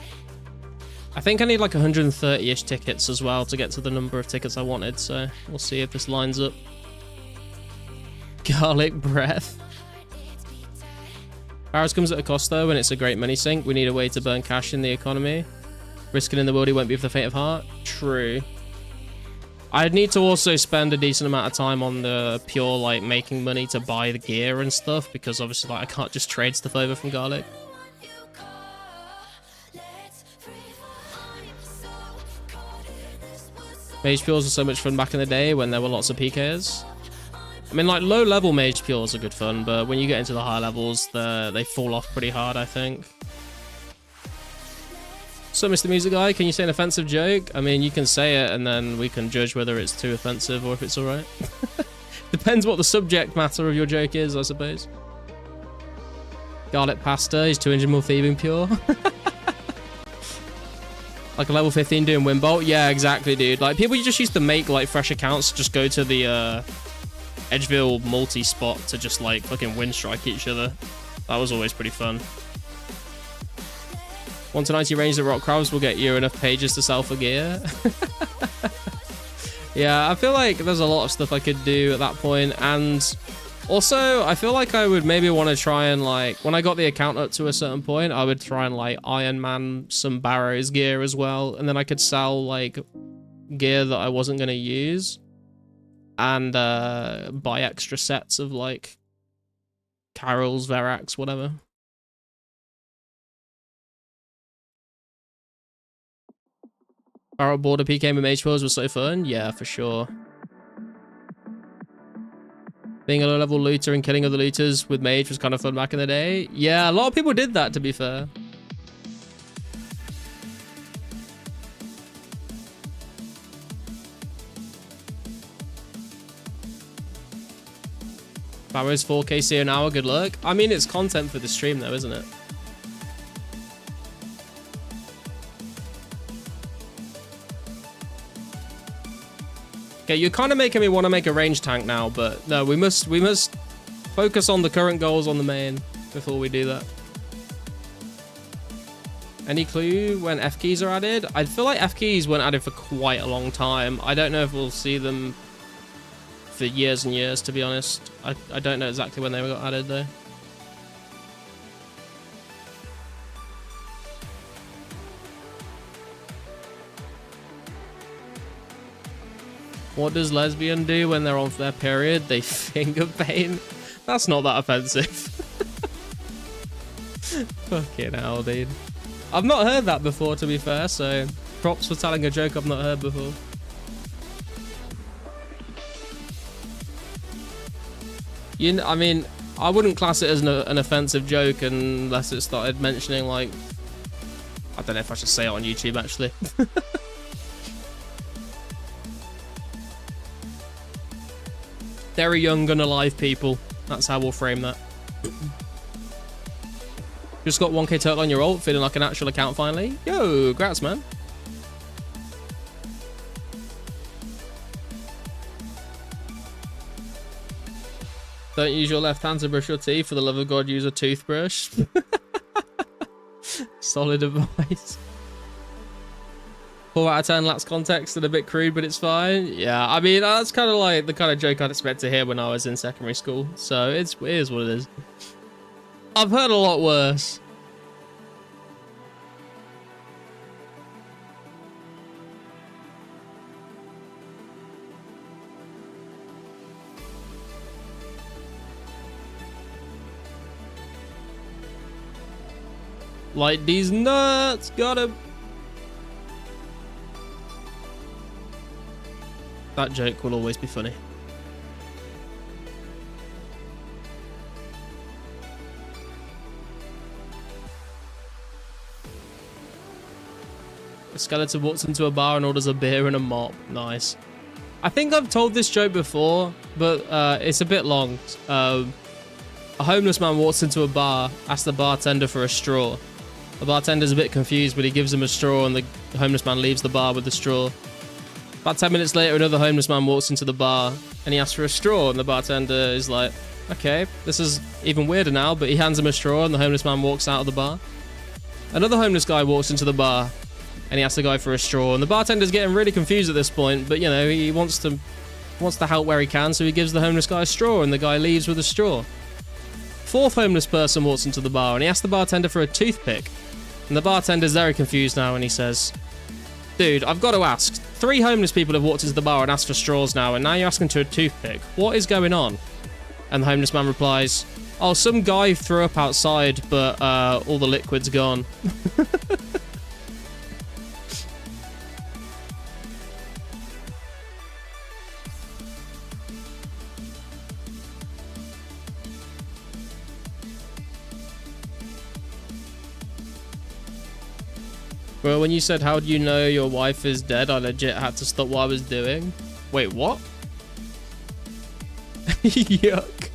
I think I need like 130-ish tickets as well to get to the number of tickets I wanted, so we'll see if this lines up. Garlic breath. Barrows comes at a cost though, and it's a great money sink. We need a way to burn cash in the economy. Risking in the world, he won't be for the faint of heart. True. I'd need to also spend a decent amount of time on the pure, like, making money to buy the gear and stuff, because obviously, like, I can't just trade stuff over from Garlic. Mage Pures were so much fun back in the day when there were lots of PKs. I mean, like, low-level Mage Pures are good fun, but when you get into the high levels, they fall off pretty hard, I think. So, Mr. Music Guy, can you say an offensive joke? I mean, you can say it, and then we can judge whether it's too offensive or if it's alright. Depends what the subject matter of your joke is, I suppose. Garlic Pasta is 200 more thieving pure. Like a level 15 doing Wimbolt? Yeah, exactly, dude. Like, people just used to make, like, fresh accounts, just go to the, Edgeville multi-spot to just, like, fucking win strike each other. That was always pretty fun. 1 to 90 range of rock crabs will get you enough pages to sell for gear. Yeah, I feel like there's a lot of stuff I could do at that point, and also I feel like I would maybe want to try and like, when I got the account up to a certain point, I would try and like Iron Man some Barrow's gear as well, and then I could sell like gear that I wasn't going to use, and buy extra sets of like Carol's, Verax, whatever. Barrel border PK with Mage Pose was so fun. Yeah, for sure. Being a low-level looter and killing other looters with Mage was kind of fun back in the day. Yeah, a lot of people did that, to be fair. Barrow's 4K C an hour, good luck. I mean, it's content for the stream though, isn't it? Okay, you're kind of making me want to make a range tank now, but no, we must focus on the current goals on the main before we do that. Any clue when F keys are added? I feel like F keys weren't added for quite a long time. I don't know if we'll see them for years and years, to be honest. I don't know exactly when they got added though. What does lesbian do when they're on their period? They finger paint. That's not that offensive. Fucking hell, dude. I've not heard that before, to be fair, so props for telling a joke I've not heard before. I mean, I wouldn't class it as an offensive joke unless it started mentioning, like, I don't know if I should say it on YouTube, actually. Very young and alive people. That's how we'll frame that. Just got 1k turtle on your ult, feeling like an actual account finally. Yo, congrats, man. Don't use your left hand to brush your teeth. For the love of God, use a toothbrush. Solid advice. 4 out of 10 lacks context and a bit crude, but it's fine. Yeah, I mean, that's kind of like the kind of joke I'd expect to hear when I was in secondary school. So it is what it is. I've heard a lot worse. Like these nuts, got him. That joke will always be funny. A skeleton walks into a bar and orders a beer and a mop. Nice. I think I've told this joke before, but it's a bit long. A homeless man walks into a bar, asks the bartender for a straw. The bartender's a bit confused, but he gives him a straw and the homeless man leaves the bar with the straw. About 10 minutes later, another homeless man walks into the bar and he asks for a straw, and the bartender is like, okay, this is even weirder now, but he hands him a straw and the homeless man walks out of the bar. Another homeless guy walks into the bar and he asks the guy for a straw, and the bartender's getting really confused at this point, but you know, he wants to help where he can, so he gives the homeless guy a straw and the guy leaves with a straw. Fourth homeless person walks into the bar and he asks the bartender for a toothpick, and the bartender's very confused now and he says, dude, I've got to ask, 3 homeless people have walked into the bar and asked for straws now, and now you're asking for a toothpick. What is going on? And the homeless man replies, oh, some guy threw up outside, but all the liquid's gone. Bro, when you said, how do you know your wife is dead, I legit had to stop what I was doing. Wait, what? Yuck.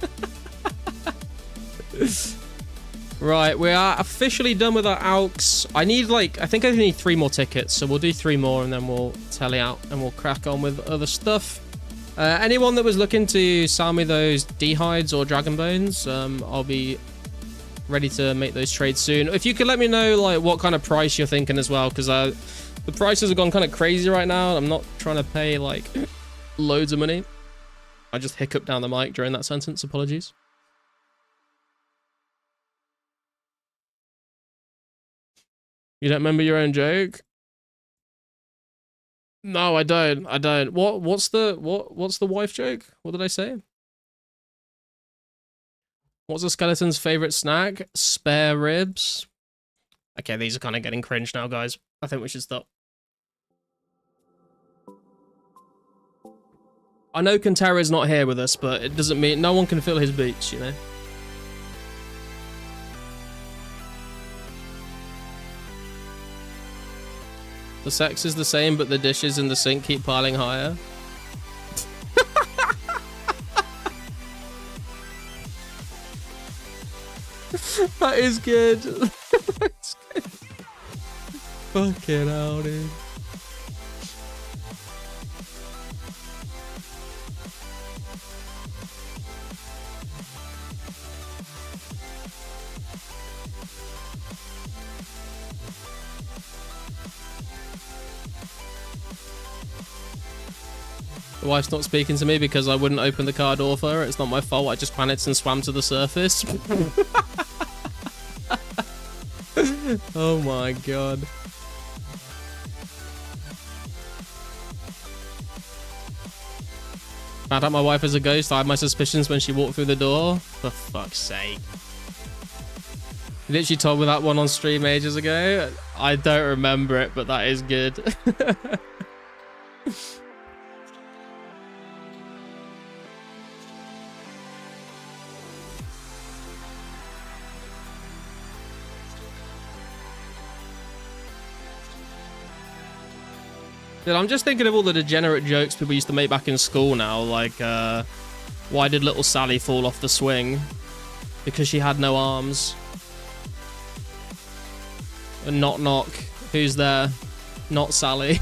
Right, we are officially done with our AUX. I think I need 3 more tickets, so we'll do 3 more and then we'll tally out and we'll crack on with other stuff. Anyone that was looking to sell me those D-hides or dragon bones, I'll be ready to make those trades soon. If you could let me know like what kind of price you're thinking as well, because the prices have gone kind of crazy right now and I'm not trying to pay like loads of money. I just hiccuped down the mic during that sentence. Apologies. You don't remember your own joke? No, I don't. I don't. What's the wife joke? What did I say? What's a skeleton's favorite snack? Spare ribs. Okay, these are kind of getting cringe now, guys. I think we should stop. I know Kantara is not here with us, but it doesn't mean no one can fill his boots, you know? The sex is the same, but the dishes in the sink keep piling higher. That is good. That's good. Fucking hell, dude. The wife's not speaking to me because I wouldn't open the car door for her. It's not my fault. I just panicked and swam to the surface. Oh my god. Found out my wife is a ghost. I had my suspicions when she walked through the door. For fuck's sake. You literally told me that one on stream ages ago. I don't remember it, but that is good. Dude, I'm just thinking of all the degenerate jokes people used to make back in school now, like, why did little Sally fall off the swing? Because she had no arms. And knock knock, who's there? Not Sally.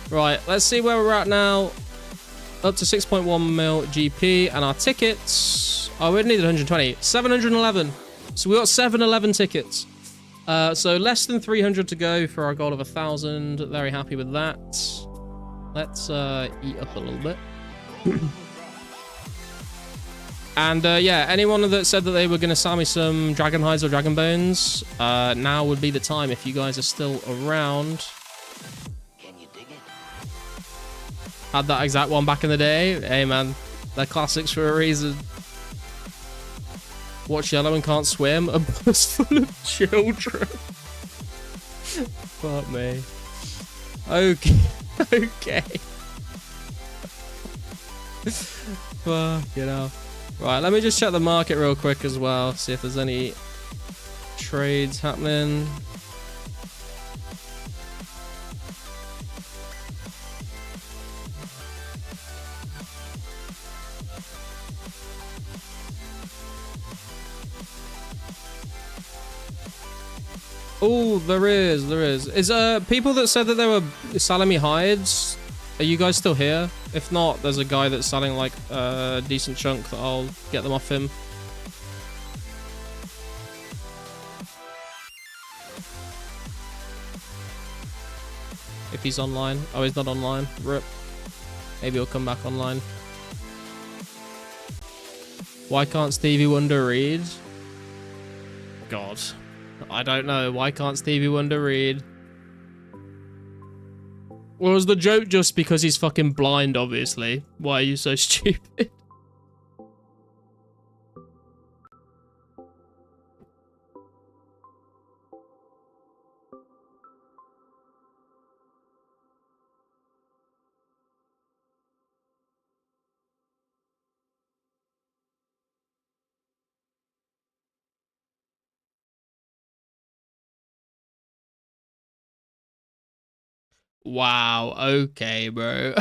Right, let's see where we're at now. Up to 6.1 mil GP, and our tickets... Oh, we needed 120. 711. So we got 711 tickets. So less than 300 to go for our goal of 1,000. Very happy with that. Let's eat up a little bit. And yeah, anyone that said that they were going to sell me some dragon hides or dragon bones, now would be the time if you guys are still around. Can you dig it? Had that exact one back in the day. Hey man, they're classics for a reason. Watch yellow and can't swim. A bus full of children. Fuck me. Okay. Okay. Fuck, you know. Right, let me just check the market real quick as well. See if there's any trades happening. Oh, there is. Is people that said that they were selling me hides, are you guys still here? If not, there's a guy that's selling like a decent chunk that I'll get them off him. If he's online. Oh, he's not online. RIP. Maybe he'll come back online. Why can't Stevie Wonder read? God. I don't know. Why can't Stevie Wonder read? Well, was the joke just because he's fucking blind, obviously? Why are you so stupid? Wow, okay, bro.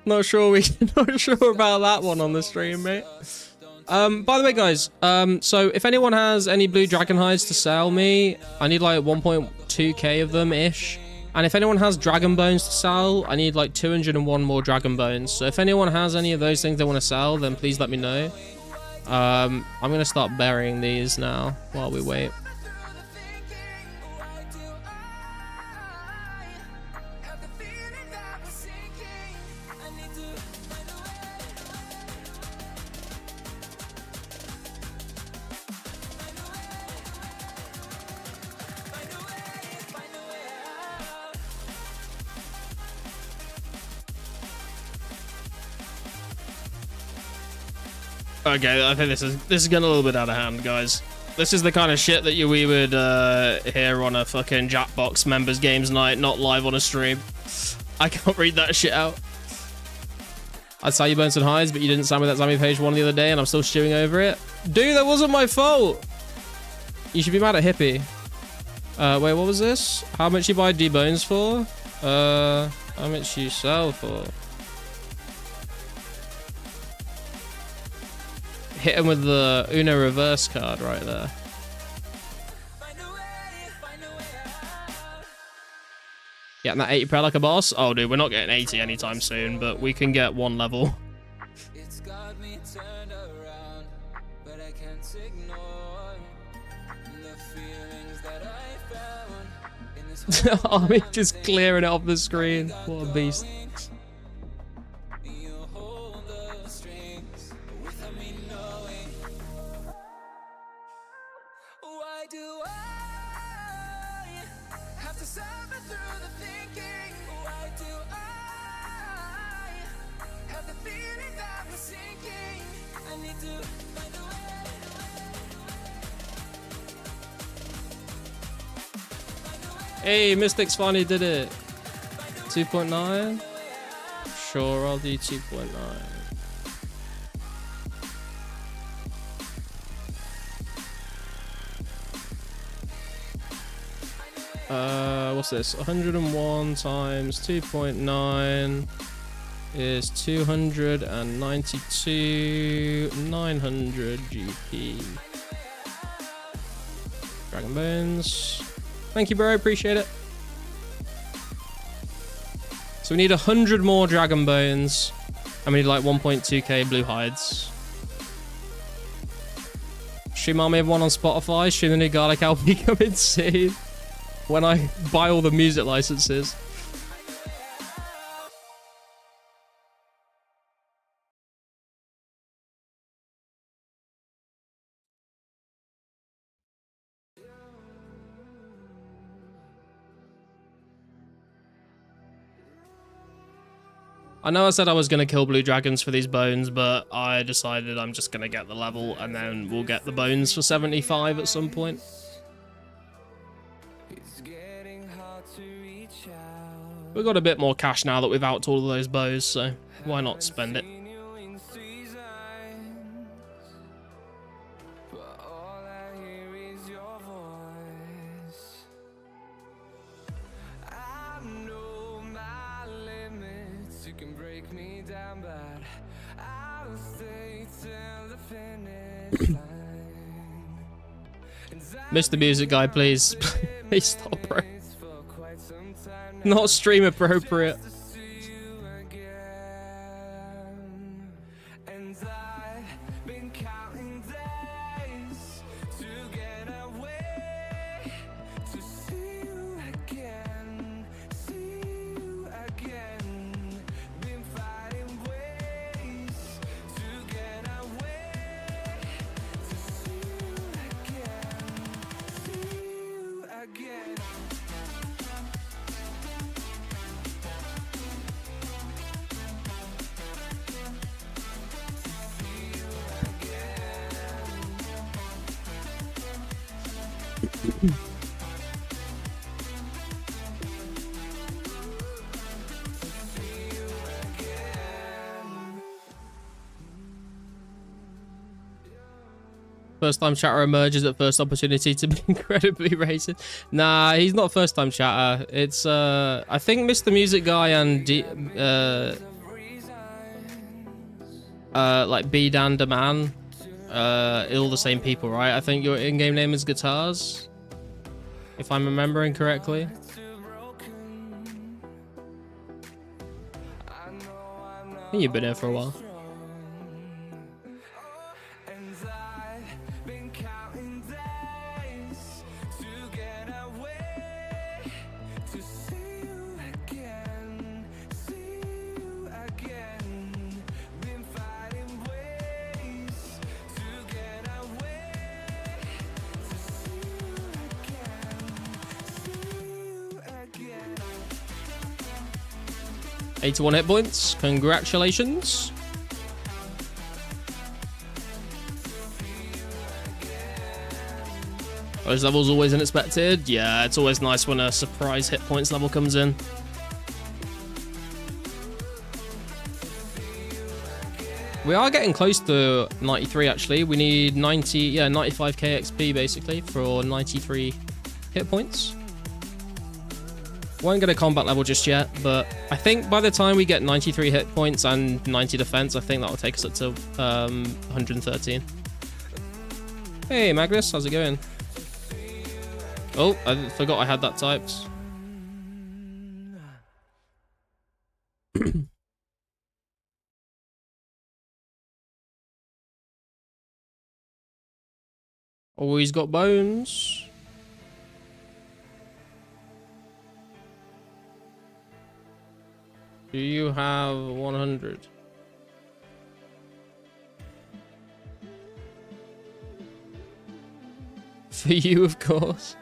Not sure about that one on the stream, mate. By the way, guys, so if anyone has any blue dragon hides to sell me, I need like 1.2k of them ish. And if anyone has dragon bones to sell, I need like 201 more dragon bones. So if anyone has any of those things they want to sell, then please let me know. I'm gonna start burying these now while we wait. Okay, I think this is getting a little bit out of hand, guys. This is the kind of shit that we would hear on a fucking Jackbox members games night, not live on a stream. I can't read that shit out. I saw you burn some highs, but you didn't sign with that Zammy page 1 the other day, and I'm still stewing over it. Dude, that wasn't my fault. You should be mad at Hippie. Wait, what was this? How much you buy D-Bones for? How much you sell for? Hit him with the Uno reverse card right there. Getting that 80 per like a boss? Oh, dude, we're not getting 80 anytime soon, but we can get 1 level. It's got me turned around, but I can't ignore the feelings that I found in this Army just clearing it off the screen. What a beast. You hold the strings without me knowing. Why do I have to suffer through the thinking? Why do I have the feeling that we're sinking? I need to find a way. Hey, Mystics finally did it. 2.9? Sure, I'll do 2.9. What's this? 101 times 2.9 is 292, 900 GP. Dragon Bones. Thank you, bro. Appreciate it. So we need 100 more Dragon Bones, and we need like 1.2k blue hides. Stream Army have one on Spotify. Stream the new Garlic LP coming soon. When I buy all the music licenses. I know I said I was going to kill blue dragons for these bones, but I decided I'm just going to get the level and then we'll get the bones for 75 at some point. We've got a bit more cash now that we've out all of those bows, so why not spend it? Mr. Music Guy, please. Please stop, bro. Not stream appropriate. First time chatter emerges at first opportunity to be incredibly racist. Nah, he's not first time chatter. It's I think Mr. Music Guy and like B Dan Man, all the same people, right? I think your in-game name is Guitars, if I'm remembering correctly. I think you've been here for a while. Again. 81 hit points. Congratulations. Those levels always unexpected. Yeah, it's always nice when a surprise hit points level comes in. We are getting close to 93 actually. We need 95k XP basically for 93 hit points. Won't get a combat level just yet, but I think by the time we get 93 hit points and 90 defense, I think that will take us up to 113. Hey Magnus, how's it going? Oh, I forgot I had that typed. Always got bones. Do you have 100? For you, of course.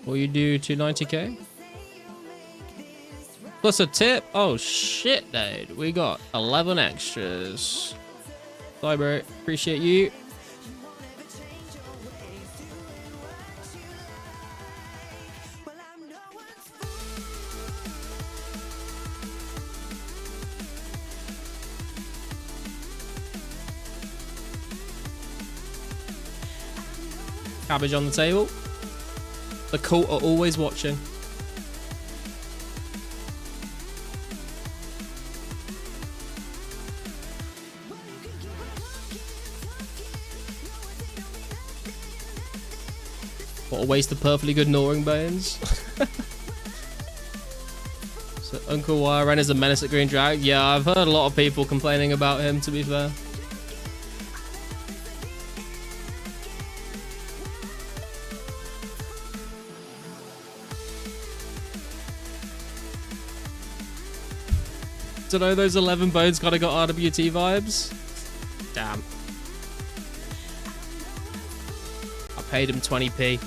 Will you do 290k? Plus a tip? Oh shit, dude. We got 11 extras. Bye, bro. Appreciate you. Cabbage on the table. The cult are always watching. What a waste of perfectly good gnawing bones. So Uncle Wyren is a menace at Green Drag. Yeah, I've heard a lot of people complaining about him, to be fair. Don't know, those 11 bones kind of got RWT vibes. Damn. I paid him 20p.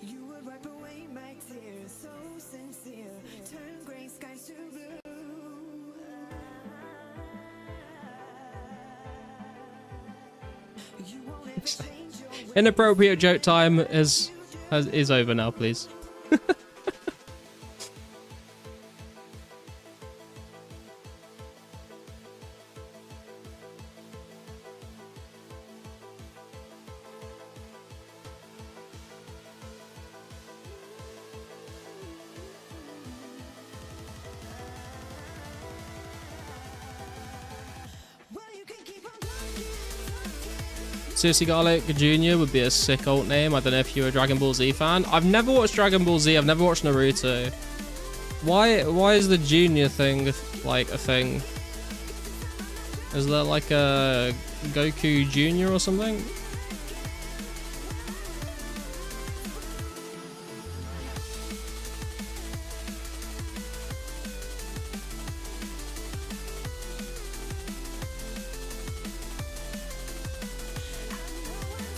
You would wipe away my tears, so sincere, turn gray skies to blue. Inappropriate joke time is over now, please. Seriously, Garlic Jr. would be a sick alt name. I don't know if you're a Dragon Ball Z fan. I've never watched Dragon Ball Z. I've never watched Naruto. Why is the Junior thing like a thing? Is there like a Goku Junior or something?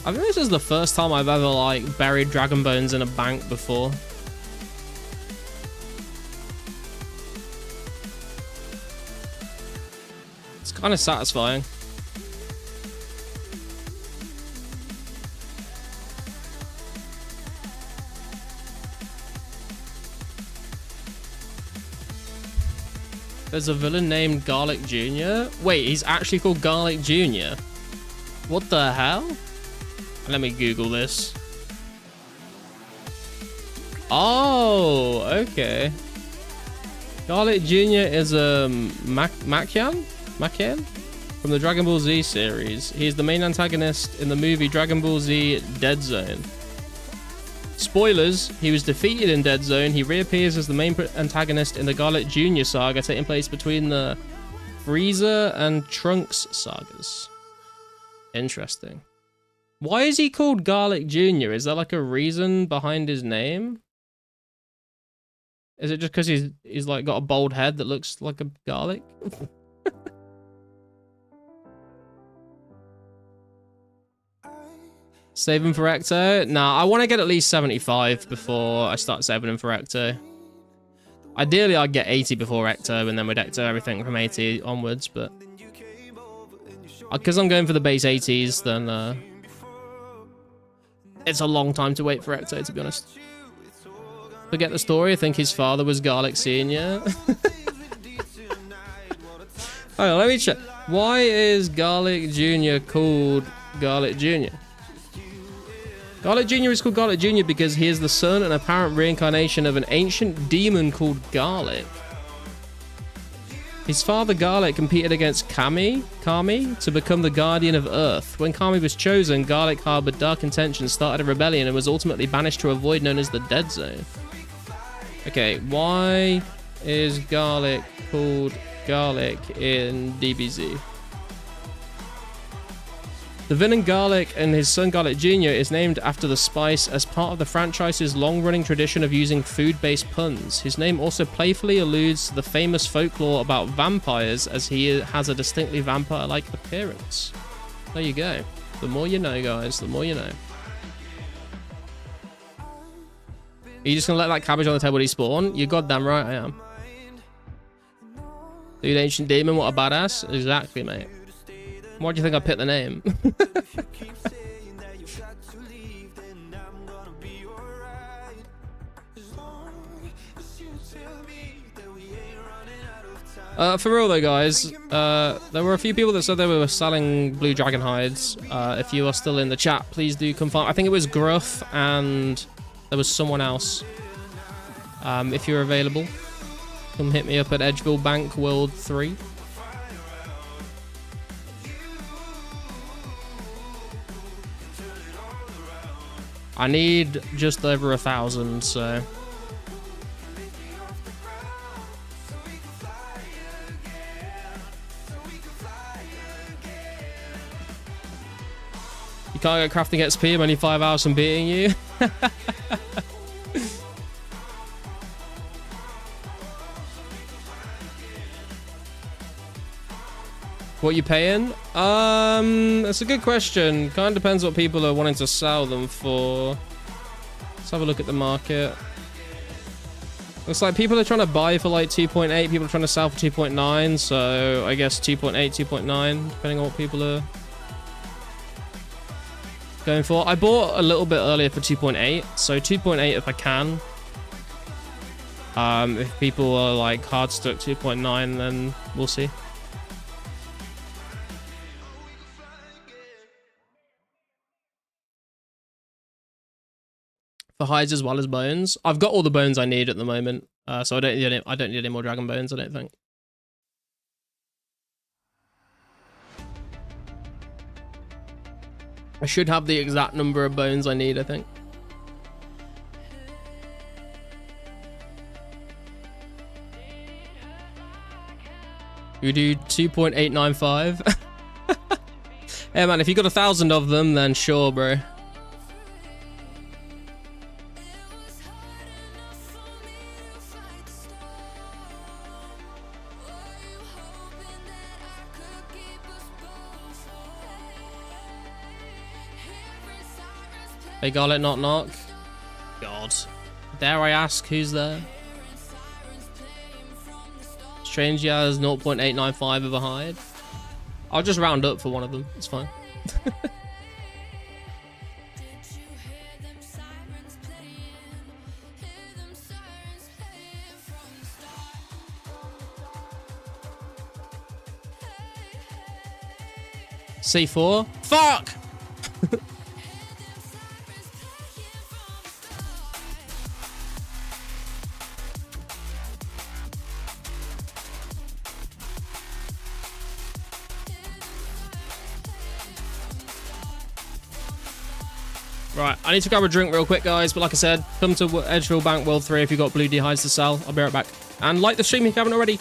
I think this is the first time I've ever like buried Dragon Bones in a bank before. It's kind of satisfying. There's a villain named Garlic Jr. Wait, he's actually called Garlic Jr. What the hell? Let me Google this. Oh, okay. Garlic Jr. is a Makian from the Dragon Ball Z series. He is the main antagonist in the movie Dragon Ball Z Dead Zone. Spoilers, he was defeated in Dead Zone. He reappears as the main antagonist in the Garlic Jr. saga taking place between the Frieza and Trunks sagas. Interesting. Why is he called Garlic Jr.? Is there like a reason behind his name? Is it just because he's like got a bald head that looks like a garlic? Save him for Ecto? Nah, I want to get at least 75 before I start saving him for Ecto. Ideally, I'd get 80 before Ecto, and then we'd Ecto everything from 80 onwards, but... because I'm going for the base 80s, then... it's a long time to wait for Ecto, to be honest. Forget the story, I think his father was Garlic Sr. Hang on, let me check. Why is Garlic Jr. called Garlic Jr.? Garlic Jr. is called Garlic Jr. because he is the son and apparent reincarnation of an ancient demon called Garlic. His father Garlic competed against Kami to become the guardian of Earth. When Kami was chosen, Garlic harbored dark intentions, started a rebellion, and was ultimately banished to a void known as the Dead Zone. Okay, why is Garlic called Garlic in DBZ? The villain Garlic and his son Garlic Jr. is named after the spice as part of the franchise's long-running tradition of using food-based puns. His name also playfully alludes to the famous folklore about vampires, as he has a distinctly vampire-like appearance. There you go. The more you know, guys, the more you know. Are you just gonna let that cabbage on the table despawn? You're goddamn right I am. Dude, ancient demon, what a badass. Exactly, mate. Why do you think I picked the name? For real though, guys, there were a few people that said they were selling blue dragon hides. If you are still in the chat, please do confirm. I think it was Gruff and there was someone else. If you're available, come hit me up at Edgeville Bank World 3. I need just over 1,000, so... You can't get crafting XP, I'm only 5 hours from beating you. What you paying? That's a good question. Kind of depends what people are wanting to sell them for. Let's have a look at the market. Looks like people are trying to buy for like 2.8. People are trying to sell for 2.9. So I guess 2.8, 2.9, depending on what people are going for. I bought a little bit earlier for 2.8. So 2.8 if I can. If people are like hard stuck 2.9, then we'll see. For hides as well as bones. I've got all the bones I need at the moment, so I don't need any more dragon bones, I don't think. I should have the exact number of bones I need, I think. You do 2.895. Yeah, man, if you got 1,000 of them, then sure, bro. Hey, Garlic, knock knock. God. Dare I ask who's there? Strange has 0.895 of a hide. I'll just round up for one of them. It's fine. C4? Fuck! Right, I need to grab a drink real quick, guys, but like I said, come to Edgeville Bank World 3 if you've got blue D hides to sell. I'll be right back. And like the stream if you haven't already.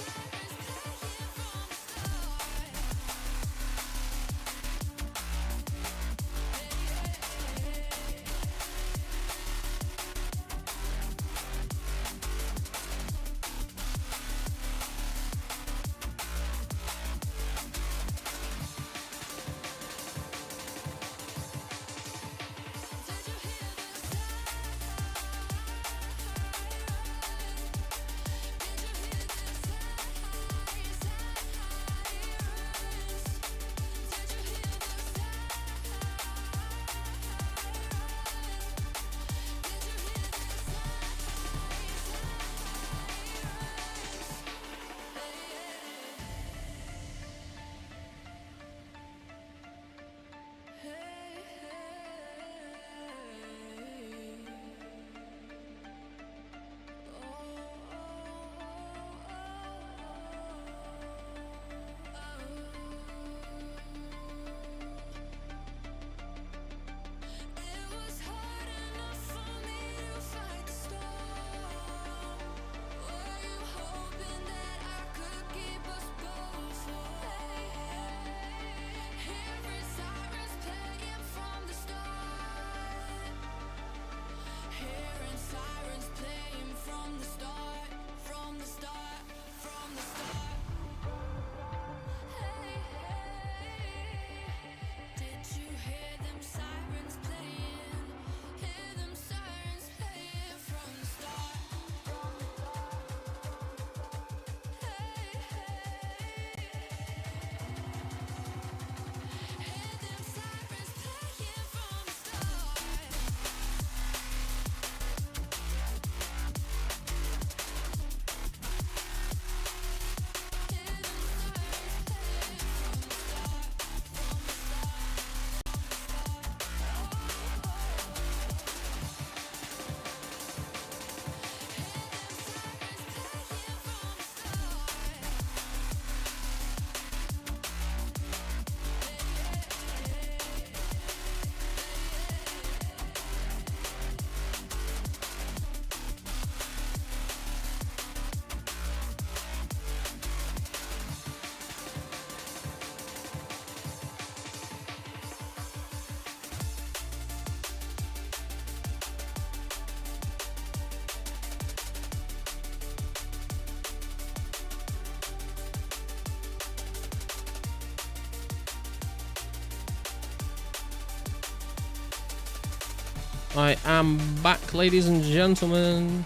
I am back, ladies and gentlemen.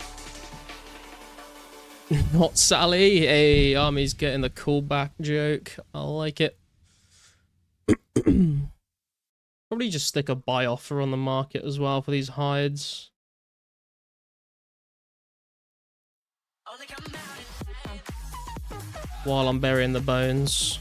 Not Sally. Hey, Army's getting the callback joke. I like it. Probably just stick a buy offer on the market as well for these hides. While I'm burying the bones.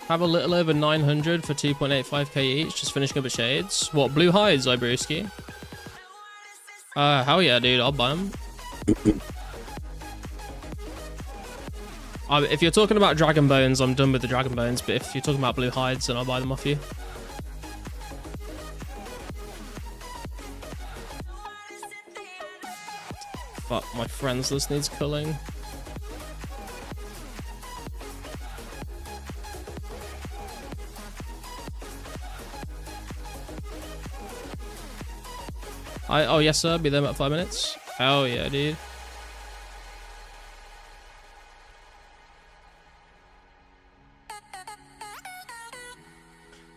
Have a little over 900 for 2.85k each, just finishing up at Shades. What, blue hides, Ibrewski? Hell yeah, dude, I'll buy them. If you're talking about dragon bones, I'm done with the dragon bones, but if you're talking about blue hides, then I'll buy them off you. Fuck, my friends list needs culling. Oh yes sir, be there in about 5 minutes. Hell yeah, dude.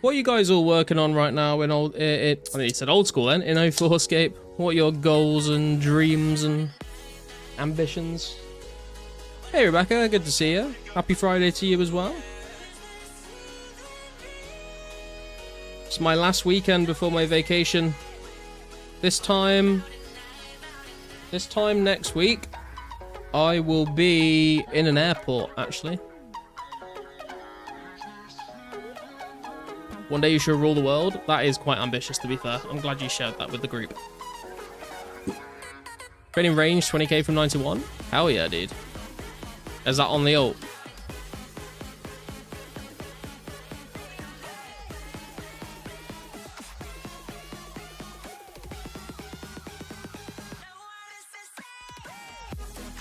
What are you guys all working on right now in old, I mean, you said old school then, in 2004scape? What are your goals and dreams and ambitions? Hey Rebecca, good to see you. Happy Friday to you as well. It's my last weekend before my vacation. This time next week, I will be in an airport, actually. One day you shall rule the world. That is quite ambitious, to be fair. I'm glad you shared that with the group. Training range, 20k from 91. Hell yeah, dude. Is that on the ult?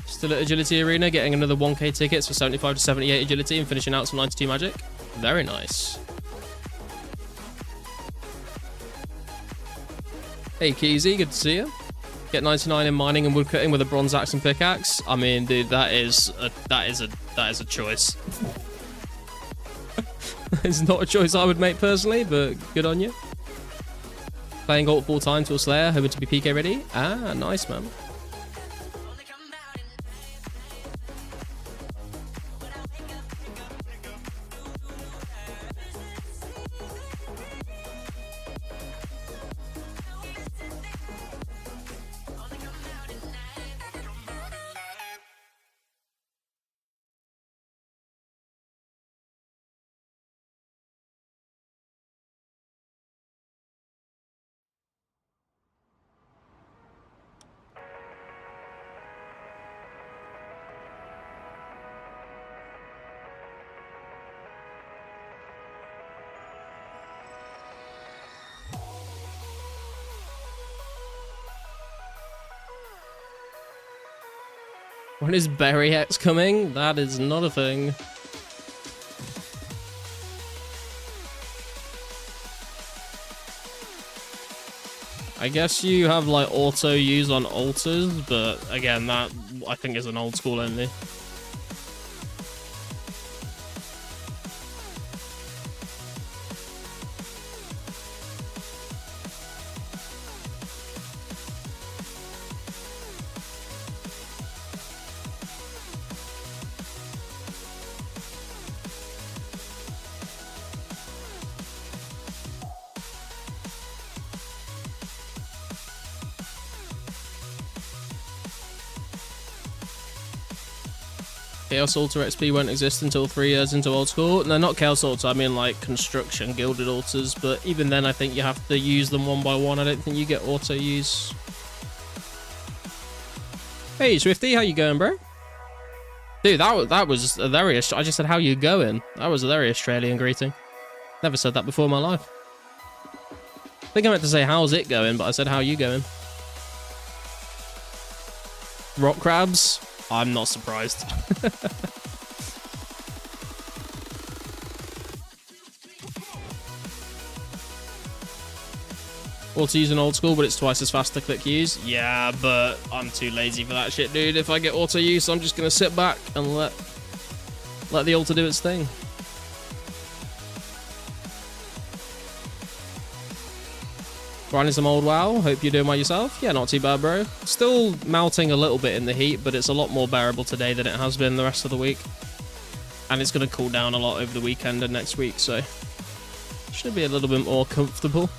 Still at Agility Arena, getting another 1k tickets for 75 to 78 Agility and finishing out some 92 Magic. Very nice. Hey Keezy, good to see you. Get 99 in mining and woodcutting with a bronze axe and pickaxe. I mean, dude, that is a choice. It's not a choice I would make personally, but good on you. Playing ult full time to a Slayer, hoping to be PK ready. Ah, nice man. When is Berry X coming? That is not a thing. I guess you have like auto use on altars, but again, that I think is an old school only. Chaos Altar XP won't exist until 3 years into old school. No, not Chaos Altar, I mean like construction gilded altars, but even then I think you have to use them one by one. I don't think you get auto use. Hey, Swifty, how you going, bro? Dude, that was a very... I just said, how you going? That was a very Australian greeting. Never said that before in my life. I think I meant to say, how's it going? But I said, how you going? Rock crabs? I'm not surprised. Auto use an old school, but it's twice as fast to click use. Yeah, but I'm too lazy for that shit, dude. If I get auto use, I'm just gonna sit back and let the auto do its thing. Grinding some old WoW. Hope you're doing well yourself. Yeah, not too bad, bro. Still melting a little bit in the heat, but it's a lot more bearable today than it has been the rest of the week. And it's gonna cool down a lot over the weekend and next week, so should be a little bit more comfortable.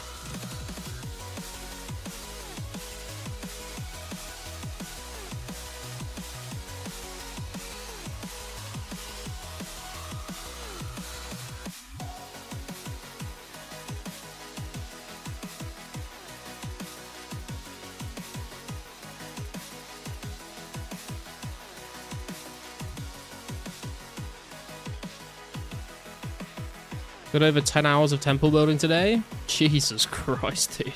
Got over 10 hours of temple building today. Jesus Christ, dude.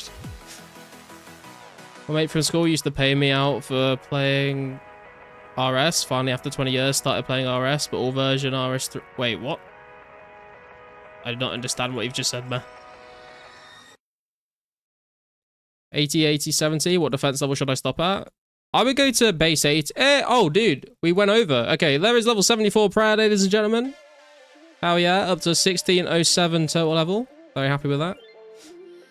My mate from school used to pay me out for playing RS. Finally, after 20 years, started playing RS, but all version RS3. Wait, what? I did not understand what you've just said, man. 80, 80, 70. What defense level should I stop at? I would go to base 8. Oh, dude, we went over. Okay, there is level 74 prayer, ladies and gentlemen. Hell yeah, up to 1607 total level. Very happy with that.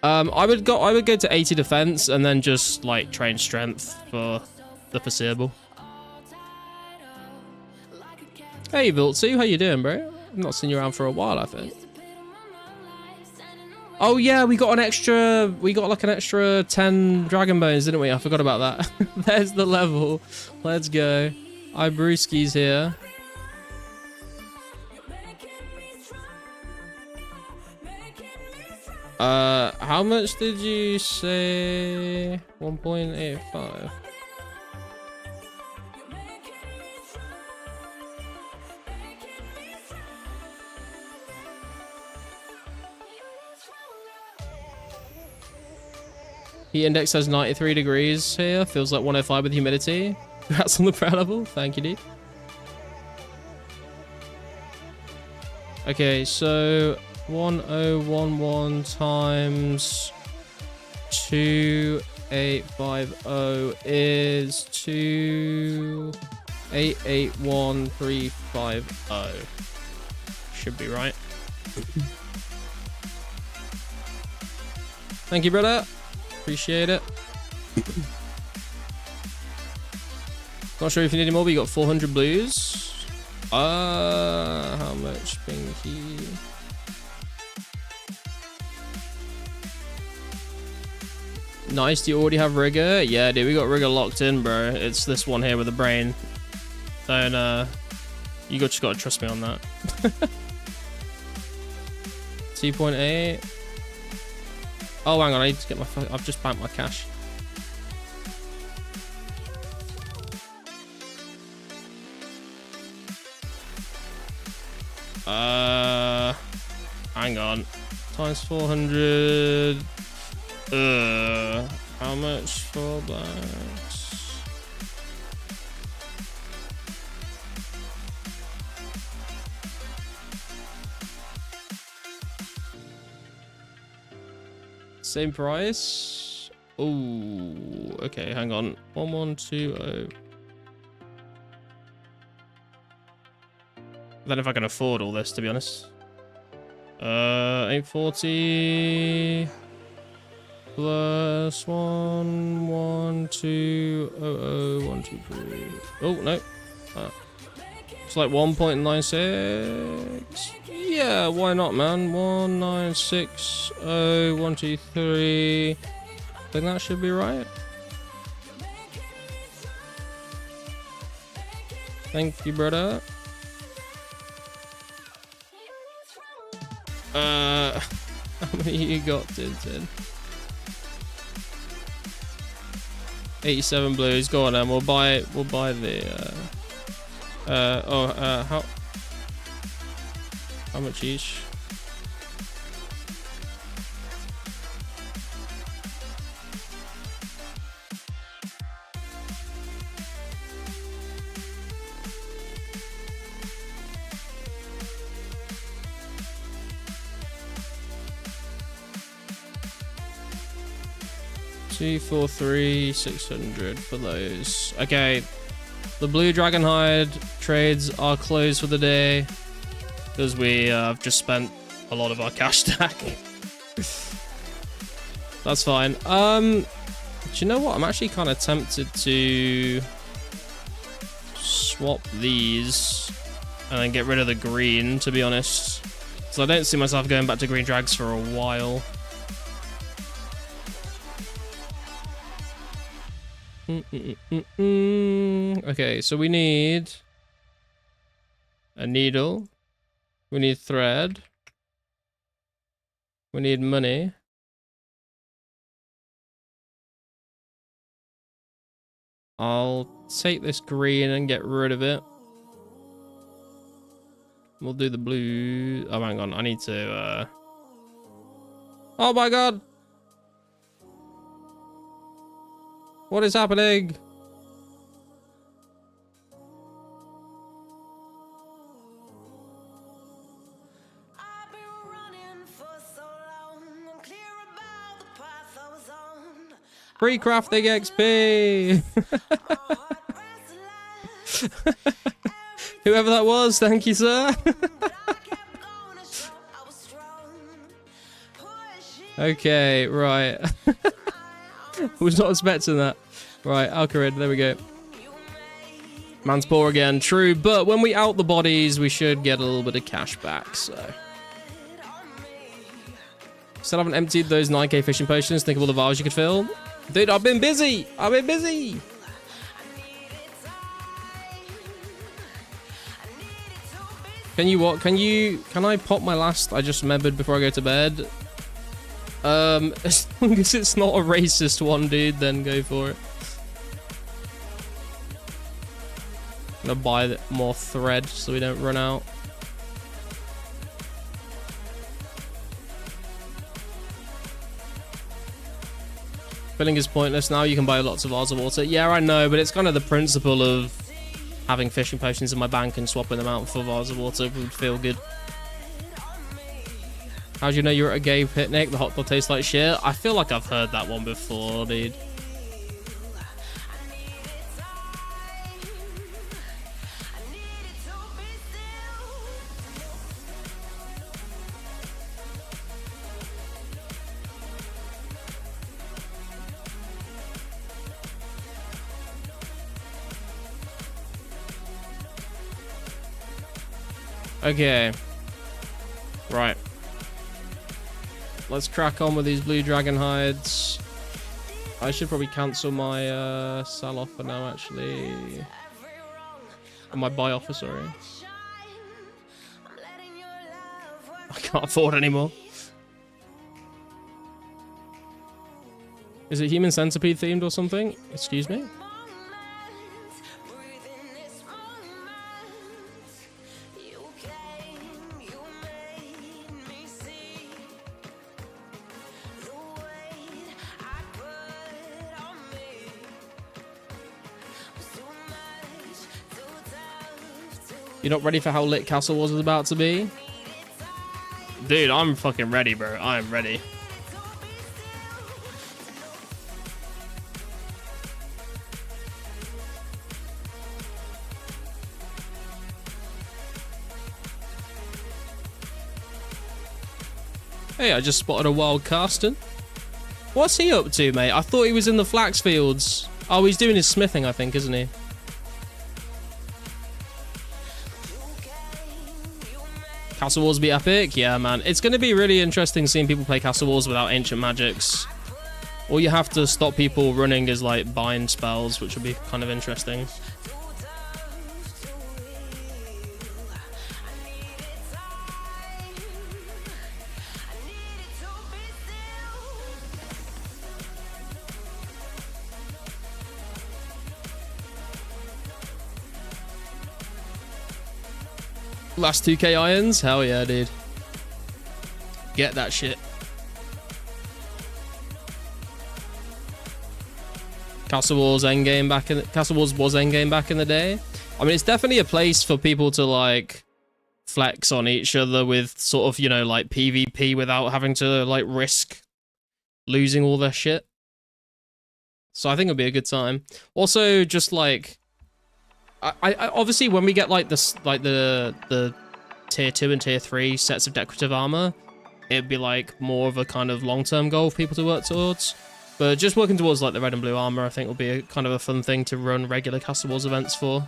I would go to 80 defense and then just like train strength for the foreseeable. Hey Viltsu, how you doing, bro? I've not seen you around for a while, I think. Oh yeah, we got like an extra 10 dragon bones, didn't we? I forgot about that. There's the level. Let's go. Brewski's here. How much did you say? 1.85. Heat index says 93 degrees here. Feels like 105 with humidity. Congrats on the prayer level. Thank you, dude. Okay, so 1011 times 2850 is 2881,350. Should be right. Thank you, brother. Appreciate it. Not sure if you need any more, but you got 400 blues. How much Binky? Nice, do you already have Rigger? Yeah, dude, we got Rigger locked in, bro. It's this one here with the brain. Don't, you just gotta trust me on that. 2.8. Oh, hang on, I need to get my... I've just banked my cash. Hang on. Times 400. How much for that? Same price. Oh, okay, hang on. 1120. Then if I can afford all this, to be honest. 840 plus 11200 Oh no. It's like 1.96. Yeah, why not, man? 1960123. I think that should be right. Thank you, brother. How many you got, Tintin? 87 blues. Go on, then. We'll buy the how much each? Two, 4, 3, 600 for those. Okay, the blue dragon hide trades are closed for the day because we have just spent a lot of our cash stack. That's fine. Do you know what? I'm actually kind of tempted to swap these and then get rid of the green, to be honest. So I don't see myself going back to green drags for a while. Okay, so we need a needle, we need thread, we need money. I'll take this green and get rid of it. We'll do the blue. Oh, hang on, I need to oh my god! What is happening? Free crafting XP! Whoever that was, thank you, sir. Okay, right. Was not expecting that. Right, Alcarid, there we go. Man's poor again, true, but when we out the bodies, we should get a little bit of cash back, so. Still haven't emptied those 9k fishing potions. Think of all the vials you could fill. Dude, I've been busy! I've been busy! Can you what? Can I pop my last I just remembered before I go to bed? As long as it's not a racist one, dude, then go for it. I'm gonna buy more thread so we don't run out. Filling is pointless now. You can buy lots of vase of water. Yeah, I know, but it's kind of the principle of having fishing potions in my bank and swapping them out for vase of water would feel good. How do you know you're at a gay picnic? The hot dog tastes like shit. I feel like I've heard that one before, dude. Okay. Right. Let's crack on with these blue dragon hides. I should probably cancel my sell off for now, actually. Or my buy offer, sorry. I can't afford anymore. Is it human centipede themed or something? Excuse me? You're not ready for how lit Castle Wars is about to be? Dude, I'm fucking ready, bro. I'm ready. Hey, I just spotted a wild Carsten. What's he up to, mate? I thought he was in the flax fields. Oh, he's doing his smithing, I think, isn't he? Castle Wars be epic? Yeah, man. It's going to be really interesting seeing people play Castle Wars without ancient magics. Or you have to stop people running as, like, bind spells, which would be kind of interesting. Last 2K irons? Hell yeah, dude. Get that shit. Castle Wars endgame back in Castle Wars was endgame back in the day. I mean, it's definitely a place for people to like flex on each other with sort of, you know, like PvP without having to like risk losing all their shit. So I think it'll be a good time. Also, just like I obviously when we get like this, like the tier 2 and tier 3 sets of decorative armor, it'd be like more of a kind of long-term goal for people to work towards. But just working towards like the red and blue armor, I think will be a kind of a fun thing to run regular Castle Wars events for.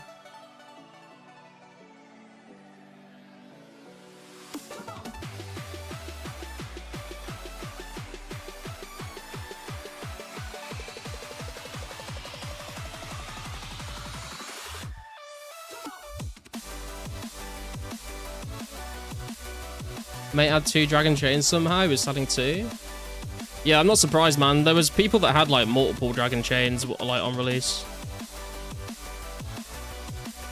May add 2 dragon chains somehow. He was selling 2. Yeah, I'm not surprised, man. There was people that had like multiple dragon chains like on release.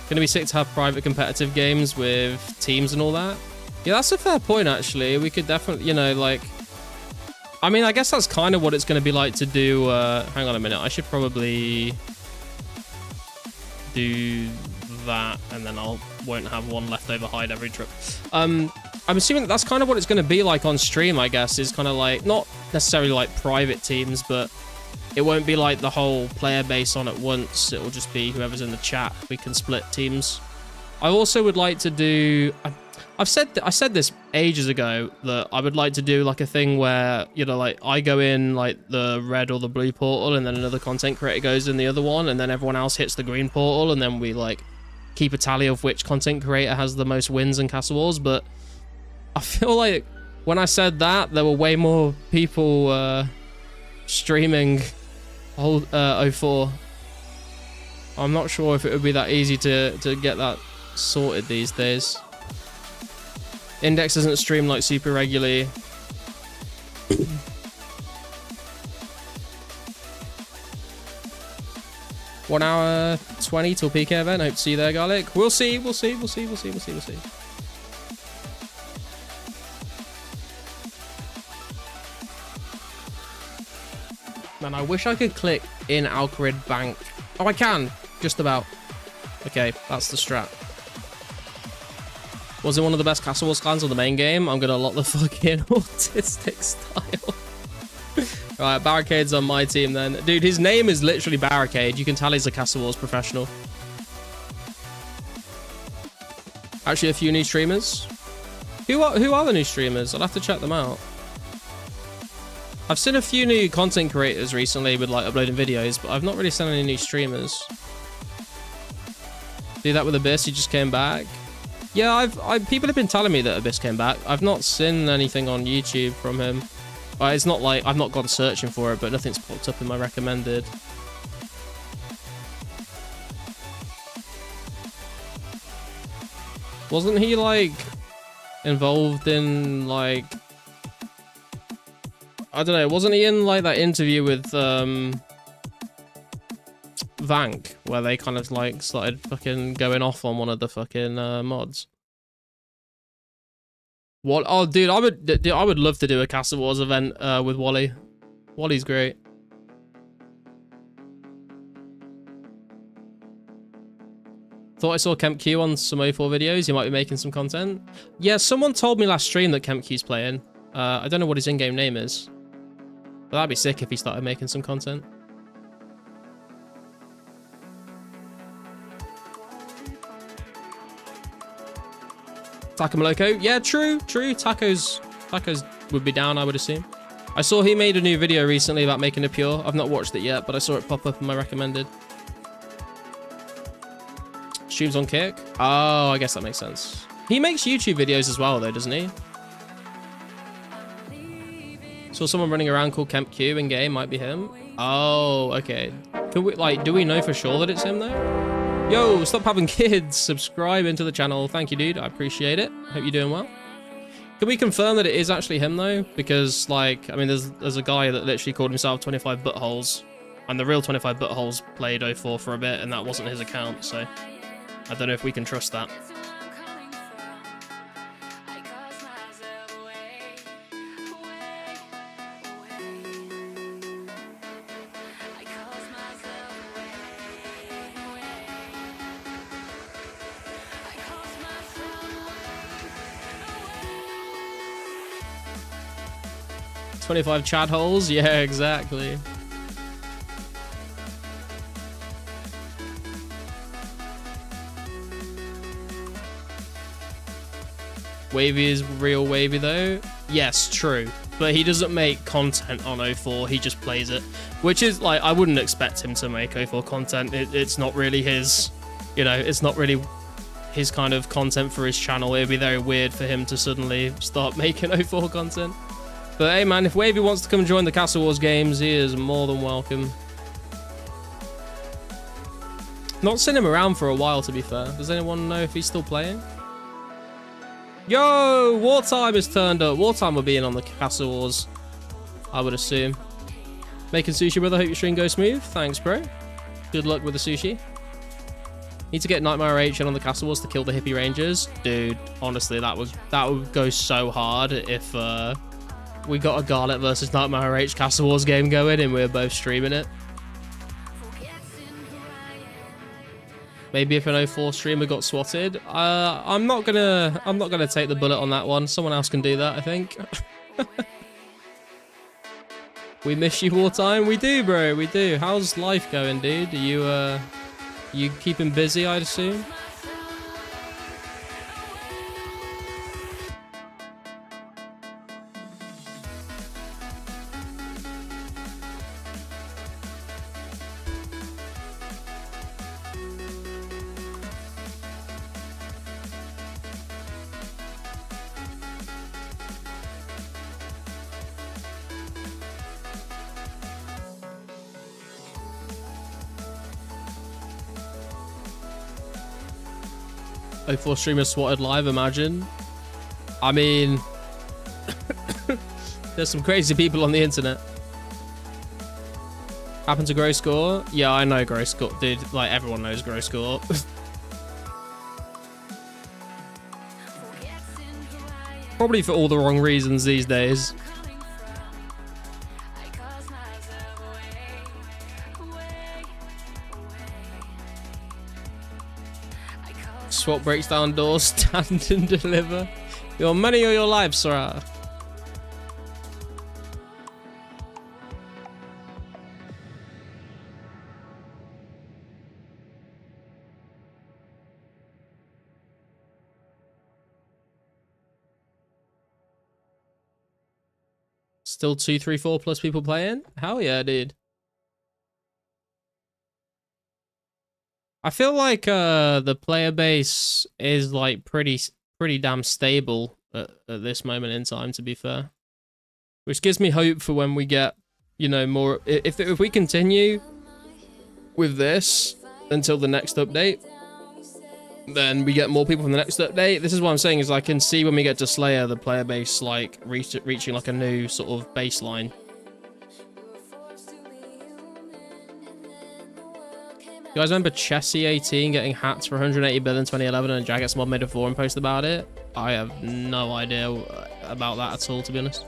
Gonna be sick to have private competitive games with teams and all that. Yeah, that's a fair point, actually. We could definitely, you know, like... I mean, I guess that's kind of what it's gonna be like to do... hang on a minute. I should probably do that, and then won't have one leftover hide every trip. I'm assuming that's kind of what it's going to be like on stream, I guess, is kind of like, not necessarily like private teams, but it won't be like the whole player base on at once. It will just be whoever's in the chat. We can split teams. I also would like to do... I said this ages ago, that I would like to do like a thing where, you know, like I go in like the red or the blue portal, and then another content creator goes in the other one, and then everyone else hits the green portal, and then we like keep a tally of which content creator has the most wins in Castle Wars. But I feel like when I said that, there were way more people streaming 04. I'm not sure if it would be that easy to get that sorted these days. Index doesn't stream like super regularly. 1 hour 20 till PK event. Hope to see you there, Garlic. We'll see. Man, I wish I could click in Alcarid Bank. Oh, I can. Just about. Okay, that's the strat. Was it one of the best Castle Wars clans on the main game? I'm gonna lock the fucking autistic style. Alright, Barricade's on my team then. Dude, his name is literally Barricade. You can tell he's a Castle Wars professional. Actually, a few new streamers. Who are the new streamers? I'll have to check them out. I've seen a few new content creators recently with like uploading videos, but I've not really seen any new streamers. Do that with Abyss, he just came back. Yeah, people have been telling me that Abyss came back. I've not seen anything on YouTube from him. It's not like I've not gone searching for it, but nothing's popped up in my recommended. Wasn't he like involved in like, I don't know, wasn't he in like that interview with Vank, where they kind of like started fucking going off on one of the fucking mods? What? Oh, dude, I would love to do a Castle Wars event with Wally. Wally's great. Thought I saw Kemp Q on some 04 videos. He might be making some content. Yeah, someone told me last stream that Kemp Q's playing. I don't know what his in-game name is. But that'd be sick if he started making some content. Taco Maloko. Yeah, true. Tacos would be down, I would assume. I saw he made a new video recently about making a pure. I've not watched it yet, but I saw it pop up in my recommended. Streams on Kick. Oh, I guess that makes sense. He makes YouTube videos as well, though, doesn't he? Saw someone running around called Kemp Q in game. Might be him. Oh, okay. Can we like? Do we know for sure that it's him though? Yo, stop having kids. Subscribe into the channel. Thank you, dude. I appreciate it. Hope you're doing well. Can we confirm that it is actually him though? Because like, I mean, there's a guy that literally called himself 25 buttholes, and the real 25 buttholes played 04 for a bit, and that wasn't his account. So I don't know if we can trust that. 25 Chad holes? Yeah, exactly. Wavy is real wavy though. Yes, true. But he doesn't make content on 04, he just plays it. Which is, like, I wouldn't expect him to make 04 content. It's not really his, you know, it's not really his kind of content for his channel. It'd be very weird for him to suddenly start making 04 content. But hey man, if Wavy wants to come join the Castle Wars games, he is more than welcome. Not seen him around for a while, to be fair. Does anyone know if he's still playing? Yo, Wartime has turned up. Wartime will be in on the Castle Wars, I would assume. Making sushi, brother. Hope your stream goes smooth. Thanks, bro. Good luck with the sushi. Need to get Nightmare H in on the Castle Wars to kill the hippie rangers. Dude, honestly, that would go so hard if we got a Garnet versus Nightmare H Castle Wars game going and we were both streaming it. Maybe if an 04 streamer got swatted. I'm not gonna take the bullet on that one. Someone else can do that, I think. We miss you, Wartime. We do, bro. We do. How's life going, dude? Are you keeping busy, I'd assume? 04 streamer swatted live, imagine. I mean, there's some crazy people on the internet. Happened to Grow Score? Yeah, I know Grow Score, dude. Like, everyone knows Grow Score. Probably for all the wrong reasons these days. Swap breaks down doors, stand and deliver. Your money or your life, sir. Still 234 plus people playing? Hell yeah, dude. I feel like the player base is like pretty damn stable at this moment in time, to be fair. Which gives me hope for when we get, you know, more. If we continue with this until the next update, then we get more people from the next update. This is what I'm saying, is I can see when we get to Slayer, the player base like reaching like a new sort of baseline. You guys remember Chessie18 getting hacked for 180 billion in 2011 and Jagex Mod made a forum post about it? I have no idea about that at all, to be honest.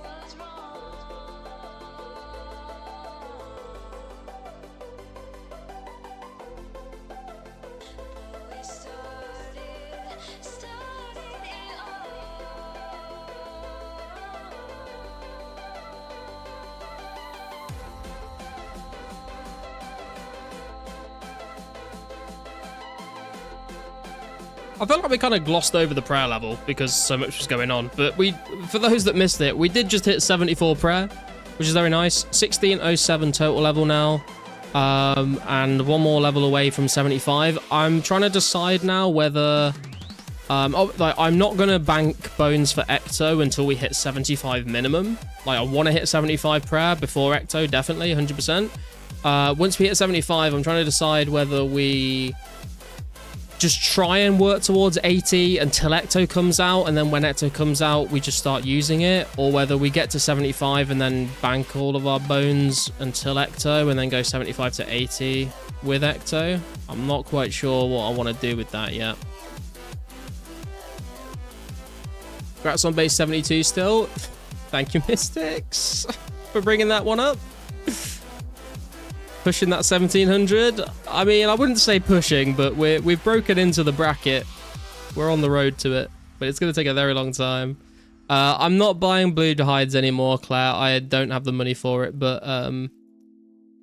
I felt like we kind of glossed over the prayer level because so much was going on. But for those that missed it, we did just hit 74 prayer, which is very nice. 1607 total level now. And one more level away from 75. I'm trying to decide now whether... I'm not going to bank bones for Ecto until we hit 75 minimum. Like, I want to hit 75 prayer before Ecto, definitely, 100%. Once we hit 75, I'm trying to decide whether we... just try and work towards 80 until Ecto comes out, and then when Ecto comes out, we just start using it, or whether we get to 75 and then bank all of our bones until Ecto, and then go 75 to 80 with Ecto. I'm not quite sure what I want to do with that yet. Congrats on base 72 still. Thank you, Mystics, for bringing that one up. Pushing that 1700. I mean, I wouldn't say pushing, but we've broken into the bracket. We're on the road to it, but it's going to take a very long time. I'm not buying blue hides anymore, Claire. I don't have the money for it, but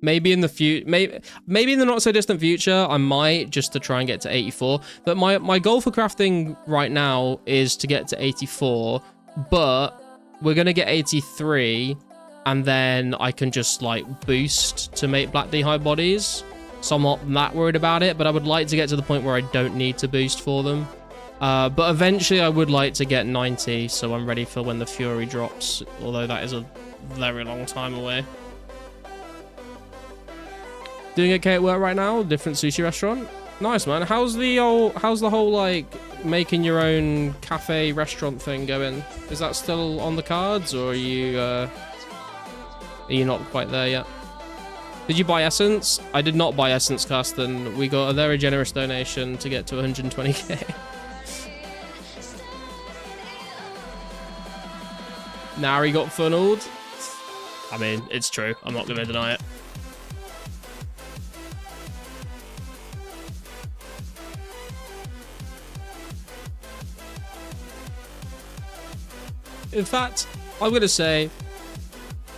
maybe in the future, maybe in the not so distant future, I might, just to try and get to 84. But my goal for crafting right now is to get to 84, but we're gonna get 83, and then I can just like boost to make black d'hide bodies. So I'm not that worried about it, but I would like to get to the point where I don't need to boost for them. But eventually I would like to get 90, so I'm ready for when the Fury drops, although that is a very long time away. Doing okay at work right now, different sushi restaurant. Nice, man. How's the whole like making your own cafe restaurant thing going? Is that still on the cards, or are you not quite there yet? Did you buy Essence? I did not buy Essence, Carsten. We got a very generous donation to get to 120k. Nari got funneled. I mean, it's true. I'm not going to deny it. In fact, I'm going to say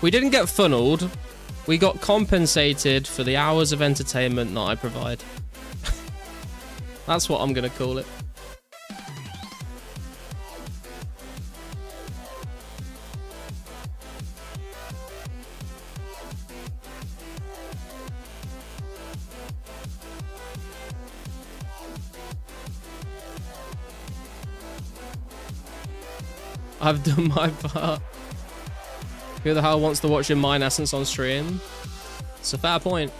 we didn't get funneled. We got compensated for the hours of entertainment that I provide. That's what I'm going to call it. I've done my part. Who the hell wants to watch your mine Essence on stream? It's a fair point.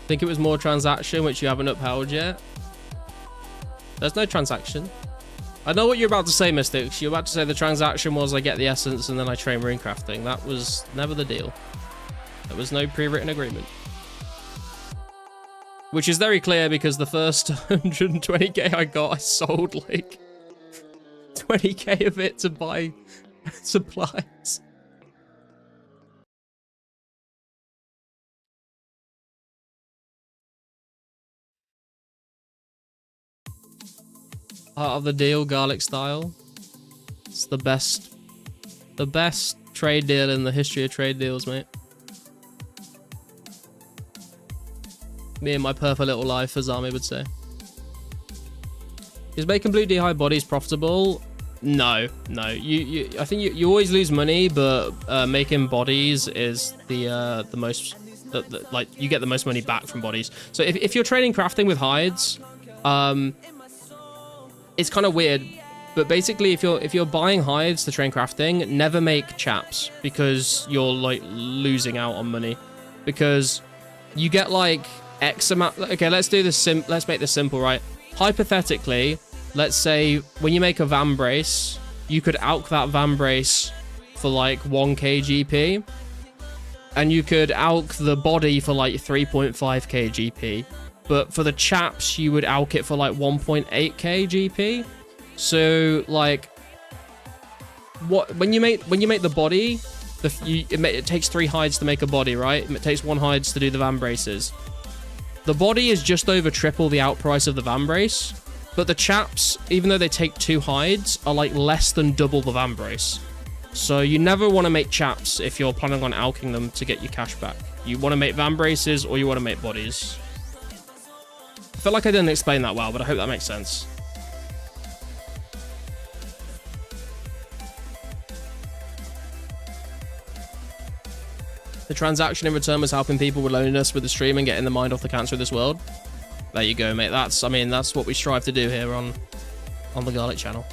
Think it was more transaction, which you haven't upheld yet. There's no transaction. I know what you're about to say, Mystics. You're about to say the transaction was I get the essence and then I train marine crafting. That was never the deal. There was no pre-written agreement. Which is very clear because the first 120k I got, I sold like 20k of it to buy supplies. Part of the deal, garlic style. It's the best trade deal in the history of trade deals, mate. Me and my purple little life, as Army would say. Is making blue d'hide bodies profitable? No. I think you always lose money, but making bodies is the most like you get the most money back from bodies. So if you're trading crafting with hides, it's kind of weird. But basically, if you're buying hides to train crafting, never make chaps because you're like losing out on money because you get like X amount. Okay, let's do this. Let's make this simple, right? Hypothetically, let's say when you make a vambrace, you could alch that vambrace for like 1k GP, and you could alch the body for like 3.5k GP. But for the chaps, you would alch it for like 1.8k GP. So like, when you make the body, it takes 3 hides to make a body, right? It takes 1 hides to do the vambraces. The body is just over triple the outprice of the vambrace, but the chaps, even though they take 2 hides, are like less than double the vambrace. So you never want to make chaps if you're planning on alching them to get your cash back. You want to make vambraces or you want to make bodies. I feel like I didn't explain that well, but I hope that makes sense. The transaction in return was helping people with loneliness with the stream and getting the mind off the cancer of this world. There you go, mate. That's what we strive to do here on the Garlic channel.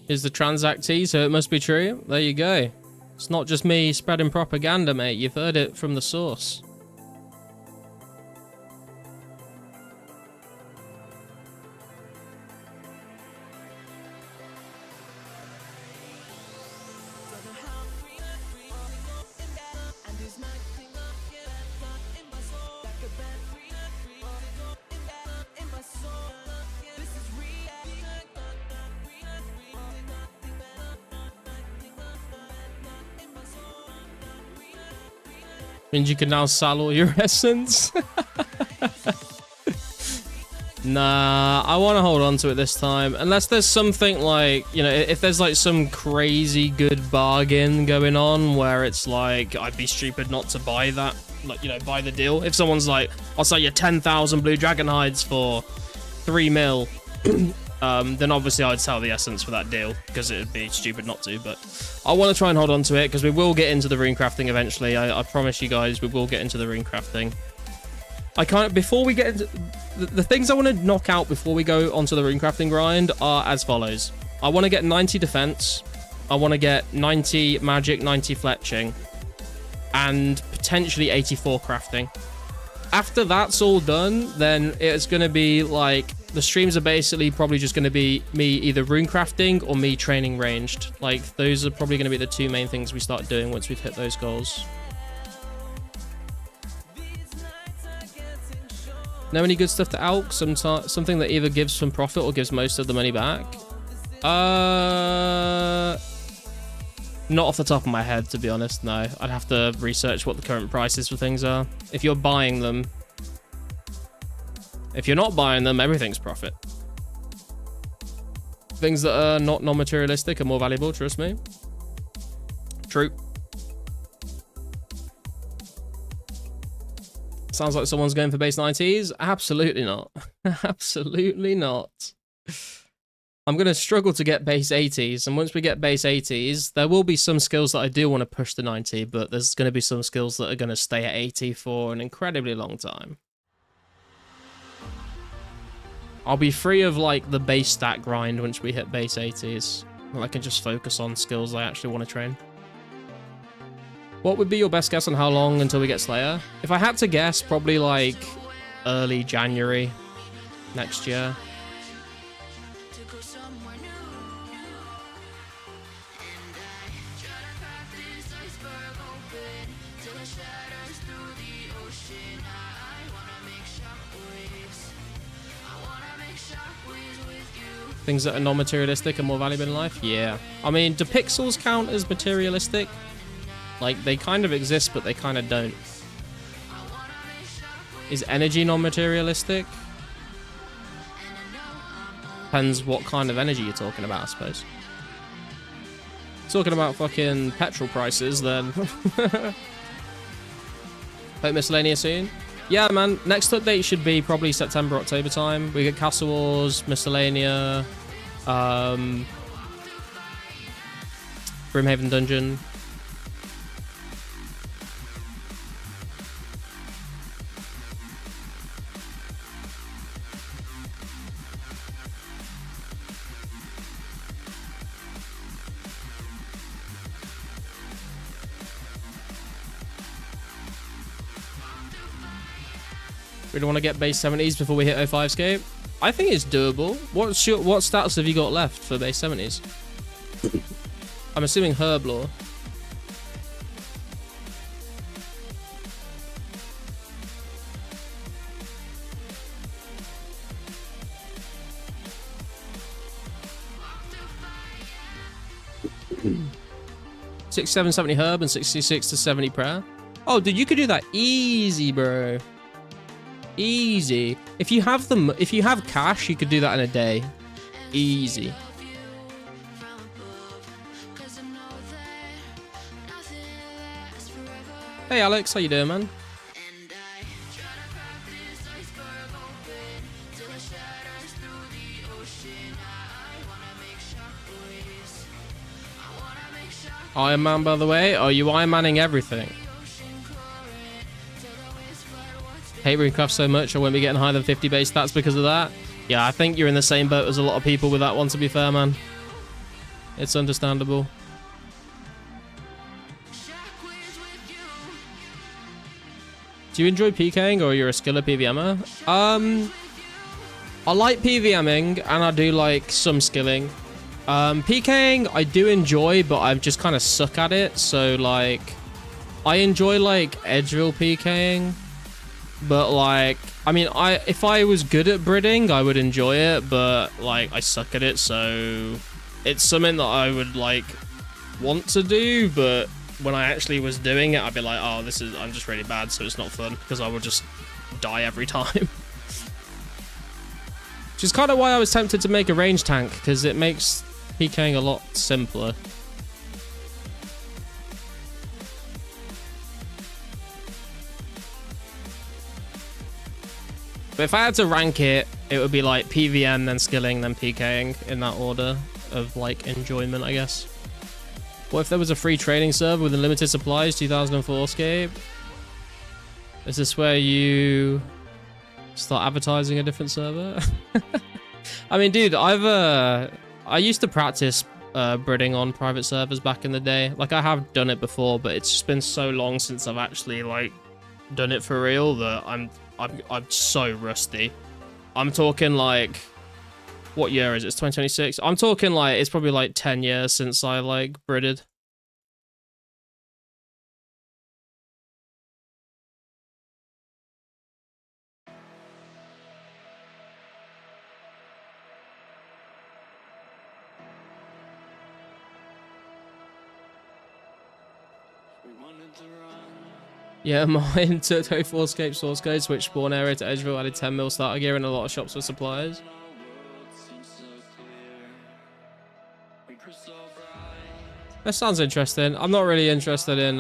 Is the transactee, so it must be true. There you go. It's not just me spreading propaganda, mate. You've heard it from the source. Means you can now sell all your essence. Nah, I want to hold on to it this time. Unless there's something like, you know, if there's like some crazy good bargain going on where it's like, I'd be stupid not to buy that, like, you know, buy the deal. If someone's like, I'll sell you 10,000 blue dragon hides for 3 mil, then obviously I'd sell the essence for that deal because it'd be stupid not to. But I want to try and hold on to it because we will get into the rune crafting eventually. I promise you guys, we will get into the rune crafting. I can't, before we get into the things I want to knock out before we go onto the rune crafting grind are as follows. I want to get 90 defense. I want to get 90 magic, 90 fletching, and potentially 84 crafting. After that's all done, then it's going to be like, the streams are basically probably just going to be me either rune crafting or me training ranged. Like, those are probably going to be the 2 main things we start doing once we've hit those goals. Know any good stuff to Alk? Something that either gives some profit or gives most of the money back? Not off the top of my head, to be honest, no. I'd have to research what the current prices for things are. If you're buying them. If you're not buying them, everything's profit. Things that are not non-materialistic are more valuable, trust me. True. Sounds like someone's going for base 90s. Absolutely not. Absolutely not. I'm going to struggle to get base 80s. And once we get base 80s, there will be some skills that I do want to push to 90. But there's going to be some skills that are going to stay at 80 for an incredibly long time. I'll be free of like the base stat grind once we hit base 80s. I can just focus on skills I actually want to train. What would be your best guess on how long until we get Slayer? If I had to guess, probably like early January next year. Things that are non-materialistic are more valuable in life? Yeah. I mean, do pixels count as materialistic? Like, they kind of exist, but they kind of don't. Is energy non-materialistic? Depends what kind of energy you're talking about, I suppose. Talking about fucking petrol prices, then. Hope miscellaneous soon. Yeah, man. Next update should be probably September, October time. We get Castle Wars, Miscellanea, Brimhaven Dungeon. We don't want to get base 70s before we hit 2004scape. I think it's doable. What stats have you got left for base 70s? I'm assuming Herblore. $6, $7, 70 herb and 66 to 70 prayer. Oh, dude, you could do that easy, bro. Easy. If you have cash, you could do that in a day. Easy. Hey Alex, how you doing, man? Iron Man, by the way. Are you Iron Manning everything? Hate Runecraft so much I won't be getting higher than 50 base stats because of that. Yeah, I think you're in the same boat as a lot of people with that one, to be fair, man. It's understandable. Do you enjoy PKing or you're a skiller PVMer? I like PVMing and I do like some skilling. PKing I do enjoy, but I just kind of suck at it. So like, I enjoy like Edgeville PKing. But like, I mean, if I was good at bridding, I would enjoy it, but like, I suck at it, so it's something that I would like want to do, but when I actually was doing it, I'd be like, oh, I'm just really bad, so it's not fun, because I would just die every time. Which is kind of why I was tempted to make a range tank, because it makes PKing a lot simpler. But if I had to rank it, it would be like PVM, then skilling, then PKing, in that order of like enjoyment, I guess. What if there was a free trading server with unlimited supplies, 2004scape? Is this where you start advertising a different server? I mean, dude, I used to practice breeding on private servers back in the day. Like, I have done it before, but it's just been so long since I've actually like done it for real that I'm so rusty. I'm talking like, what year is it? It's 2026. I'm talking like, it's probably like 10 years since I like breeded. Yeah, mine took 2004scape source code, switch spawn area to Edgeville, added 10 mil starter gear and a lot of shops with suppliers. That sounds interesting. I'm not really interested in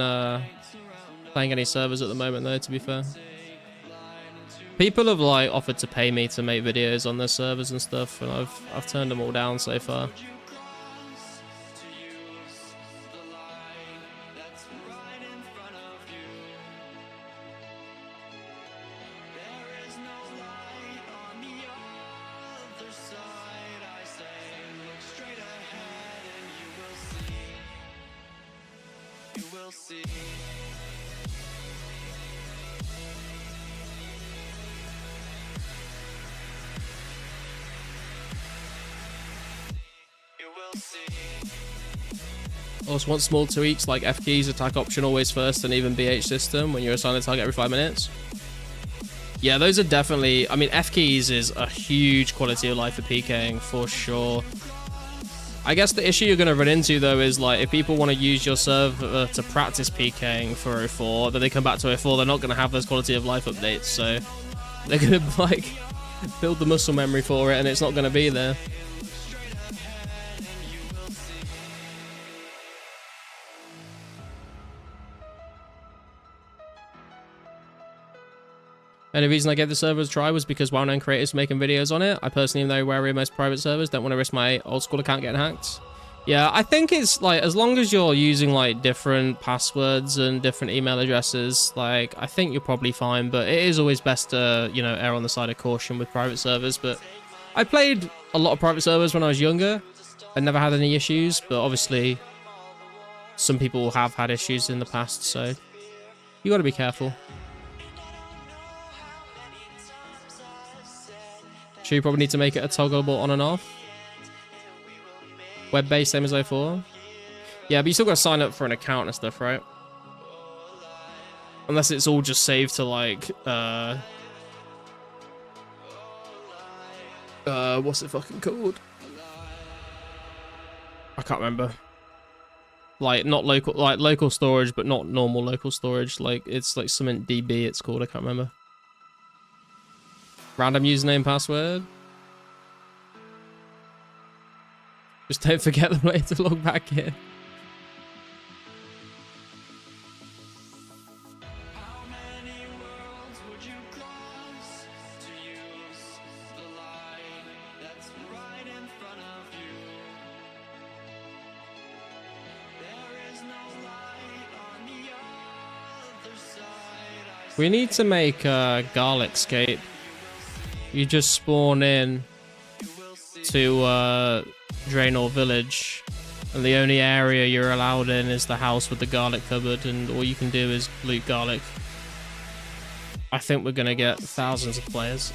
playing any servers at the moment though, to be fair. People have like offered to pay me to make videos on their servers and stuff, and I've turned them all down so far. Also want small tweaks like F keys, attack option always first, and even BH system when you're assigned a target every 5 minutes. Yeah, those are definitely, I mean, F keys is a huge quality of life for PKing for sure. I guess the issue you're going to run into though is like, if people want to use your server to practice PKing for 04, then they come back to 04, they're not going to have those quality of life updates, so they're going to like build the muscle memory for it and it's not going to be there. And the reason I gave the server a try was because well-known creators making videos on it. I personally am very wary of most private servers. Don't want to risk my old school account getting hacked. Yeah, I think it's like, as long as you're using like different passwords and different email addresses, like I think you're probably fine. But it is always best to, you know, err on the side of caution with private servers. But I played a lot of private servers when I was younger. I never had any issues, but obviously some people have had issues in the past. So you got to be careful. You probably need to make it a toggleable on and off. Web-based, same as 04. Yeah, but you still got to sign up for an account and stuff, right? Unless it's all just saved to like, what's it fucking called? I can't remember. Like, not local, like local storage, but not normal local storage. Like, it's like something DB it's called, I can't remember. Random username, password. Just don't forget them later to log back in. We need to make a garlic scape. You just spawn in to Draenor Village, and the only area you're allowed in is the house with the garlic cupboard, and all you can do is loot garlic. I think we're gonna get thousands of players.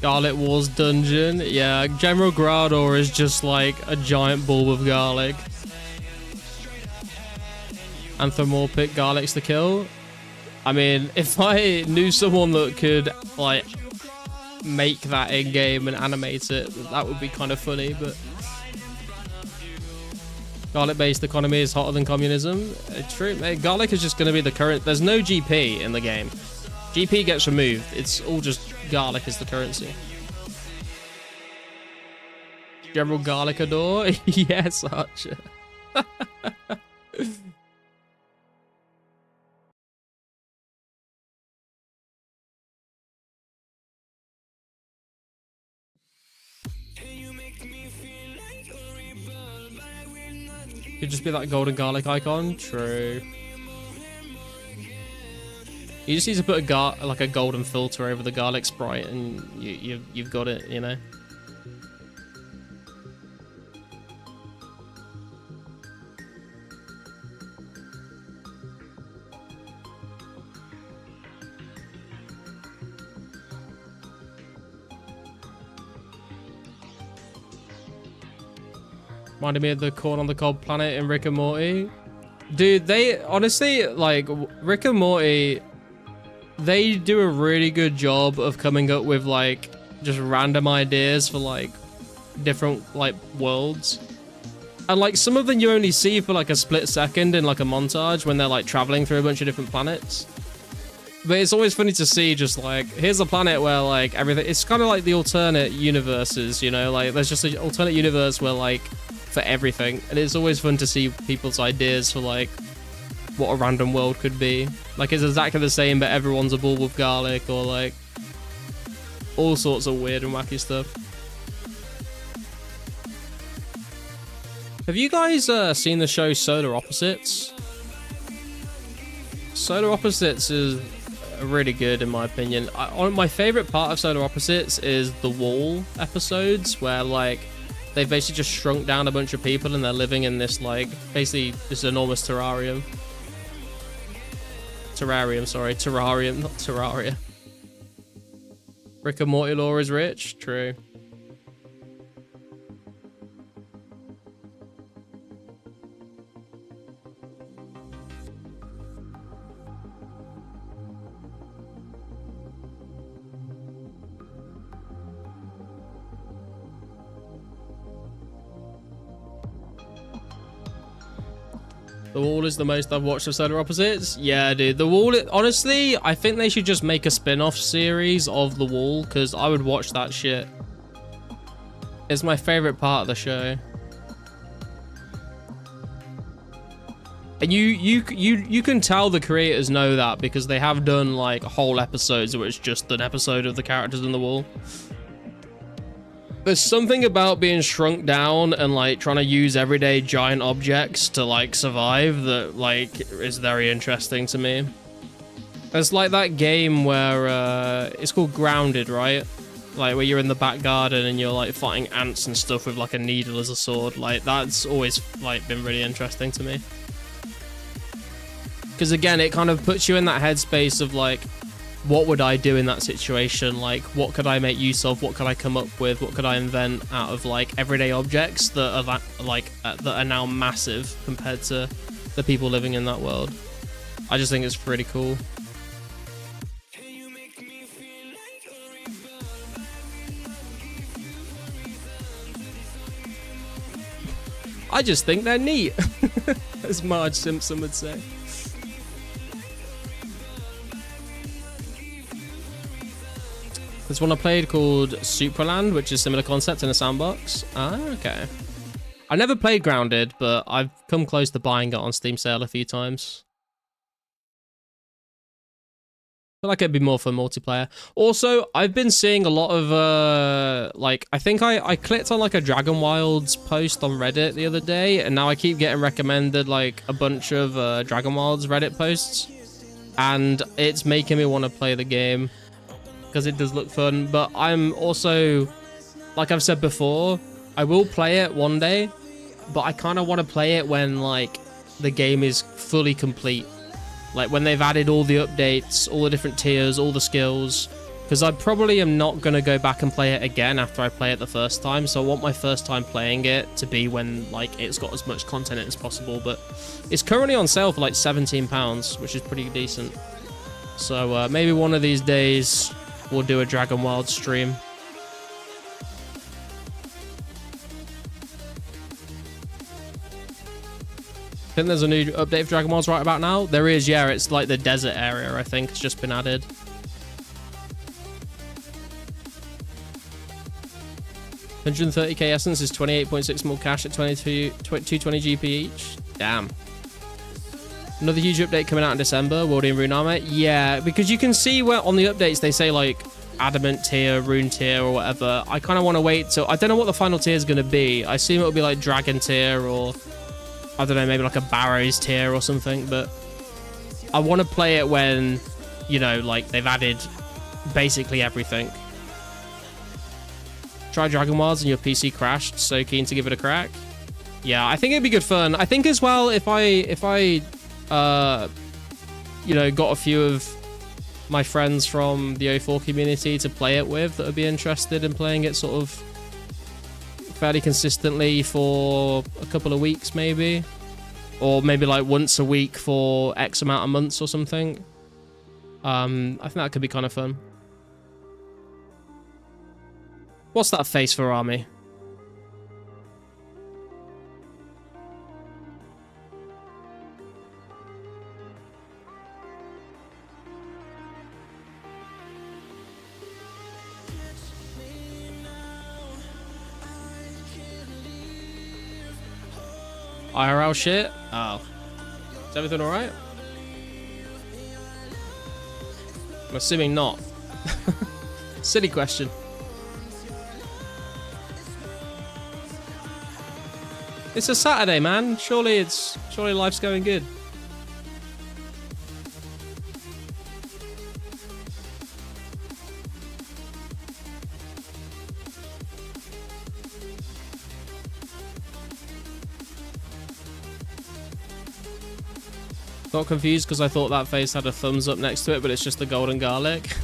Garlic Wars dungeon. Yeah, General Grador is just like a giant bulb of garlic. Anthropomorphic garlics to kill. I mean, if I knew someone that could like make that in game and animate it, that would be kind of funny. But garlic-based economy is hotter than communism. It's true, mate. Garlic is just going to be the current. There's no GP in the game. GP gets removed. It's all just garlic is the currency. General Garlicador? Yes, Archer. Could just be that golden garlic icon. True. You just need to put a golden filter over the garlic sprite, and you've got it. You know. Reminded me of the corn on the cob planet in Rick and Morty. Dude, they honestly, like, Rick and Morty, they do a really good job of coming up with, like, just random ideas for, like, different, like, worlds. And, like, some of them you only see for, like, a split second in, like, a montage when they're, like, traveling through a bunch of different planets. But it's always funny to see just, like, here's a planet where, like, everything... It's kind of like the alternate universes, you know? Like, there's just an alternate universe where, like... for everything, and it's always fun to see people's ideas for like what a random world could be. Like it's exactly the same but everyone's a bulb of garlic, or like all sorts of weird and wacky stuff. Have you guys seen the show Solar Opposites? Solar Opposites is really good in my opinion. My favorite part of Solar Opposites is the Wall episodes where like they've basically just shrunk down a bunch of people and they're living in this, like, basically this enormous terrarium. Terrarium, not Terraria. Rick and Morty lore is rich. True. The Wall is the most I've watched of Solar Opposites. Yeah, dude. The Wall, honestly, I think they should just make a spin-off series of The Wall, because I would watch that shit. It's my favorite part of the show. And you can tell the creators know that, because they have done, like, whole episodes where it's just an episode of the characters in The Wall. There's something about being shrunk down and like trying to use everyday giant objects to like survive that like is very interesting to me. It's like that game where it's called Grounded, right? Like where you're in the back garden and you're like fighting ants and stuff with like a needle as a sword. Like that's always like been really interesting to me. Because again, it kind of puts you in that headspace of like, what would I do in that situation? Like, what could I make use of? What could I come up with? What could I invent out of like everyday objects that are that are now massive compared to the people living in that world? I just think it's pretty cool. I just think they're neat, as Marge Simpson would say. There's one I played called Supraland, which is similar concept in a sandbox. Ah, okay. I never played Grounded, but I've come close to buying it on Steam sale a few times. I feel like it'd be more for multiplayer. Also, I've been seeing a lot of, like, I think I clicked on, like, a Dragon Wilds post on Reddit the other day, and now I keep getting recommended, like, a bunch of Dragon Wilds Reddit posts, and it's making me want to play the game. Because it does look fun, but I'm also, like I've said before, I will play it one day, but I kind of want to play it when, like, the game is fully complete. Like, when they've added all the updates, all the different tiers, all the skills, Because I probably am not going to go back and play it again after I play it the first time. So I want my first time playing it to be when like it's got as much content as possible. But it's currently on sale for like £17, which is pretty decent. So maybe one of these days we'll do a Dragon Wild stream. I think there's a new update for Dragon Wilds right about now. There is, yeah. It's like the desert area, I think. It's just been added. 130k essence is 28.6 mil cash at 220 GP each. Damn. Another huge update coming out in December. Worldian Rune Armor. Yeah, because you can see where on the updates they say like Adamant tier, Rune tier, or whatever. I kind of want to wait till... I don't know what the final tier is going to be. I assume it'll be like Dragon tier or... I don't know, maybe like a Barrows tier or something, but I want to play it when, you know, like they've added basically everything. Try Dragon Wilds and your PC crashed. So keen to give it a crack. Yeah, I think it'd be good fun. I think as well, if I you know, got a few of my friends from the 04 community to play it with that would be interested in playing it sort of fairly consistently for a couple of weeks maybe, or maybe like once a week for X amount of months or something. I think that could be kind of fun. What's that face for Army? IRL shit? Oh. Is everything alright? I'm assuming not. Silly question. It's a Saturday, man. Surely life's going good. Got confused because I thought that face had a thumbs up next to it, but it's just the golden garlic.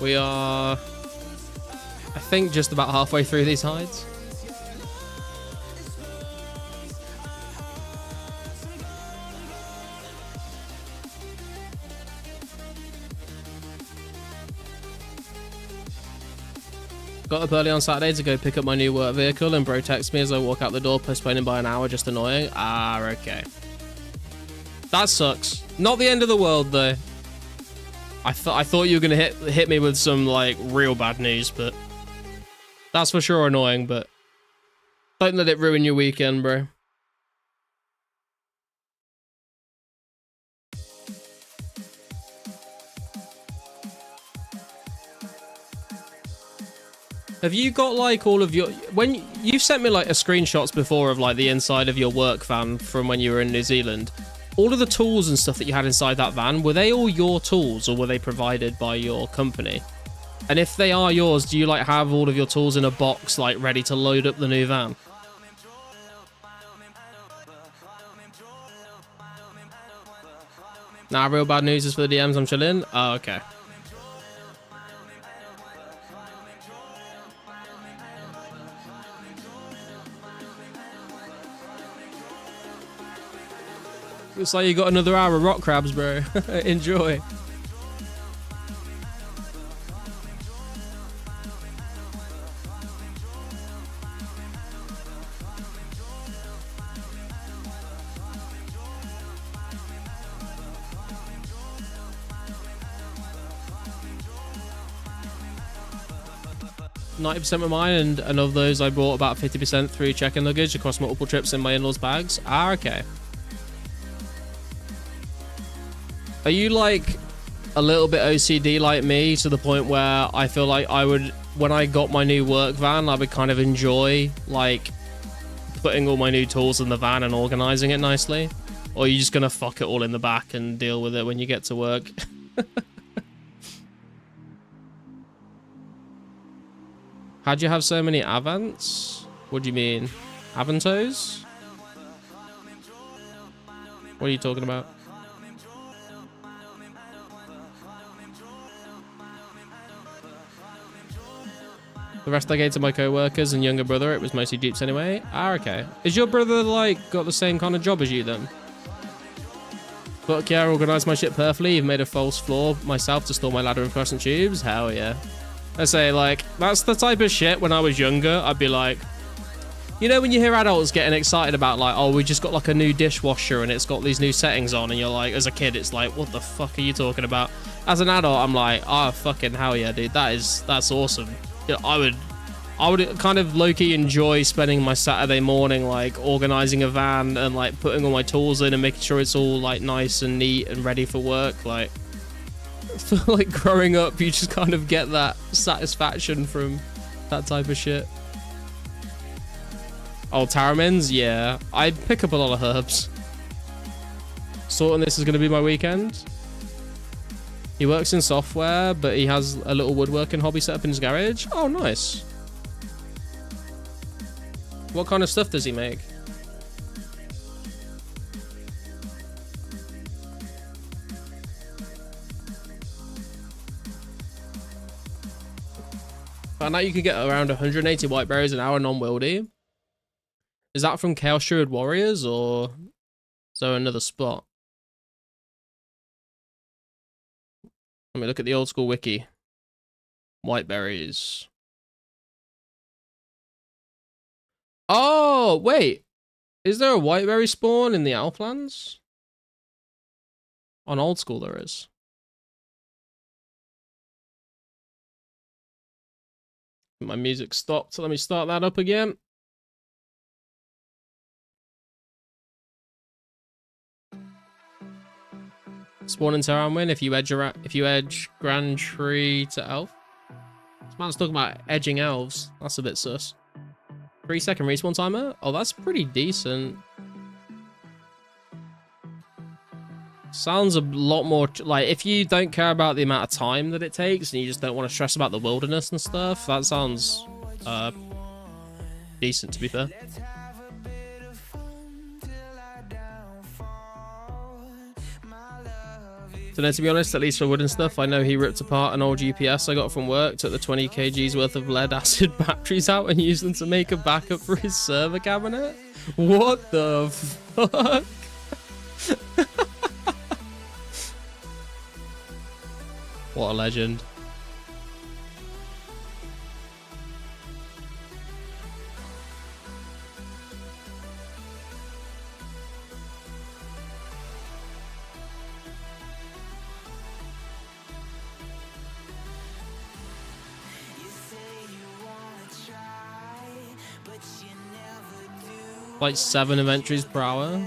We are, I think, just about halfway through these hides. Got up early on Saturday to go pick up my new work vehicle, and bro texts me as I walk out the door, postponing by an hour, just annoying. Ah, okay. That sucks. Not the end of the world, though. I thought you were gonna hit me with some like real bad news, but that's for sure annoying. But don't let it ruin your weekend, bro. Have you got like all of your... When you sent me like a screenshots before of like the inside of your work van from when you were in New Zealand, all of the tools and stuff that you had inside that van, were they all your tools or were they provided by your company? And if they are yours, do you like have all of your tools in a box like ready to load up the new van? Nah, real bad news is for the DMs. I'm chilling. Oh, okay. Looks like you got another hour of rock crabs, bro. Enjoy. %of mine, and of those I bought about 50% through check-in luggage across multiple trips in my in-laws' bags. Ah, okay. Are you like a little bit OCD like me to the point where I feel like I would, when I got my new work van, I would kind of enjoy like putting all my new tools in the van and organizing it nicely? Or are you just gonna fuck it all in the back and deal with it when you get to work? How'd you have so many Avants? What do you mean? Avantos? What are you talking about? The rest I gave to my co-workers and younger brother. It was mostly dupes anyway. Ah, okay. Is your brother, like, got the same kind of job as you then? Fuck yeah, I organised my shit perfectly. You've made a false floor myself to store my ladder and fluorescent tubes. Hell yeah. I say, like, that's the type of shit when I was younger. I'd be like, you know, when you hear adults getting excited about, like, oh, we just got, like, a new dishwasher and it's got these new settings on. And you're like, as a kid, it's like, what the fuck are you talking about? As an adult, I'm like, oh, fucking hell yeah, dude. That's awesome. You know, I would kind of low-key enjoy spending my Saturday morning, like, organising a van and, like, putting all my tools in and making sure it's all, like, nice and neat and ready for work. Like, like, growing up, you just kind of get that satisfaction from that type of shit. Oh, Taramins? Yeah. I pick up a lot of herbs. Sorting this is going to be my weekend. He works in software, but he has a little woodworking hobby set up in his garage. Oh, nice. What kind of stuff does he make? Found out you can get around 180 white berries an hour non-wieldy. Is that from Chaos Druid Warriors, or is there another spot? Let me look at the old school wiki. White berries. Oh, wait. Is there a whiteberry spawn in the Alplands? On old school there is. My music stopped, so let me start that up again. Spawn in Terran if you edge Grand Tree to Elf. This man's talking about edging elves. That's a bit sus. 3-second respawn timer? Oh, that's pretty decent. Sounds a lot more like, if you don't care about the amount of time that it takes and you just don't want to stress about the wilderness and stuff, that sounds decent, to be fair. So no, to be honest, at least for wooden stuff, I know he ripped apart an old UPS I got from work, took the 20 kgs worth of lead acid batteries out and used them to make a backup for his server cabinet. What the fuck? What a legend. Like 7 inventories per hour.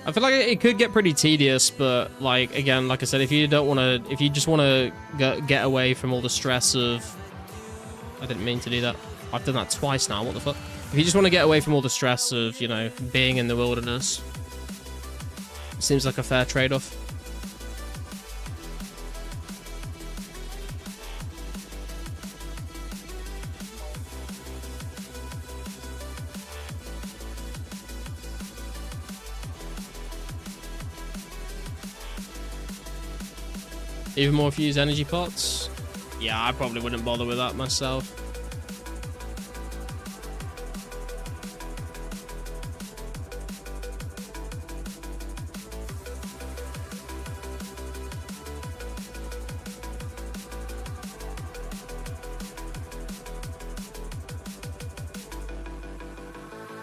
I feel like it could get pretty tedious, but like, again, like I said, if you just want to get away from all the stress of, I didn't mean to do that. I've done that twice now. What the fuck? If you just want to get away from all the stress of, you know, being in the wilderness, it seems like a fair trade-off. Even more if you use energy pots. Yeah, I probably wouldn't bother with that myself.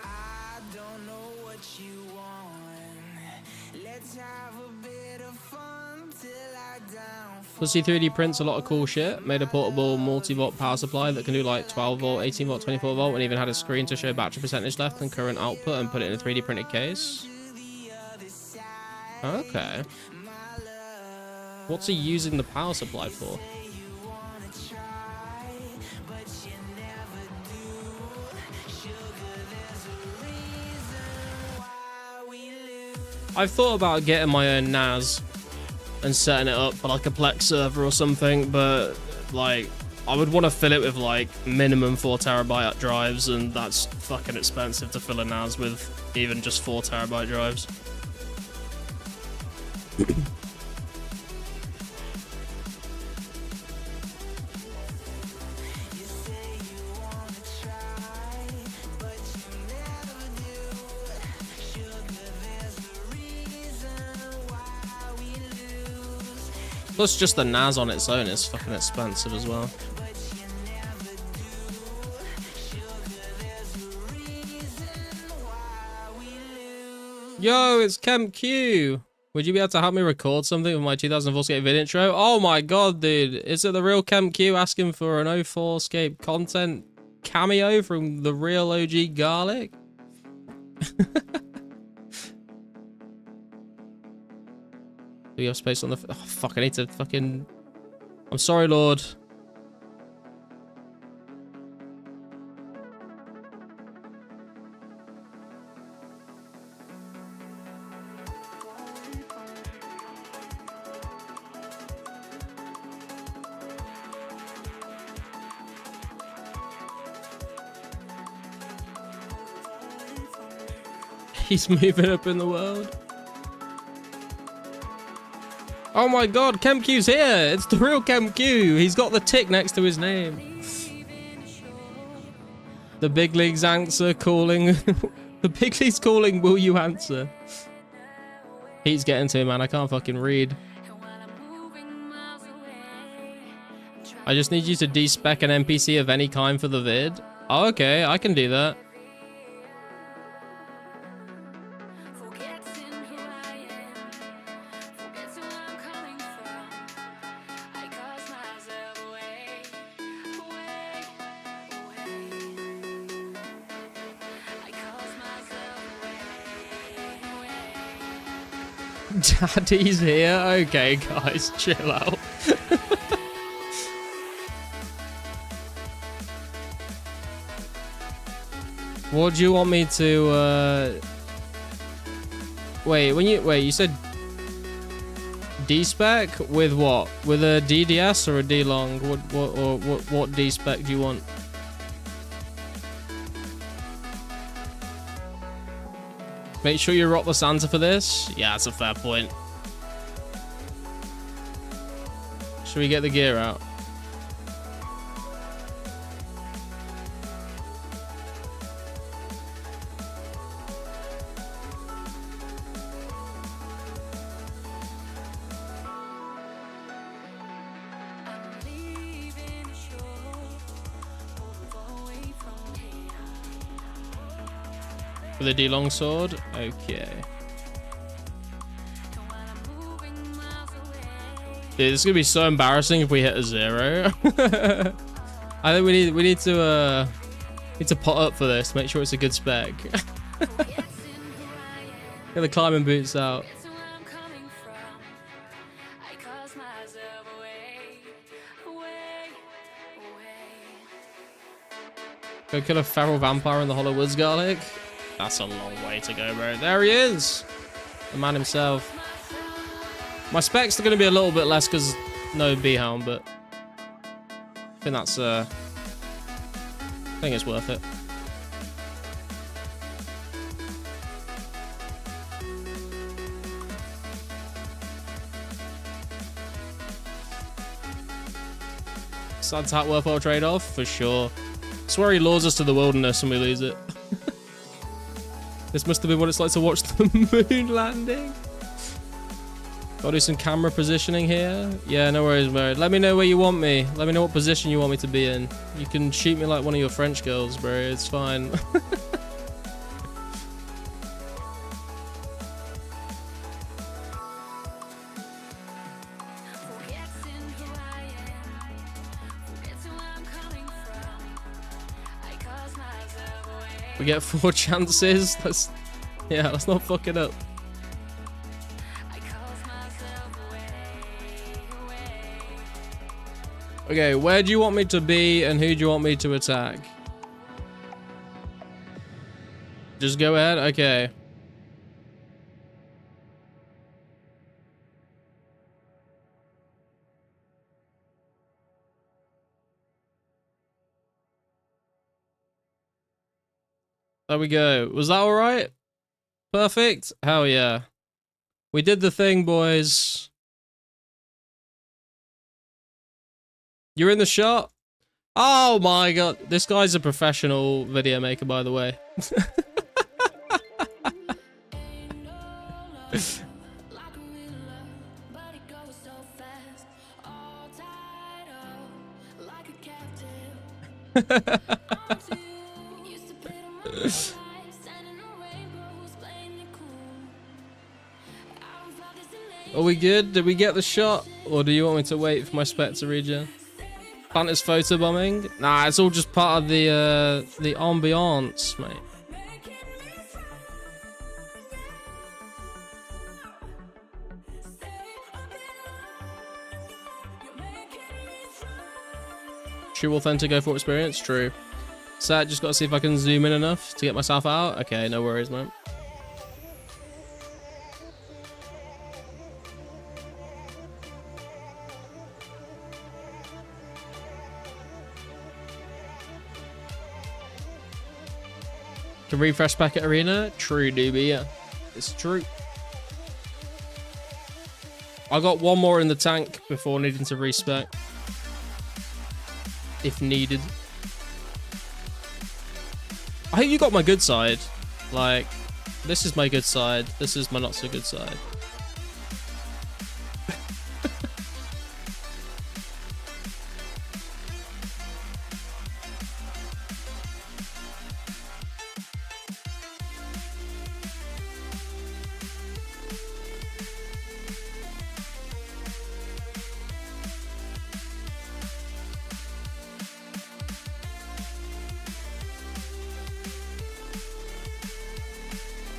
I don't know what you want. Let's have a bit of fun till I down. Plus he 3D prints a lot of cool shit. Made a portable multi-volt power supply that can do like 12 volt, 18 volt, 24 volt, and even had a screen to show battery percentage left and current output, and put it in a 3D printed case. Okay. What's he using the power supply for? I've thought about getting my own NAS and setting it up for like a Plex server or something, but like, I would want to fill it with like minimum 4TB drives, and that's fucking expensive to fill a NAS with even just 4TB drives. Plus, just the NAS on its own is fucking expensive as well. Yo, it's Kemp Q. Would you be able to help me record something with my 2004scape vid intro? Oh my god, dude. Is it the real Kemp Q asking for an 04scape content cameo from the real OG Garlic? Do you have space on the... Oh, fuck, I need to fucking... I'm sorry, Lord. He's moving up in the world. Oh my god, Kemp Q's here! It's the real Kemp Q! He's got the tick next to his name. The big leagues answer calling. The big leagues calling, will you answer? Heat's getting to him, man. I can't fucking read. I just need you to despec an NPC of any kind for the vid. Oh, okay, I can do that. Daddy's here? Okay, guys, chill out. What do you want me to, Wait, you said D-spec with what? With a DDS or a D-long? What D-spec do you want? Make sure you rock the Santa for this. Yeah, that's a fair point. Should we get the gear out? With a D-long sword? Okay. Dude, this is gonna be so embarrassing if we hit a 0. I think we need to pot up for this. Make sure it's a good spec. Get the climbing boots out. Go kill a feral vampire in the Hollow Woods, Garlic. That's a long way to go, bro. There he is! The man himself. My specs are going to be a little bit less because no B-Hound, but I think that's, I think it's worth it. Sad's hat worthwhile trade-off? For sure. I swear he lures us to the wilderness and we lose it. This must have been what it's like to watch the moon landing. Gotta do some camera positioning here. Yeah, no worries, bro. Let me know where you want me. Let me know what position you want me to be in. You can shoot me like one of your French girls, bro. It's fine. We get 4 chances. Let's not fuck it up. Okay, where do you want me to be and who do you want me to attack? Just go ahead? Okay. There we go. Was that alright? Perfect? Hell yeah. We did the thing, boys. You're in the shot? Oh my god. This guy's a professional video maker, by the way. Are we good? Did we get the shot? Or do you want me to wait for my spec to regen? Planet's photobombing? Nah, it's all just part of the ambiance, mate. True authentic 04 experience? True. So I just got to see if I can zoom in enough to get myself out. Okay, no worries, man. Can refresh packet arena? True, doobie, yeah. It's true. I got one more in the tank before needing to respec. If needed. I hope you got my good side. Like, this is my good side. This is my not so good side.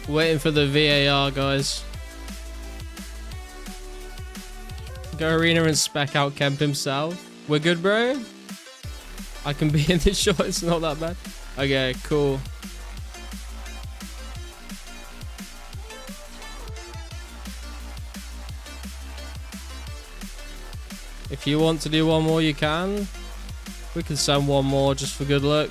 Waiting for the VAR, guys. Go arena and spec out Kemp himself. We're good, bro? I can be in this shot, it's not that bad. Okay, cool. If you want to do one more, you can. We can send one more just for good luck.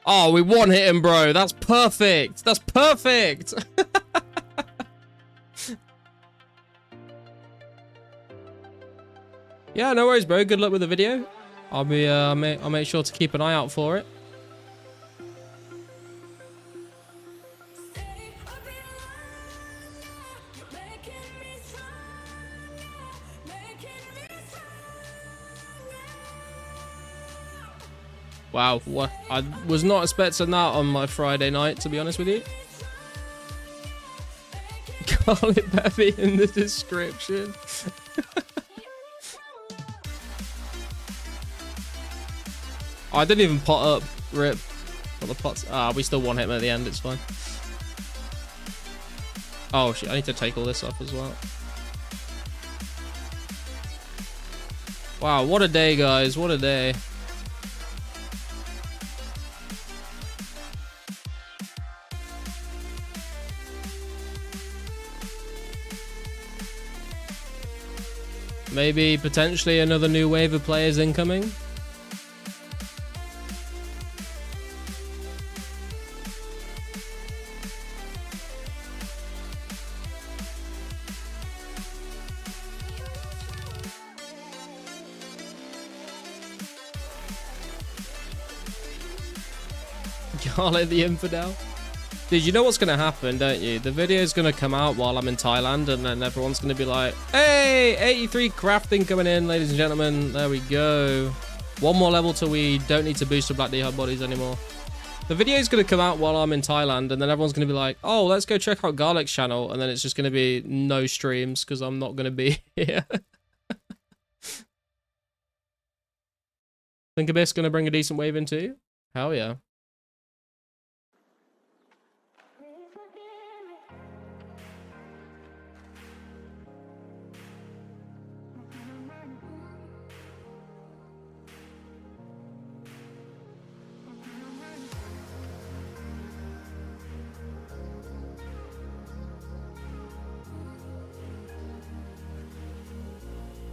Oh, we one hit him, bro. That's perfect. That's perfect. Yeah, no worries, bro. Good luck with the video. I'll make sure to keep an eye out for it. Wow, what? I was not expecting that on my Friday night, to be honest with you. Garlic Bevy in the description. Oh, I didn't even pot up. Rip. Got the pots. Ah, we still one hit him at the end. It's fine. Oh shit! I need to take all this off as well. Wow, what a day, guys! What a day. Maybe potentially another new wave of players incoming. Garlic the infidel. Dude, you know what's going to happen, don't you? The video is going to come out while I'm in Thailand, and then everyone's going to be like, hey, 83 crafting coming in, ladies and gentlemen. There we go. One more level till we don't need to boost the Black D-Hub bodies anymore. The video is going to come out while I'm in Thailand, and then everyone's going to be like, oh, let's go check out Garlic's channel, and then it's just going to be no streams because I'm not going to be here. Think Abyss going to bring a decent wave in too? Hell yeah.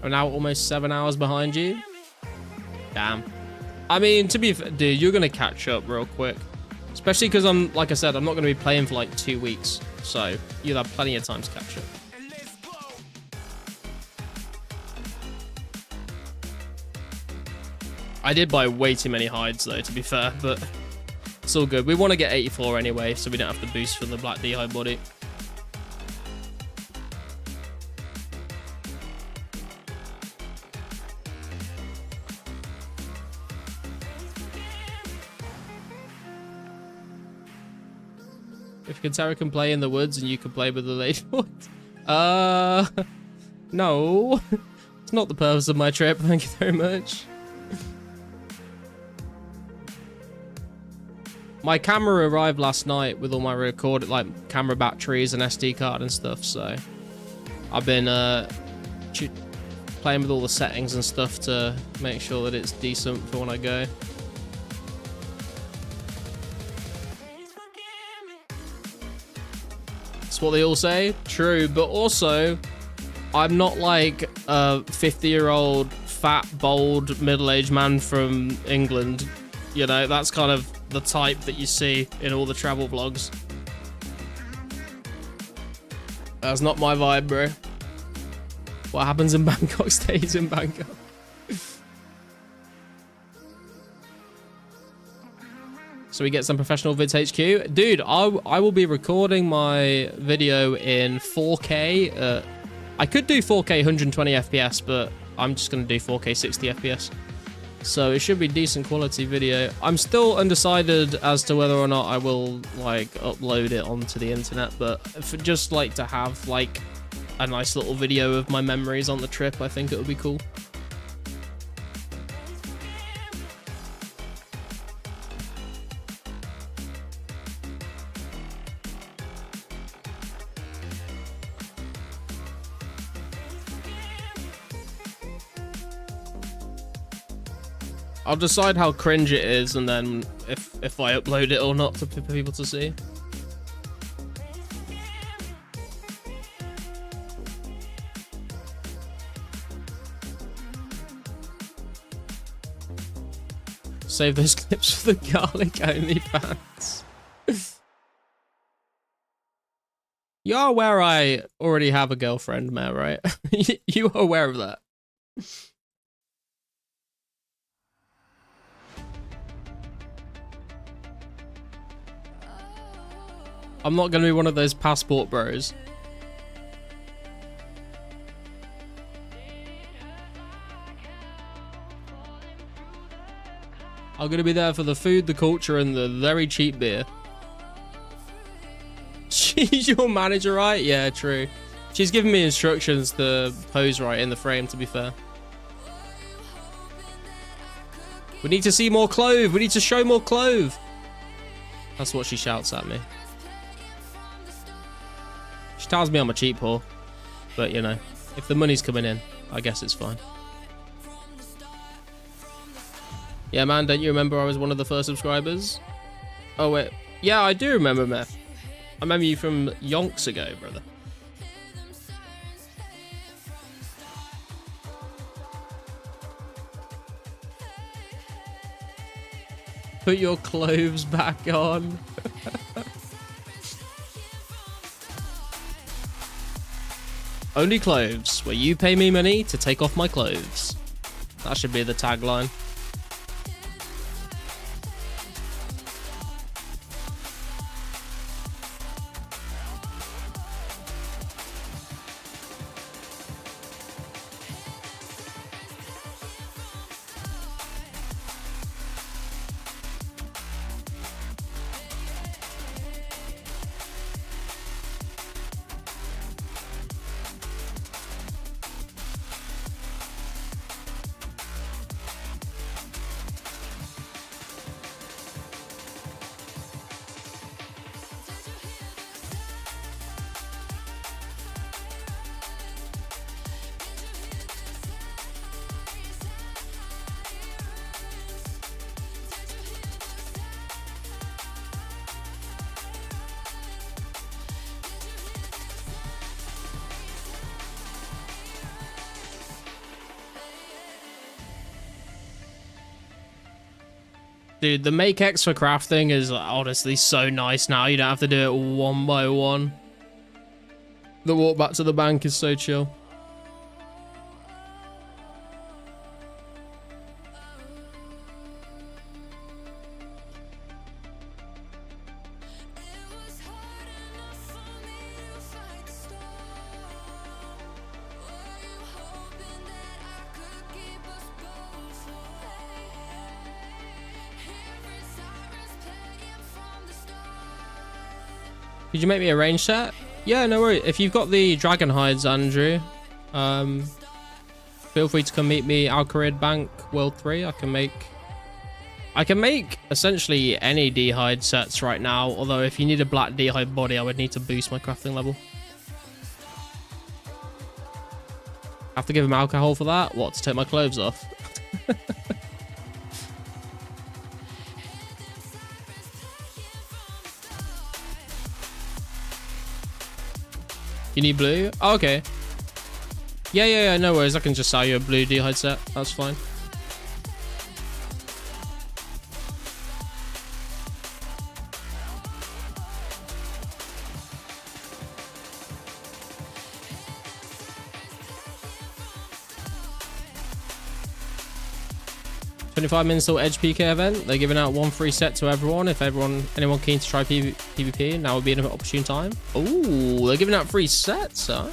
I'm now almost 7 hours behind you. cam. I mean, to be fair, dude, you're gonna catch up real quick. Especially because like I said, I'm not gonna be playing for like 2 weeks. So you'll have plenty of time to catch up. I did buy way too many hides though, to be fair, but it's all good. We want to get 84 anyway, so we don't have to boost for the black D hide body. If Kintaro can play in the woods and you can play with the lady boys. No. It's not the purpose of my trip, thank you very much. My camera arrived last night with all my recorded, like, camera batteries and SD card and stuff, so I've been playing with all the settings and stuff to make sure that it's decent for when I go. That's what they all say. True, but also, I'm not like a 50-year-old, fat, bold, middle-aged man from England. You know, that's kind of the type that you see in all the travel vlogs. That's not my vibe, bro. What happens in Bangkok stays in Bangkok. So we get some professional vids HQ. Dude, I will be recording my video in 4K. I could do 4K 120 FPS, but I'm just going to do 4K 60 FPS. So it should be decent quality video. I'm still undecided as to whether or not I will like upload it onto the internet, but if just like to have like a nice little video of my memories on the trip, I think it would be cool. I'll decide how cringe it is, and then if I upload it or not for people to see. Save those clips for the garlic only fans. You're aware I already have a girlfriend, Mare, right? You are aware of that. I'm not going to be one of those passport bros. I'm going to be there for the food, the culture, and the very cheap beer. She's your manager, right? Yeah, true. She's giving me instructions to pose right in the frame, to be fair. We need to see more clove. We need to show more clove. That's what she shouts at me. She tells me I'm a cheap whore, but you know, if the money's coming in, I guess it's fine. Yeah, man, don't you remember I was one of the first subscribers? Oh, wait. Yeah, I do remember, Meth. I remember you from yonks ago, brother. Put your clothes back on. Only clothes, where you pay me money to take off my clothes. That should be the tagline. Dude, the make X for crafting is honestly so nice now. You don't have to do it one by one. The walk back to the bank is so chill. Could you make me a range set? Yeah, no worries. If you've got the dragon hides, Andrew, feel free to come meet me Alcarid Bank World 3. I can make essentially any D-hide sets right now, although if you need a black D-hide body, I would need to boost my crafting level. Have to give him alcohol for that? What, to take my clothes off? You need blue? Oh, okay. Yeah, no worries. I can just sell you a blue D-hide set. That's fine. $25 till Edge PK event. They're giving out one free set to everyone. If anyone keen to try PvP, now would be an opportune time. Oh, they're giving out free sets, huh?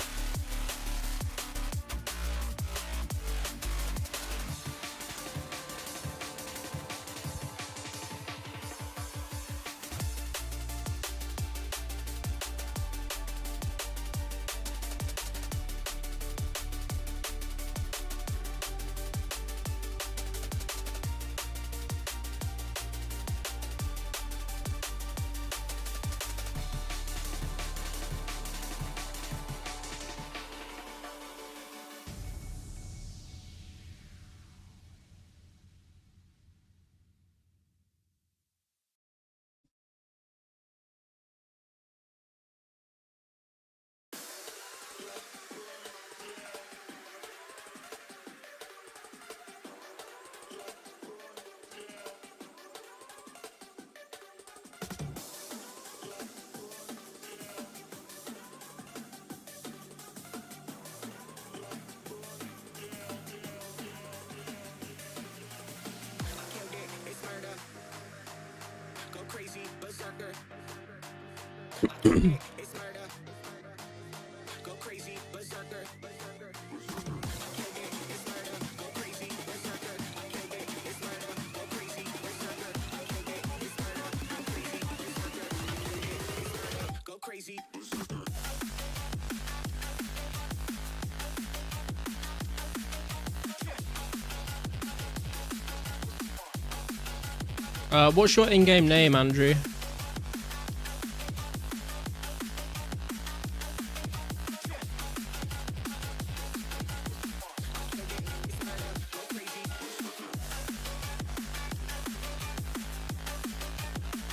What's your in-game name, Andrew?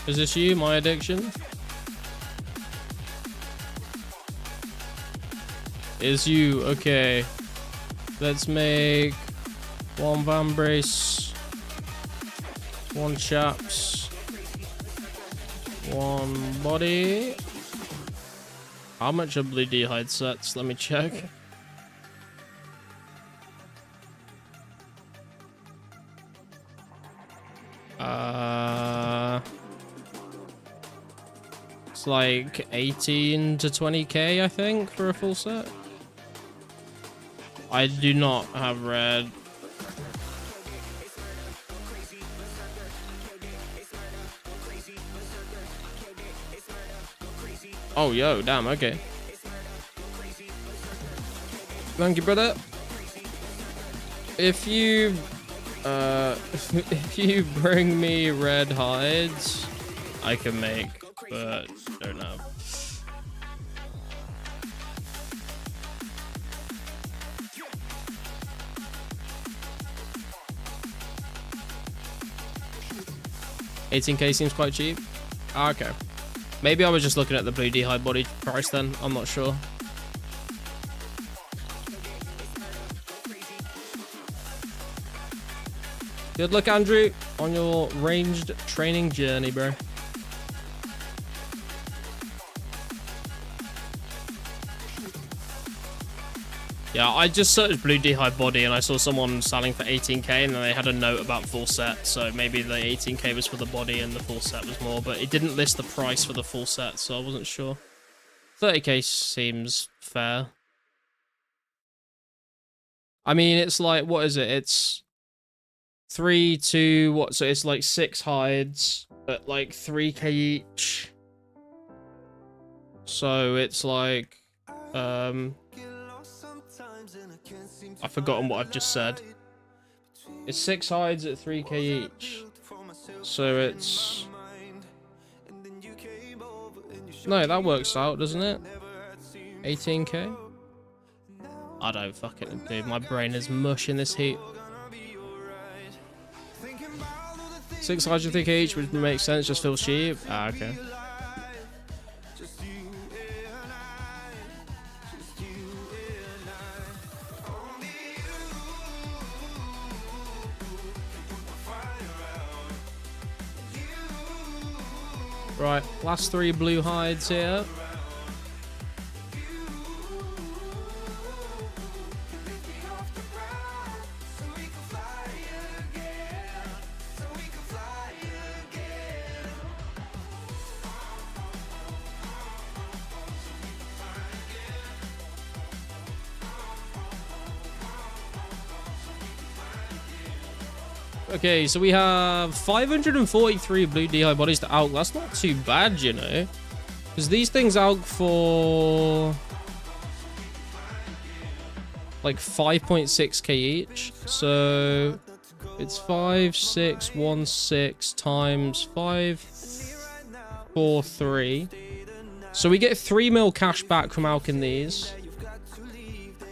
Is this you, my addiction? Is you, okay. Let's make one van brace, one chaps, one body. How much are blue D-hide sets? Let me check. It's like 18 to 20k, I think, for a full set. I do not have red. Oh, yo, damn, okay. Thank you, brother. If you if you bring me red hides, I can make, but don't have. $18k seems quite cheap. Okay. Maybe I was just looking at the blue D-hide body price then. I'm not sure. Good luck, Andrew, on your ranged training journey, bro. Yeah, I just searched Blue Dehyde body and I saw someone selling for 18k and then they had a note about full set, so maybe the 18k was for the body and the full set was more, but it didn't list the price for the full set, so I wasn't sure. 30k seems fair. I mean, it's like, what is it? It's 3, 2, what? So it's like 6 hides at like 3k each. So it's like, I've forgotten what I've just said. It's 6 hides at 3k each. So it's... No, that works out, doesn't it? 18k? I don't fucking... Dude, my brain is mush in this heat. 6 hides at 3k each, which makes sense, just feels cheap. Ah, okay. Right, last 3 blue hides here. Okay, so we have 543 blue Dehyde bodies to alch. That's not too bad, you know. Because these things alch for... like 5.6k each. So it's 5616 times 543. So we get 3 mil cash back from alching these.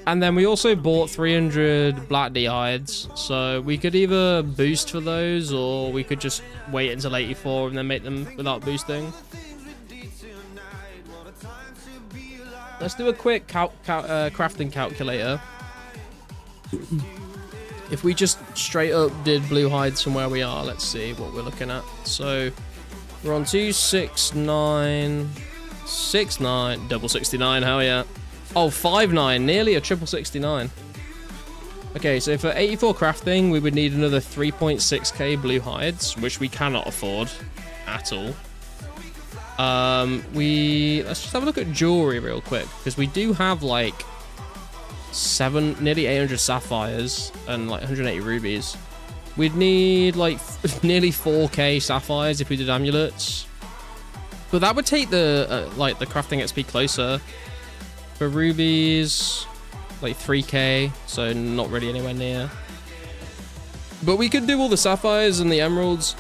And then we also bought 300 black Dehydes, so we could either boost for those, or we could just wait until 84 and then make them without boosting. Let's do a quick crafting calculator. If we just straight up did blue hides from where we are, let's see what we're looking at. So we're on 269, 69, double 69, hell yeah. Oh, 5.9, nearly a triple 69. Okay, so for 84 crafting, we would need another 3.6k blue hides, which we cannot afford at all. Let's just have a look at jewelry real quick, because we do have like nearly 800 sapphires and like 180 rubies. We'd need like nearly 4k sapphires if we did amulets, but that would take the like the crafting XP closer. For rubies, like 3k, so not really anywhere near. But we could do all the sapphires and the emeralds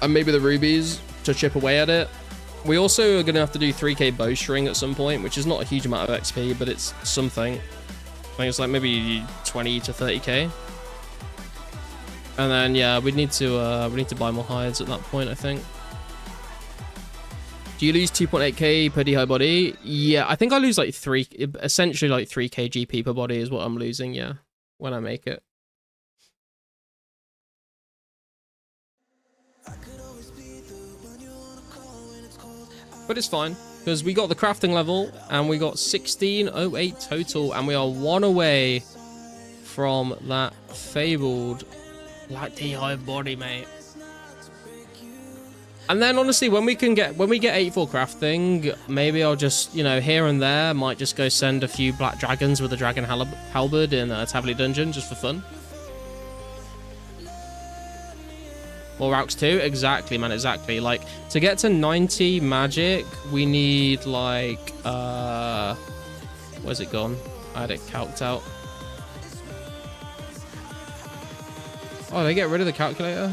and maybe the rubies to chip away at it. We also are going to have to do 3k bowstring at some point, which is not a huge amount of XP, but it's something. I think it's like maybe 20 to 30k. And then yeah, we need to buy more hides at that point, I think. Do you lose 2.8k per Dehyde body? Yeah, I think I lose like essentially like 3k GP per body is what I'm losing, yeah, when I make it. But it's fine, because we got the crafting level, and we got 1608 total, and we are 1 away from that fabled Black Dehyde body, mate. And then honestly, when we get 84 crafting, maybe I'll just, you know, here and there, might just go send a few black dragons with a dragon halberd in a Tavli dungeon just for fun. More Raux too? Exactly, man, exactly. Like, to get to 90 magic, we need like, where's it gone? I had it calced out. Oh, did I get rid of the calculator?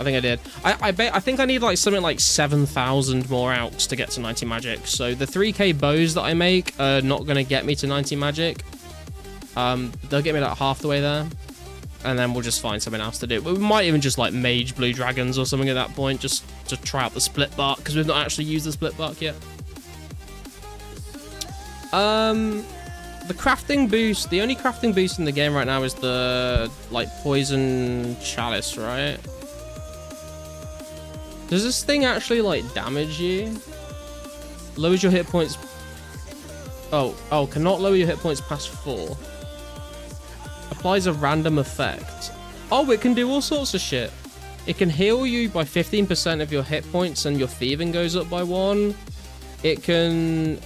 I think I did. I think I need like something like 7,000 more alchs to get to 90 magic. So the 3k bows that I make are not going to get me to 90 magic. They'll get me like half the way there. And then we'll just find something else to do. We might even just like mage blue dragons or something at that point, just to try out the split bark, because we've not actually used the split bark yet. the crafting boost, the only crafting boost in the game right now is the, like, poison chalice, right? Does this thing actually, like, damage you? Lowers your hit points. Oh, cannot lower your hit points past 4. Applies a random effect. Oh, it can do all sorts of shit. It can heal you by 15% of your hit points and your thieving goes up by 1. It can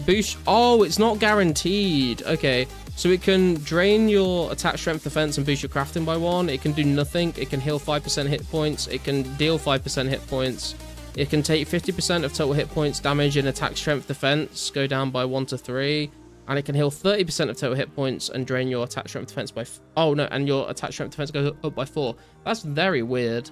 boost... Oh, it's not guaranteed. Okay, so it can drain your attack, strength, defense, and boost your crafting by 1. It can do nothing. It can heal 5% hit points. It can deal 5% hit points. It can take 50% of total hit points, damage, and attack, strength, defense, go down by 1 to 3. And it can heal 30% of total hit points and drain your attack, strength, defense by... Oh, no, and your attack, strength, defense goes up by 4. That's very weird.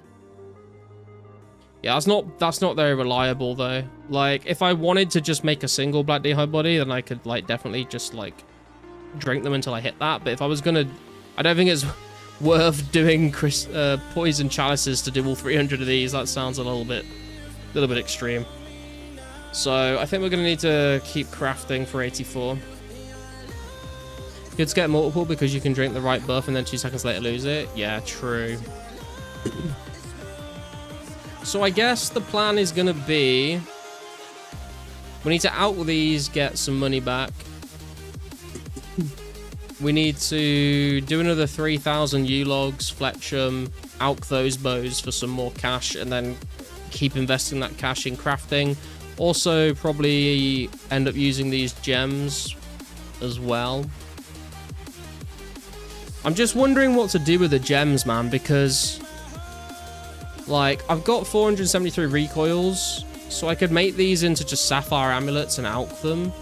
Yeah, that's not very reliable, though. Like, if I wanted to just make a single Black D'hide body, then I could, like, definitely just, like, drink them until I hit that. But if I was gonna... I don't think it's worth doing poison chalices to do all 300 of these. That sounds a little bit extreme. So, I think we're gonna need to keep crafting for 84. Good to get multiple because you can drink the right buff and then 2 seconds later lose it. Yeah, true. So I guess the plan is going to be... We need to out these, get some money back. We need to do another 3,000 U-logs, fletch them, alch those bows for some more cash, and then keep investing that cash in crafting. Also, probably end up using these gems as well. I'm just wondering what to do with the gems, man, because, like, I've got 473 recoils, so I could make these into just sapphire amulets and alch them.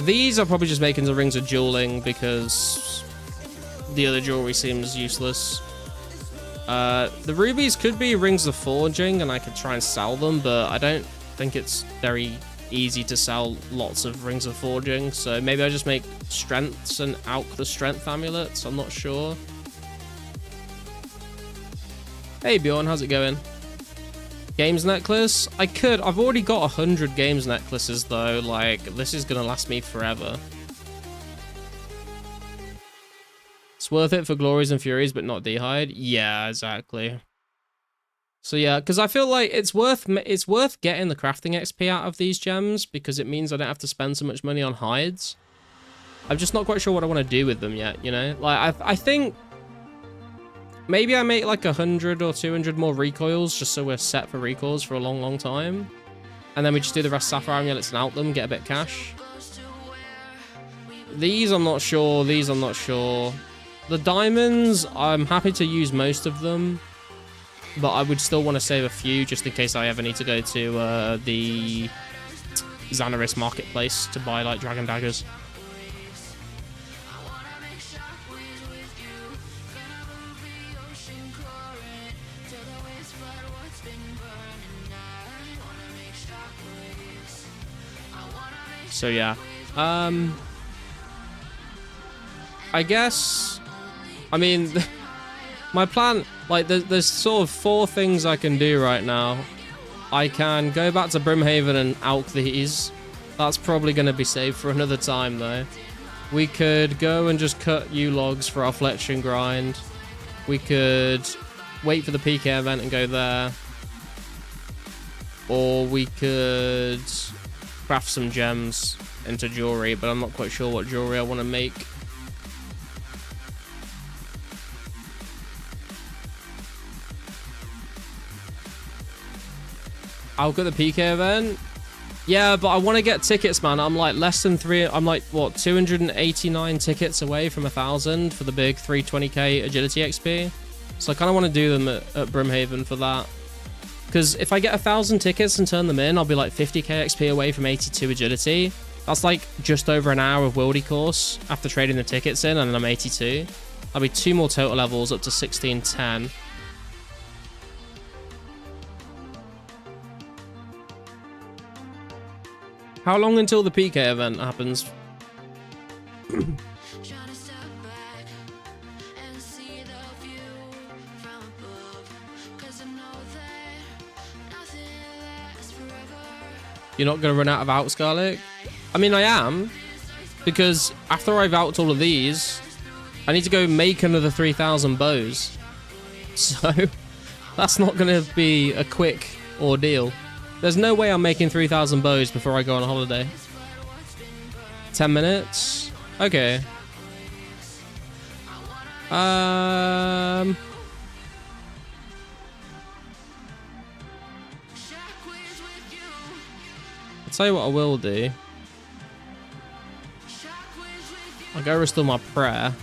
These are probably just making the rings of dueling because the other jewelry seems useless. The rubies could be rings of forging, and I could try and sell them, but I don't think it's very easy to sell lots of rings of forging, so maybe I just make strengths and alch the strength amulets. I'm not sure. Hey Bjorn, how's it going? Games necklace? I've already got 100 games necklaces though. Like, this is gonna last me forever. It's worth it for glories and furies but not D'hide. Yeah, exactly. So yeah, because I feel like it's worth getting the crafting XP out of these gems because it means I don't have to spend so much money on hides. I'm just not quite sure what I want to do with them yet, you know? Like, I think maybe I make like 100 or 200 more recoils just so we're set for recoils for a long, long time. And then we just do the rest sapphire amulets and out them, get a bit of cash. These I'm not sure, these I'm not sure. The diamonds, I'm happy to use most of them. But I would still want to save a few just in case I ever need to go to the Xanaris marketplace to buy like dragon daggers. So yeah, I guess, I mean, my plan, like, there's sort of 4 things I can do right now. I can go back to Brimhaven and alch these. That's probably going to be saved for another time, though. We could go and just cut U-logs for our fletch and grind. We could wait for the PK event and go there. Or we could craft some gems into jewelry, but I'm not quite sure what jewelry I want to make. I'll get the PK event. Yeah, but I want to get tickets, man. I'm like less than 3. I'm like, what, 289 tickets away from 1,000 for the big 320k agility XP. So I kind of want to do them at Brimhaven for that. Because if I get 1,000 tickets and turn them in, I'll be like 50k XP away from 82 agility. That's like just over an hour of Wildy course after trading the tickets in, and then I'm 82. That'll be 2 more total levels up to 1610. How long until the PK event happens? You're not going to run out of alch, Scarlet? I mean, I am. because after I've out all of these, I need to go make another 3,000 bows. So that's not going to be a quick ordeal. There's no way I'm making 3,000 bows before I go on holiday. 10 minutes? Okay. I'll tell you what I will do. I'll go restore my prayer.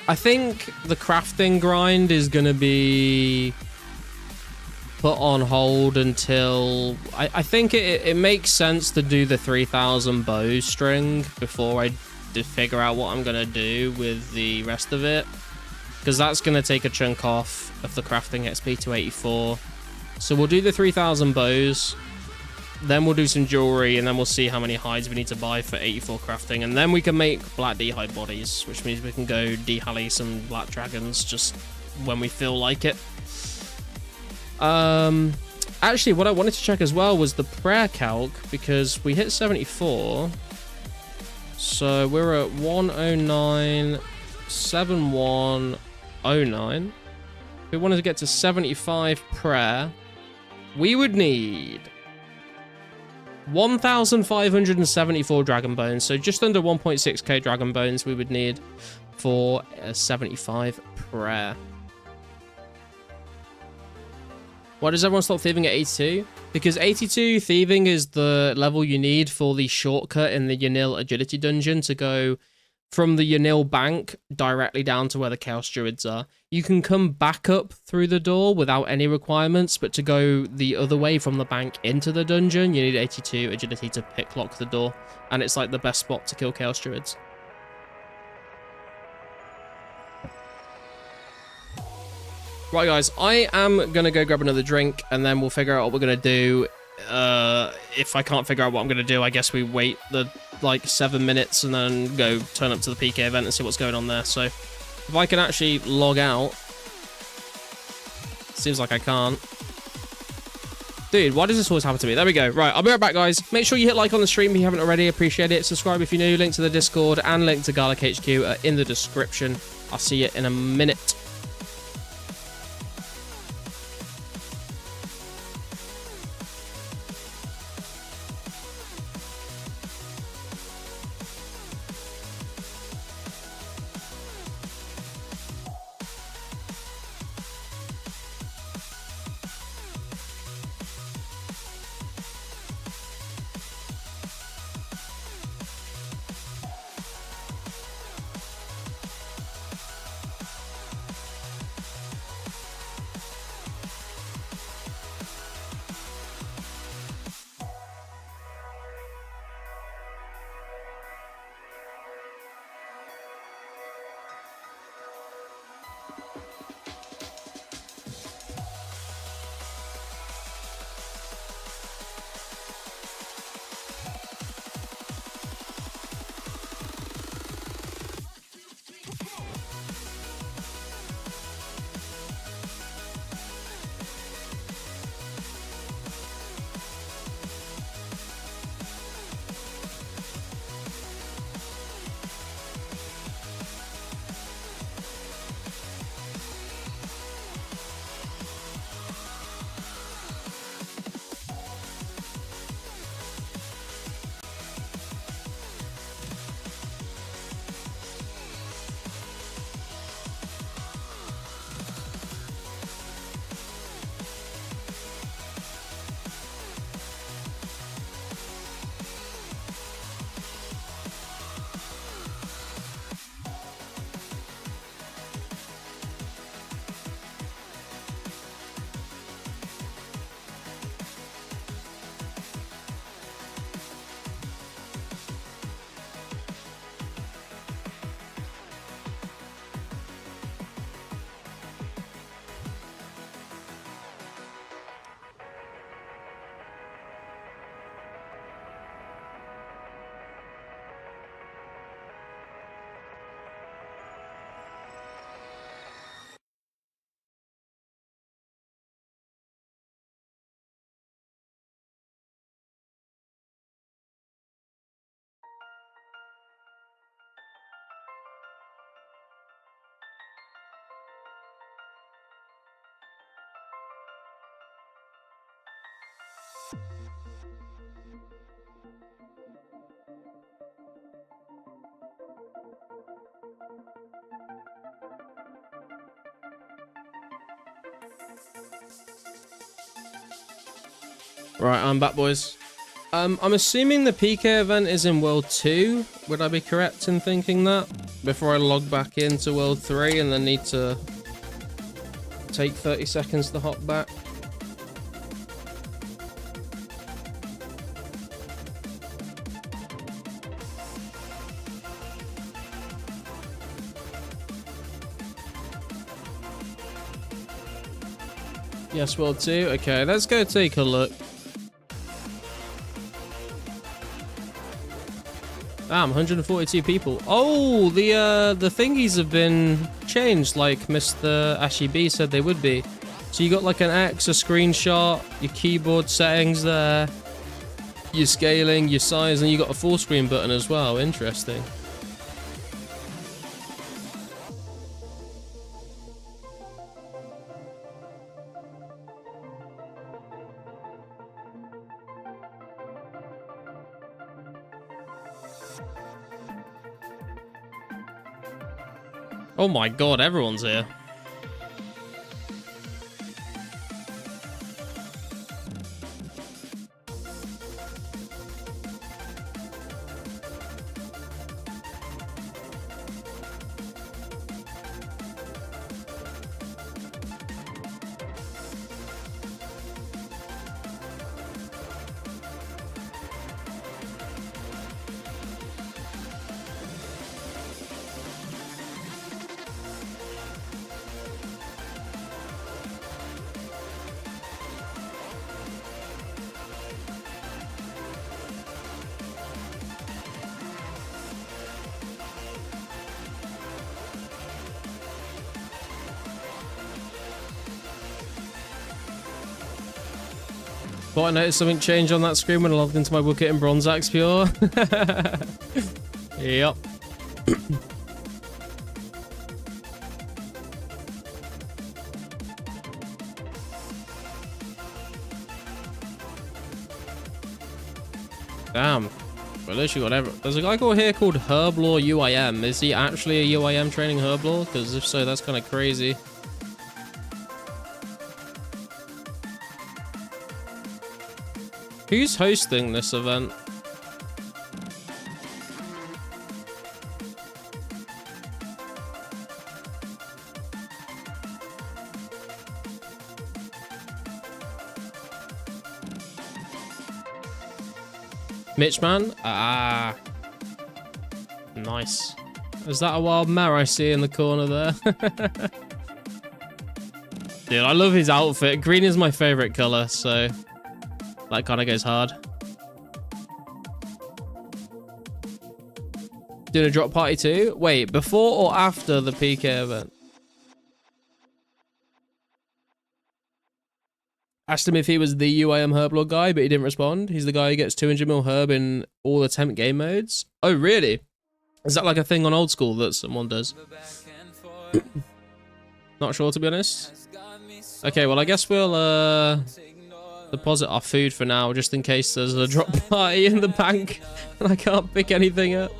I think the crafting grind is going to be put on hold until... I think it makes sense to do the 3,000 bowstring before I figure out what I'm going to do with the rest of it. Because that's going to take a chunk off of the crafting XP to 84. So we'll do the 3,000 bows. Then we'll do some jewelry, and then we'll see how many hides we need to buy for 84 crafting. And then we can make black D-hide bodies, which means we can go D-hally some black dragons just when we feel like it. Actually, what I wanted to check as well was the prayer calc, because we hit 74. So we're at 109, 7109. If we wanted to get to 75 prayer, we would need 1,574 dragon bones, so just under 1.6k dragon bones we would need for a 75 prayer. Why does everyone stop thieving at 82? Because 82 thieving is the level you need for the shortcut in the Yanil agility dungeon to go from the Yanil bank directly down to where the Chaos Druids are. You can come back up through the door without any requirements, but to go the other way from the bank into the dungeon, you need 82 agility to pick lock the door, and it's like the best spot to kill Chaos Druids. Right, guys, I am going to go grab another drink, and then we'll figure out what we're going to do. If I can't figure out what I'm going to do, I guess we wait the, 7 minutes and then go turn up to the PK event and see what's going on there. So, if I can actually log out... Seems like I can't. Dude, why does this always happen to me? There we go. Right, I'll be right back, guys. Make sure you hit like on the stream if you haven't already. Appreciate it. Subscribe if you're new. Link to the Discord and link to Garlic HQ are in the description. I'll see you in a minute. Right, I'm back, boys. I'm assuming the PK event is in World 2. Would I be correct in thinking that? Before I log back into World 3 and then need to take 30 seconds to hop back. Yes, World 2. Okay, let's go take a look. Damn, 142 people. Oh, the thingies have been changed, like Mr. Ashy B said they would be. So you got like an X, a screenshot, your keyboard settings there, your scaling, your size, and you got a full screen button as well. Interesting. Oh my god, everyone's here. Thought I noticed something change on that screen when I logged into my bucket in Bronze Axe Pure. Yep. Damn. Well, at least you got every. There's a guy called here called Herblore UIM. Is he actually a UIM training Herblore? Because if so, that's kind of crazy. Who's hosting this event? Mitchman? Ah. Nice. Is that a wild mare I see in the corner there? Dude, I love his outfit. Green is my favorite color, so that kind of goes hard. Doing a drop party too? Wait, before or after the PK event? Asked him if he was the UIM Herblore guy, but he didn't respond. He's the guy who gets 200 mil herb in all attempt game modes. Oh, really? Is that like a thing on old school that someone does? Not sure, to be honest. Okay, well, I guess we'll deposit our food for now, just in case there's a drop party in the bank and I can't pick anything up.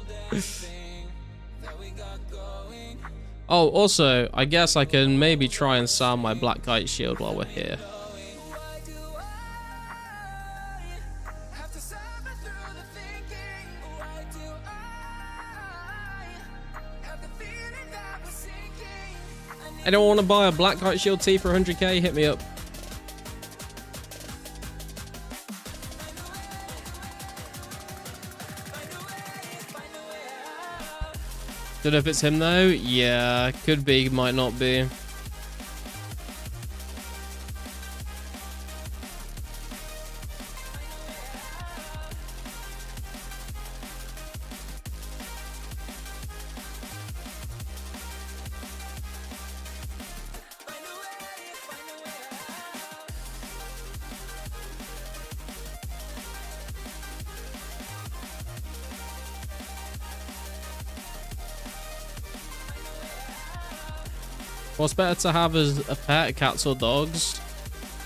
Oh, also, I guess I can maybe try and sound my black kite shield while we're here. Anyone want to buy a black kite shield tee for 100k? Hit me up. Don't know if it's him though. Yeah, could be, might not be. What's better to have as a pet, cats or dogs?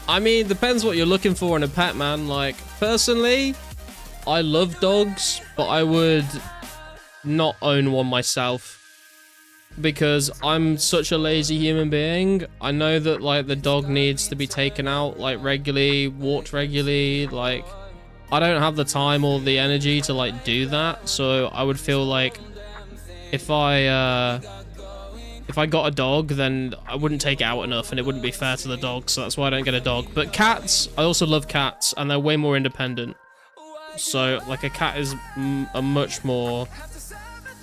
I mean, depends what you're looking for in a pet, man. Like, personally, I love dogs, but I would not own one myself. because I'm such a lazy human being. I know that like the dog needs to be taken out like regularly, walked regularly. Like I don't have the time or the energy to like do that. So I would feel like if I got a dog, then I wouldn't take it out enough and it wouldn't be fair to the dog. So that's why I don't get a dog. But cats, I also love cats and they're way more independent. So like a cat is a much more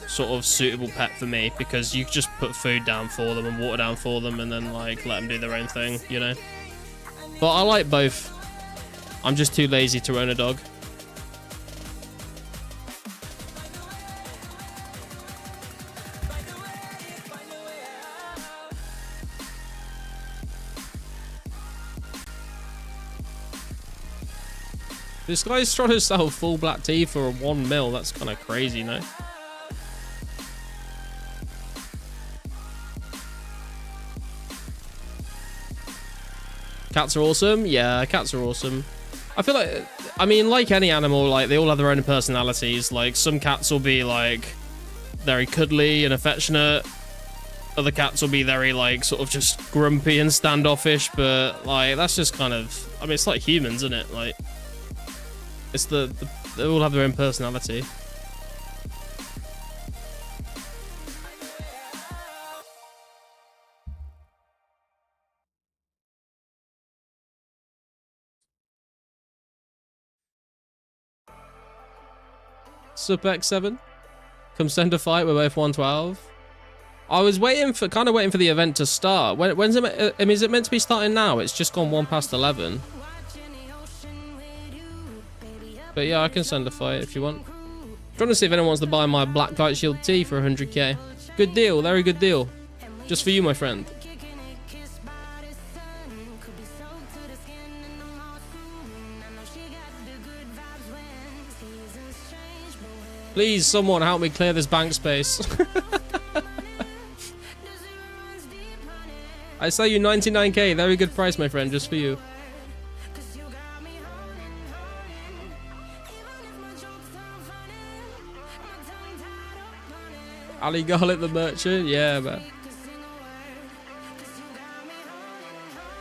sort of suitable pet for me, because you just put food down for them and water down for them and then like let them do their own thing, you know. But I like both. I'm just too lazy to own a dog. This guy's trying to sell full black tea for 1 mil. That's kind of crazy, no? Cats are awesome. Yeah, cats are awesome. I feel like, I mean, like any animal, like they all have their own personalities. Like some cats will be like very cuddly and affectionate. Other cats will be very like sort of just grumpy and standoffish. But like that's just kind of, I mean, it's like humans, isn't it? Like it's they all have their own personality. Sup X7? Come send a fight, we're both 112. I was kind of waiting for the event to start. When's it, I mean, is it meant to be starting now? It's just gone 1 past 11. But yeah, I can send a fight if you want. Trying to see if anyone wants to buy my Black Kite Shield tee for 100k. Good deal, very good deal. Just for you, my friend. Please, someone help me clear this bank space. I sell you 99k. Very good price, my friend, just for you. Ali Garlic the merchant, yeah, man.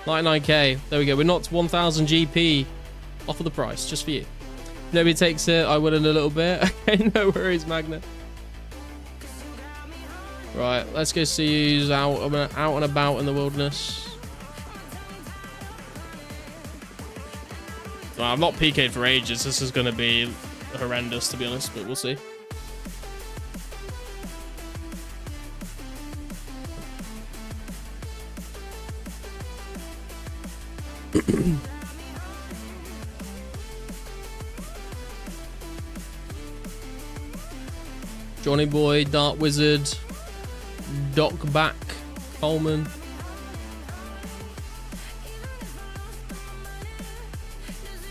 99k. There we go. We're knocked 1000 GP off of the price, just for you. Nobody takes it, I will in a little bit. Okay, no worries, Magna. Right, let's go see who's out and about in the wilderness. Well, I've not PK'd for ages. This is going to be horrendous, to be honest, but we'll see. Johnny Boy, Dart Wizard, Doc Back, Coleman.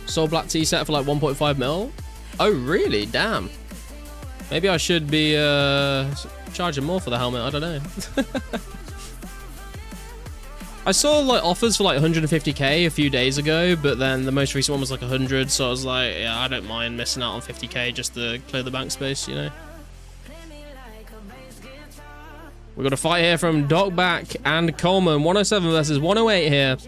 Soul Black Tea set for like 1.5 mil. Oh, really? Damn. Maybe I should be charging more for the helmet. I don't know. I saw like offers for like 150k a few days ago, but then the most recent one was like 100. So I was like, yeah, I don't mind missing out on 50k just to clear the bank space, you know. We got a fight here from Docback and Coleman. 107 versus 108 here.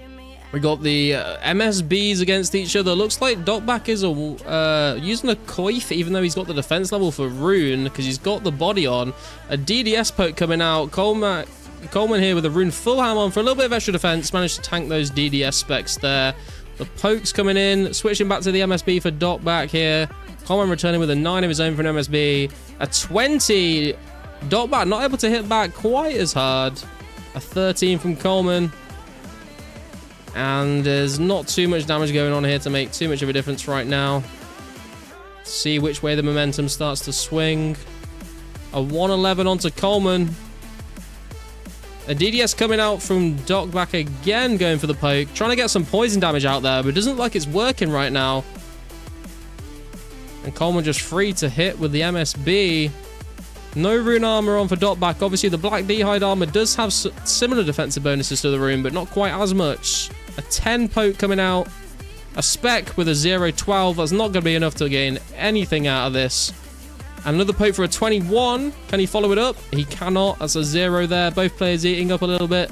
We got the MSBs against each other. Looks like Docback is using a coif, even though he's got the defense level for Rune, because he's got the body on. A DDS poke coming out. Coleman here with a Rune full ham on for a little bit of extra defense. Managed to tank those DDS specs there. The pokes coming in. Switching back to the MSB for Docback here. Coleman returning with a 9 of his own for an MSB. A 20... Docback not able to hit back quite as hard. A 13 from Coleman. And there's not too much damage going on here to make too much of a difference right now. See which way the momentum starts to swing. A 111 onto Coleman. A DDS coming out from Docback again, going for the poke. Trying to get some poison damage out there, but it doesn't look like it's working right now. And Coleman just free to hit with the MSB. No rune armor on for Docback. Obviously, the black D-hide armor does have similar defensive bonuses to the rune, but not quite as much. A 10 poke coming out. A spec with a 0-12. That's not going to be enough to gain anything out of this. Another poke for a 21. Can he follow it up? He cannot. That's a 0 there. Both players eating up a little bit.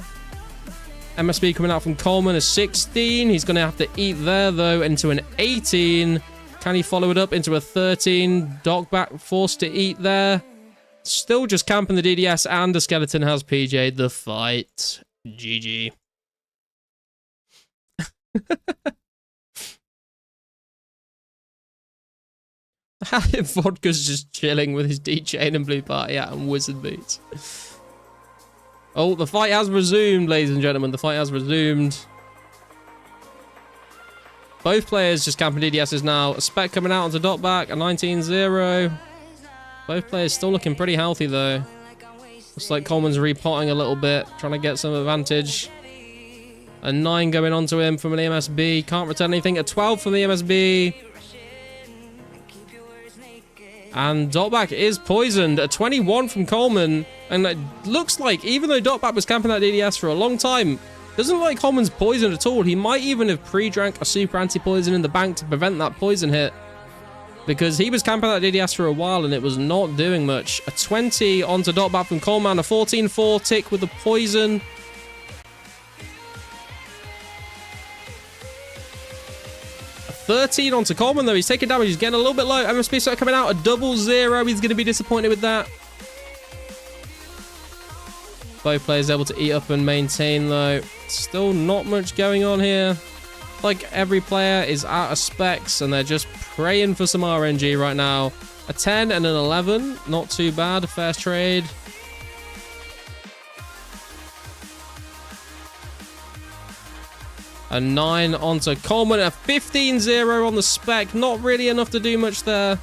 MSB coming out from Coleman, a 16. He's going to have to eat there, though, into an 18. Can he follow it up into a 13? Doc back forced to eat there. Still just camping the DDS, and the skeleton has PJ'd the fight. GG. Vodka's just chilling with his D-chain and blue party hat and wizard boots. Oh, the fight has resumed, ladies and gentlemen. The fight has resumed. Both players just camping DDSs now. A spec coming out onto dot back, a 19-0. Both players still looking pretty healthy, though. Looks like Coleman's repotting a little bit, trying to get some advantage. A 9 going onto him from an EMSB. Can't return anything. A 12 from the EMSB. And Dotback is poisoned. A 21 from Coleman. And it looks like, even though Dotback was camping that DDS for a long time, doesn't look like Coleman's poisoned at all. He might even have pre-drank a super anti-poison in the bank to prevent that poison hit. Because he was camping that DDS for a while and it was not doing much. A 20 onto Dotback from Coleman. A 14-4 tick with the poison. A 13 onto Coleman, though. He's taking damage. He's getting a little bit low. MSP start coming out. A 0-0. He's going to be disappointed with that. Both players able to eat up and maintain, though. Still not much going on here. Like, every player is out of specs, and they're just praying for some RNG right now. A 10 and an 11. Not too bad. A fast trade. A 9 onto Coleman. A 15-0 on the spec. Not really enough to do much there.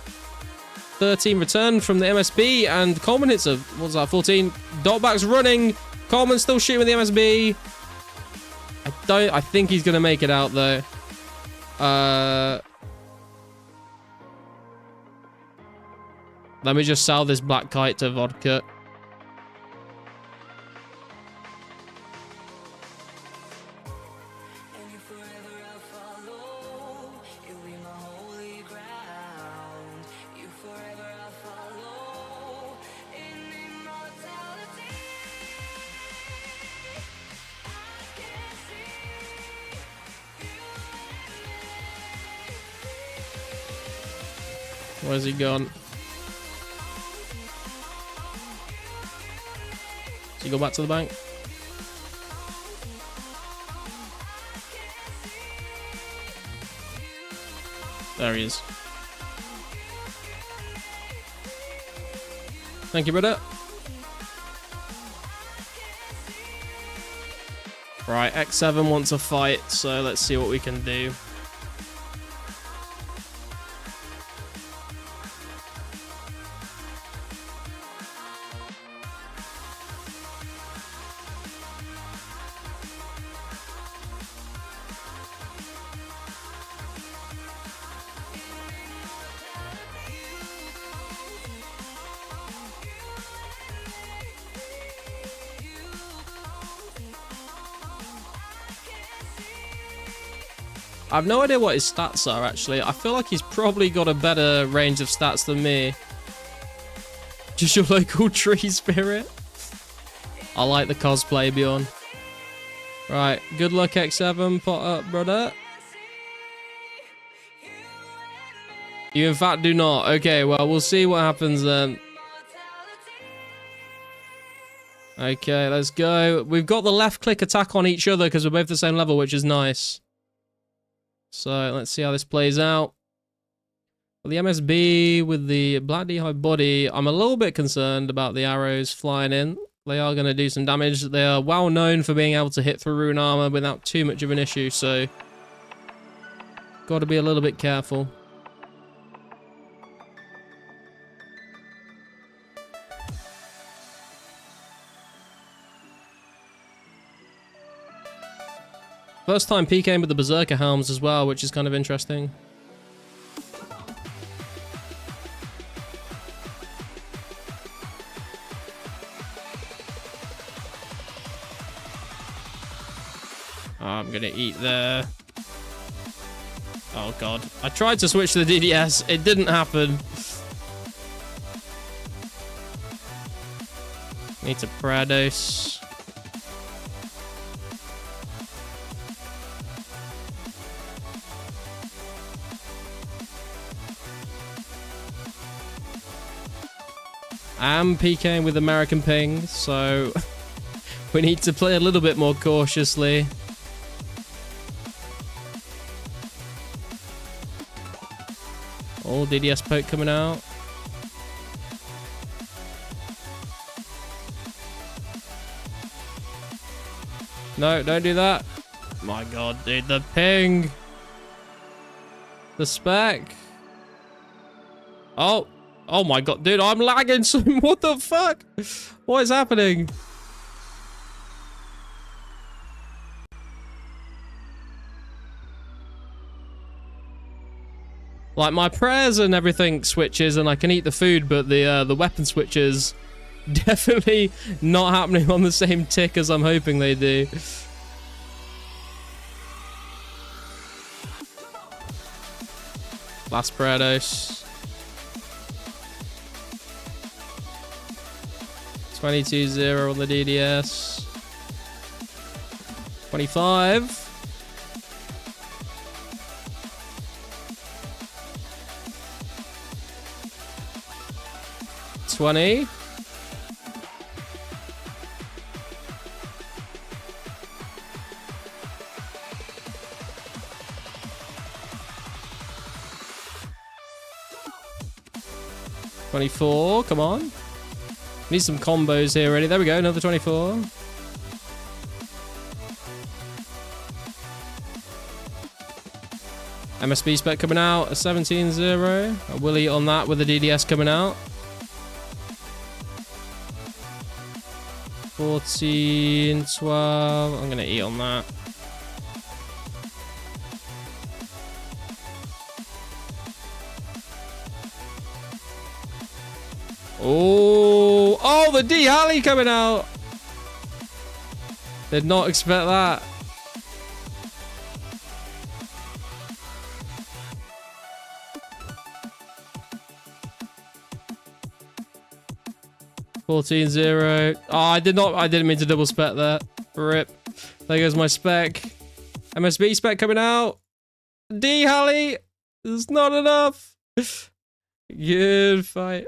13 return from the MSB, and Coleman hits a, what's that, 14. Dotback's running. Coleman still shooting with the MSB. I think he's going to make it out, though. Let me just sell this black kite to Vodka. Where's he gone? Does he go back to the bank? There he is. Thank you, brother. Right, X7 wants a fight, so let's see what we can do. I have no idea what his stats are, actually. I feel like he's probably got a better range of stats than me. Just your local tree spirit. I like the cosplay, Bjorn. Right, good luck, X7. Pot up, brother. You, in fact, do not. Okay, well, we'll see what happens then. Okay, let's go. We've got the left-click attack on each other because we're both the same level, which is nice. So let's see how this plays out. Well, the MSB with the Black D-Hive body, I'm a little bit concerned about the arrows flying in. They are going to do some damage. They are well known for being able to hit through rune armor without too much of an issue, so got to be a little bit careful. First time PKing with the Berserker Helms as well, which is kind of interesting. Oh, I'm gonna eat there. Oh god. I tried to switch to the DDS. It didn't happen. Need a Prados. I'm PKing with American ping, so we need to play a little bit more cautiously. Oh, DDS poke coming out. No, don't do that. My god, dude, the ping. The spec. Oh. Oh my god, dude, I'm lagging so what the fuck? What is happening? Like my prayers and everything switches and I can eat the food, but the weapon switches definitely not happening on the same tick as I'm hoping they do. Last Prados. 22-0 on the DDS. 25. $20. $24, come on. Need some combos here already. There we go, another 24. MSB spec coming out, a 17-0. I will eat on that with the DDS coming out. 14, 12. I'm going to eat on that. Oh, the D Halley coming out. Did not expect that. $14-0. Oh, I didn't mean to double spec that. Rip. There goes my spec. MSB spec coming out. D Halley. It's not enough. Good fight.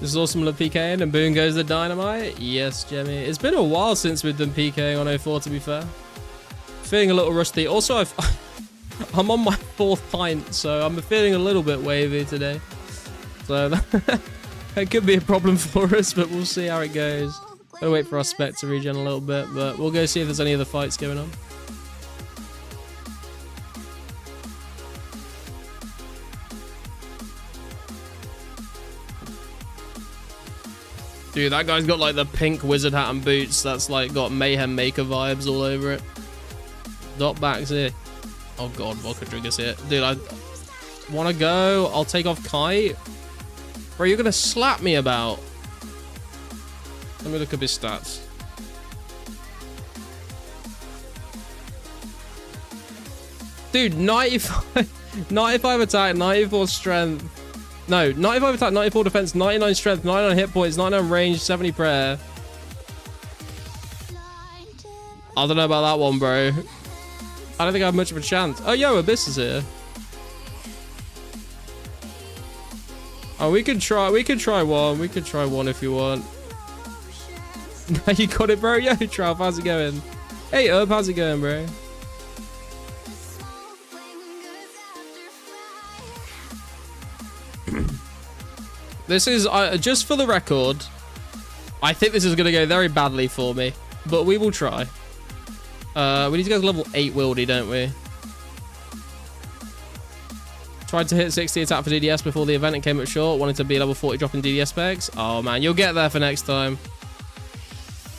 This is awesome, love PKing, and boom goes the dynamite. Yes, Jemmy. It's been a while since we've done PKing on 04, to be fair. Feeling a little rusty. Also, I'm on my 4th pint, so I'm feeling a little bit wavy today. So that could be a problem for us, but we'll see how it goes. I'll wait for our spec to regen a little bit, but we'll go see if there's any other fights going on. Dude, that guy's got like the pink wizard hat and boots. That's like got Mayhem Maker vibes all over it. Dot back's here. Oh god, Vodka Trigger's here. Dude, I want to go. I'll take off Kite. Bro, you're going to slap me about. Let me look up his stats. Dude, 95 attack, 94 strength. No, 95 attack, 94 defense, 99 strength, 99 hit points, 99 range, 70 prayer. I don't know about that one, bro. I don't think I have much of a chance. Oh, yo, Abyss is here. Oh, we could try one. We could try one if you want. Now you got it, bro. Yo, Trav, how's it going? Hey, how's it going, bro? This is, just for the record, I think this is going to go very badly for me, but we will try. We need to go to level 8 Wildy, don't we? Tried to hit 60 attack for DDS before the event and came up short. Wanted to be level 40 dropping DDS specs. Oh man, you'll get there for next time.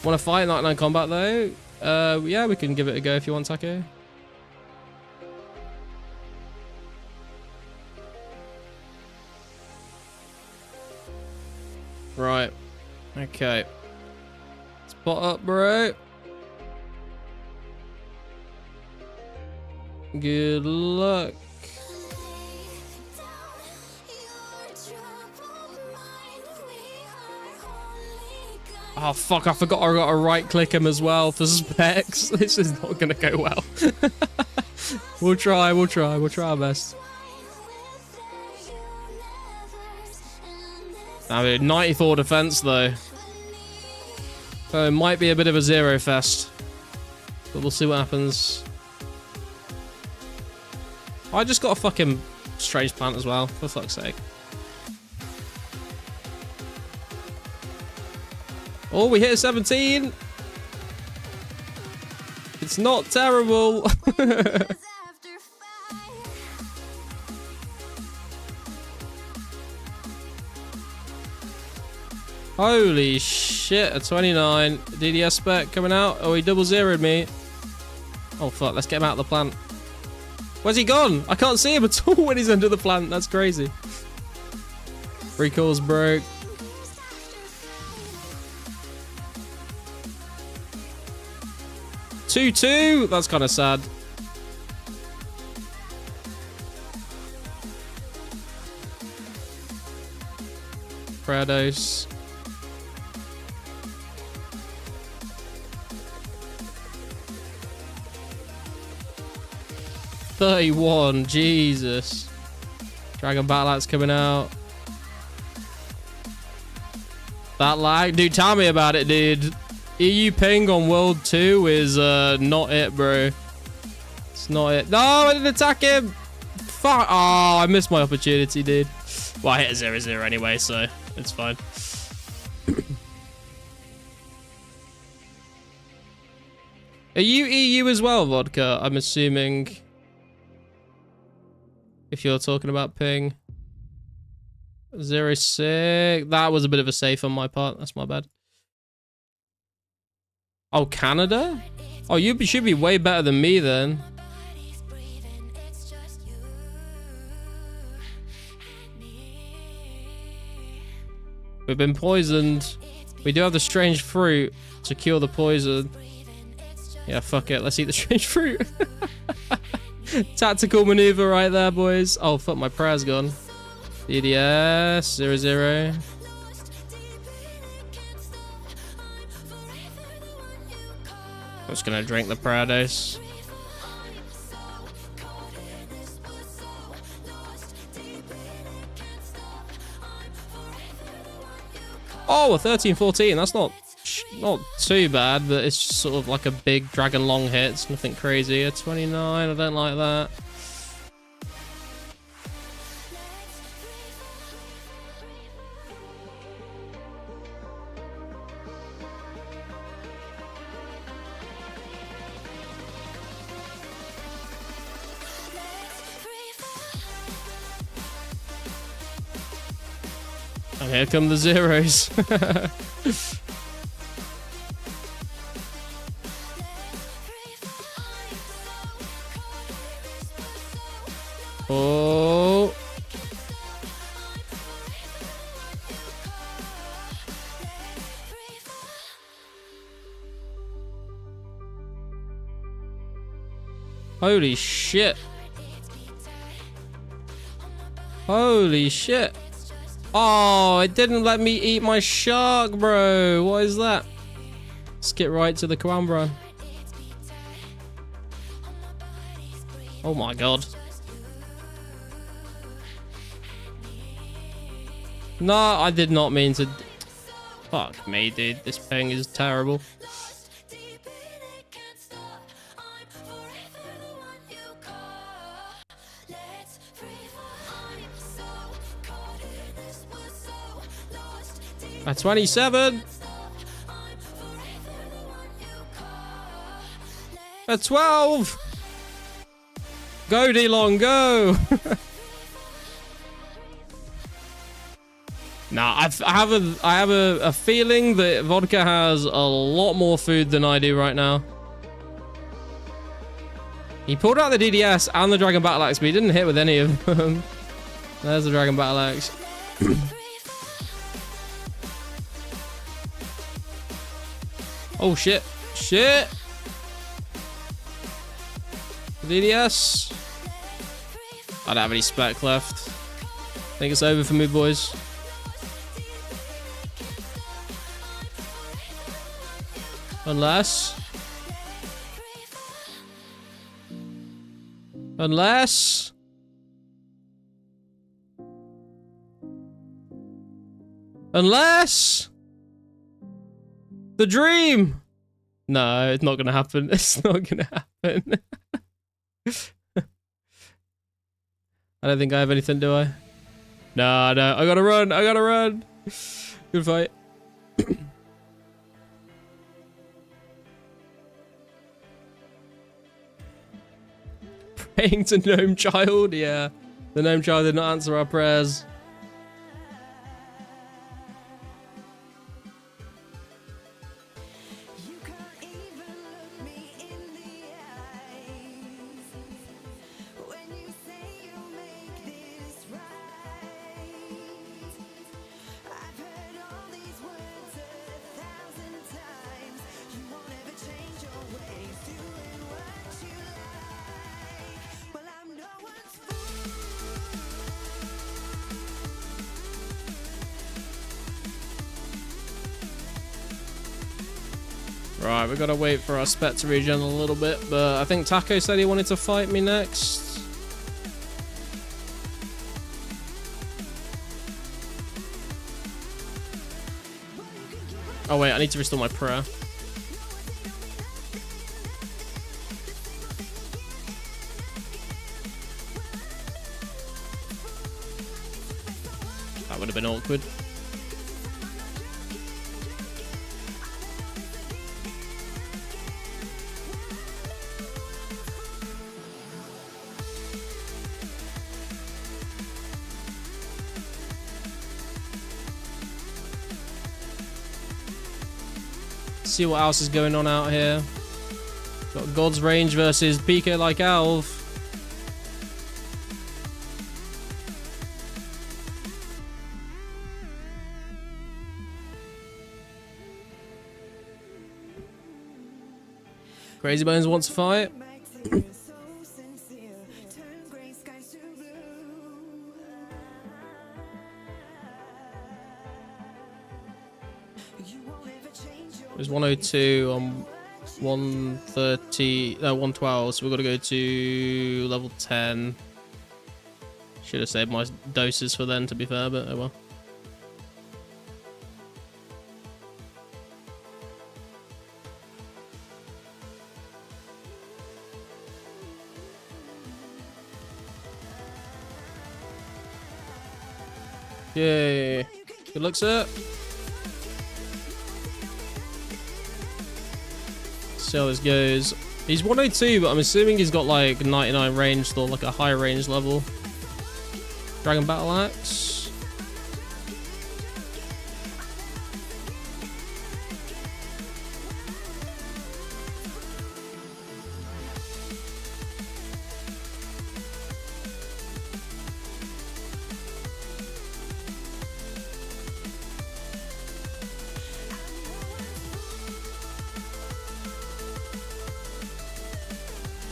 Want to fight 99 combat though? Yeah, we can give it a go if you want, Take. Right. Okay. Spot up, bro. Good luck. Oh fuck, I forgot I got to right click him as well for specs. This is not gonna go well. We'll try our best. I mean, 94 defense though. So it might be a bit of a zero fest. But we'll see what happens. I just got a fucking strange plant as well, for fuck's sake. Oh, we hit a 17. It's not terrible. Holy shit, a 29. DDS spec coming out. Oh, he double zeroed me. Oh, fuck. Let's get him out of the plant. Where's he gone? I can't see him at all when he's under the plant. That's crazy. Recall's broke. Two. That's kind of sad. Prados. $31, Jesus. Dragon Battle Axe coming out. That lag, dude, tell me about it, dude. EU ping on World 2 is not it, bro. It's not it. No, I didn't attack him. Fuck. Oh, I missed my opportunity, dude. Well, I hit a 0-0 anyway, so it's fine. Are you EU as well, Vodka? I'm assuming. If you're talking about ping. 06. That was a bit of a save on my part. That's my bad. Oh, Canada? Oh, you should be way better than me then. We've been poisoned. We do have the strange fruit to cure the poison. Yeah, fuck it. Let's eat the strange fruit. Tactical maneuver right there, boys. Oh, fuck, my prayer's gone. DDS, 0-0. I'm just gonna drink the Prados. Oh, a 13-14. That's not too bad, but it's just sort of like a big dragon long hit. It's nothing crazy. A 29. I don't like that. And here come the zeros. Oh. Holy shit. Holy shit. Oh, it didn't let me eat my shark, bro. What is that? Let's get right to the Coambra. Oh my god. No, I did not mean to. Fuck me, dude. This ping is terrible. At 27. At 12. Go, D-Long, go. Nah, I have a feeling that Vodka has a lot more food than I do right now. He pulled out the DDS and the Dragon Battle Axe, but he didn't hit with any of them. There's the Dragon Battle Axe. Oh shit. Shit. DDS. I don't have any spec left. I think it's over for me, boys. Unless... the dream. No, it's not gonna happen. It's not gonna happen. I don't think I have anything, do I? No, no. I gotta run. I gotta run. Good fight. Praying to Gnome Child? Yeah. The Gnome Child did not answer our prayers. You can't even look me in the eyes when you say you'll make this right. I've heard all these words 1,000 times. You won't ever change your ways, doing what you like. Well, I'm no one's fool. Right, we gotta wait for our spec to regen a little bit, but I think Taco said he wanted to fight me next. Oh wait, I need to restore my prayer. That would have been awkward. See what else is going on out here. Got God's Range versus PK like Alv. Crazy Bones wants to fight. It was 102 on 130, no, 112, so we've got to go to level 10. Should have saved my doses for then, to be fair, but oh well. Yay. Good luck, sir. See how this goes. He's 102, but I'm assuming he's got like 99 range or like a high range level. Dragon Battle Axe.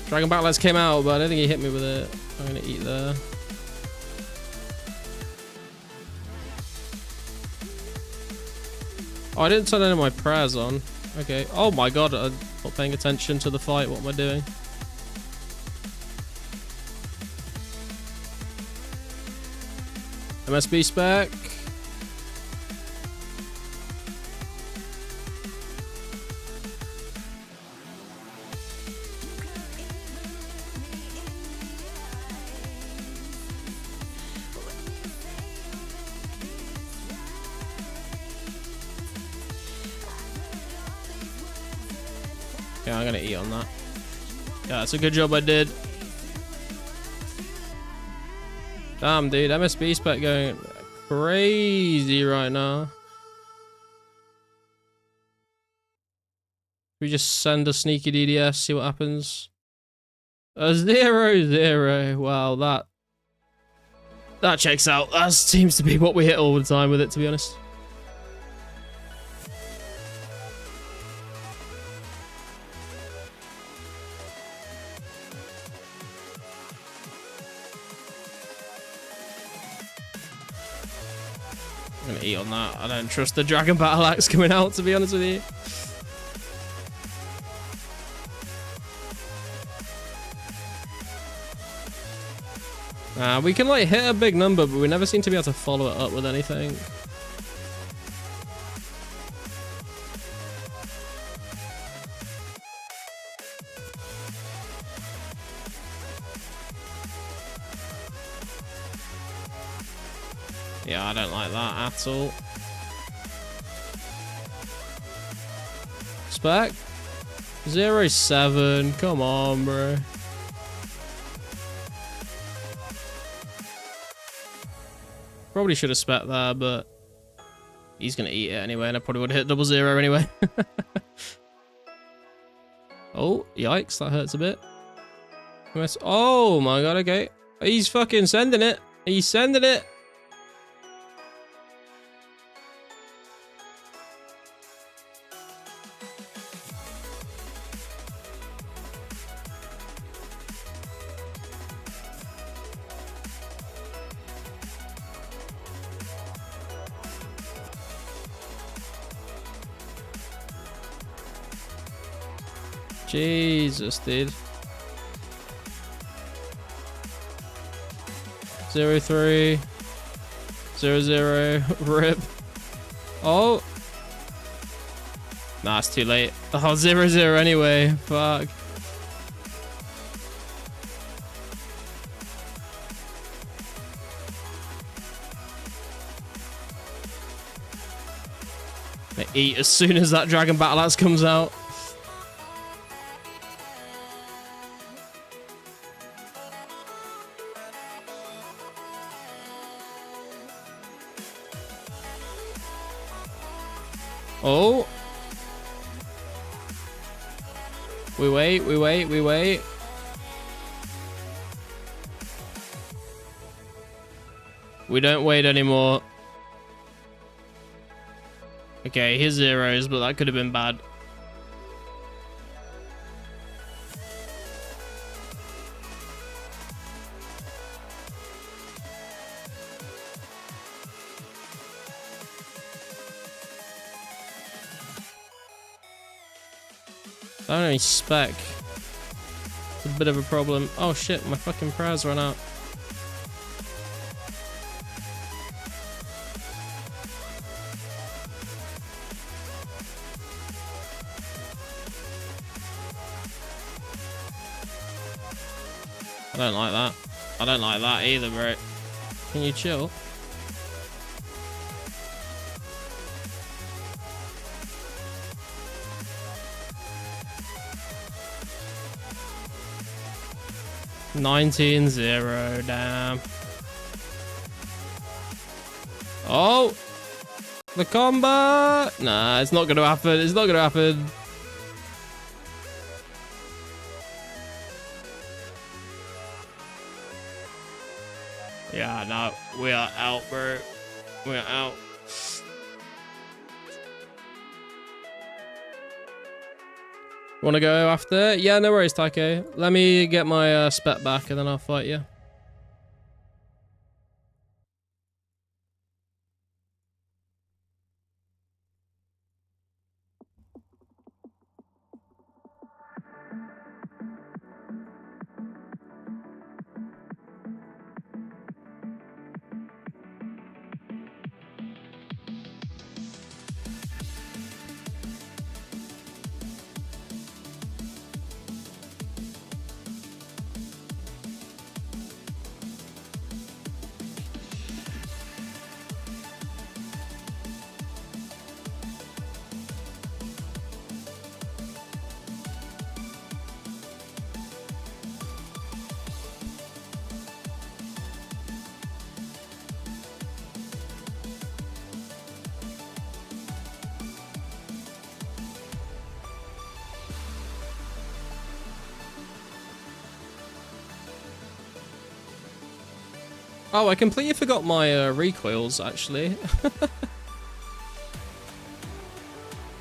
Dragon Battle Axe came out, but I don't think he hit me with it. I'm gonna eat there. Oh, I didn't turn any of my prayers on. Okay. Oh my god, I'm not paying attention to the fight. What am I doing? MSB spec. Yeah, I'm gonna eat on that. Yeah, it's a good job I did. Damn, dude, MSB spec going crazy right now. We just send a sneaky DDS, see what happens. A 0-0. Wow, that checks out. That seems to be what we hit all the time with it, to be honest. I'm gonna eat on that. I don't trust the Dragon Battle Axe coming out, to be honest with you. We can like hit a big number, but we never seem to be able to follow it up with anything. Yeah, I don't like that at all. Spec? 0-7. Come on, bro. Probably should have spec there, but he's gonna eat it anyway, and I probably would have hit 0-0 anyway. Oh, yikes, that hurts a bit. Oh my god, okay. He's fucking sending it. He's sending it. Jesus, dude. 0-3. 0-0. Rip. Oh. Nah, it's too late. Oh, 0-0 anyway. Fuck. They eat as soon as that Dragon Battle Axe comes out. Oh. We wait, we wait, we wait. We don't wait anymore. Okay, here's 0s, but that could have been bad. I don't have any spec. It's a bit of a problem. Oh shit, my fucking prayers ran out. I don't like that. I don't like that either, bro. Can you chill? $19-0, damn. Oh! The combo! Nah, it's not gonna happen. It's not gonna happen. Yeah, no, we are out, bro. We are out. Want to go after? Yeah, no worries, Taiko. Let me get my spec back and then I'll fight you. Oh, I completely forgot my recoils, actually. I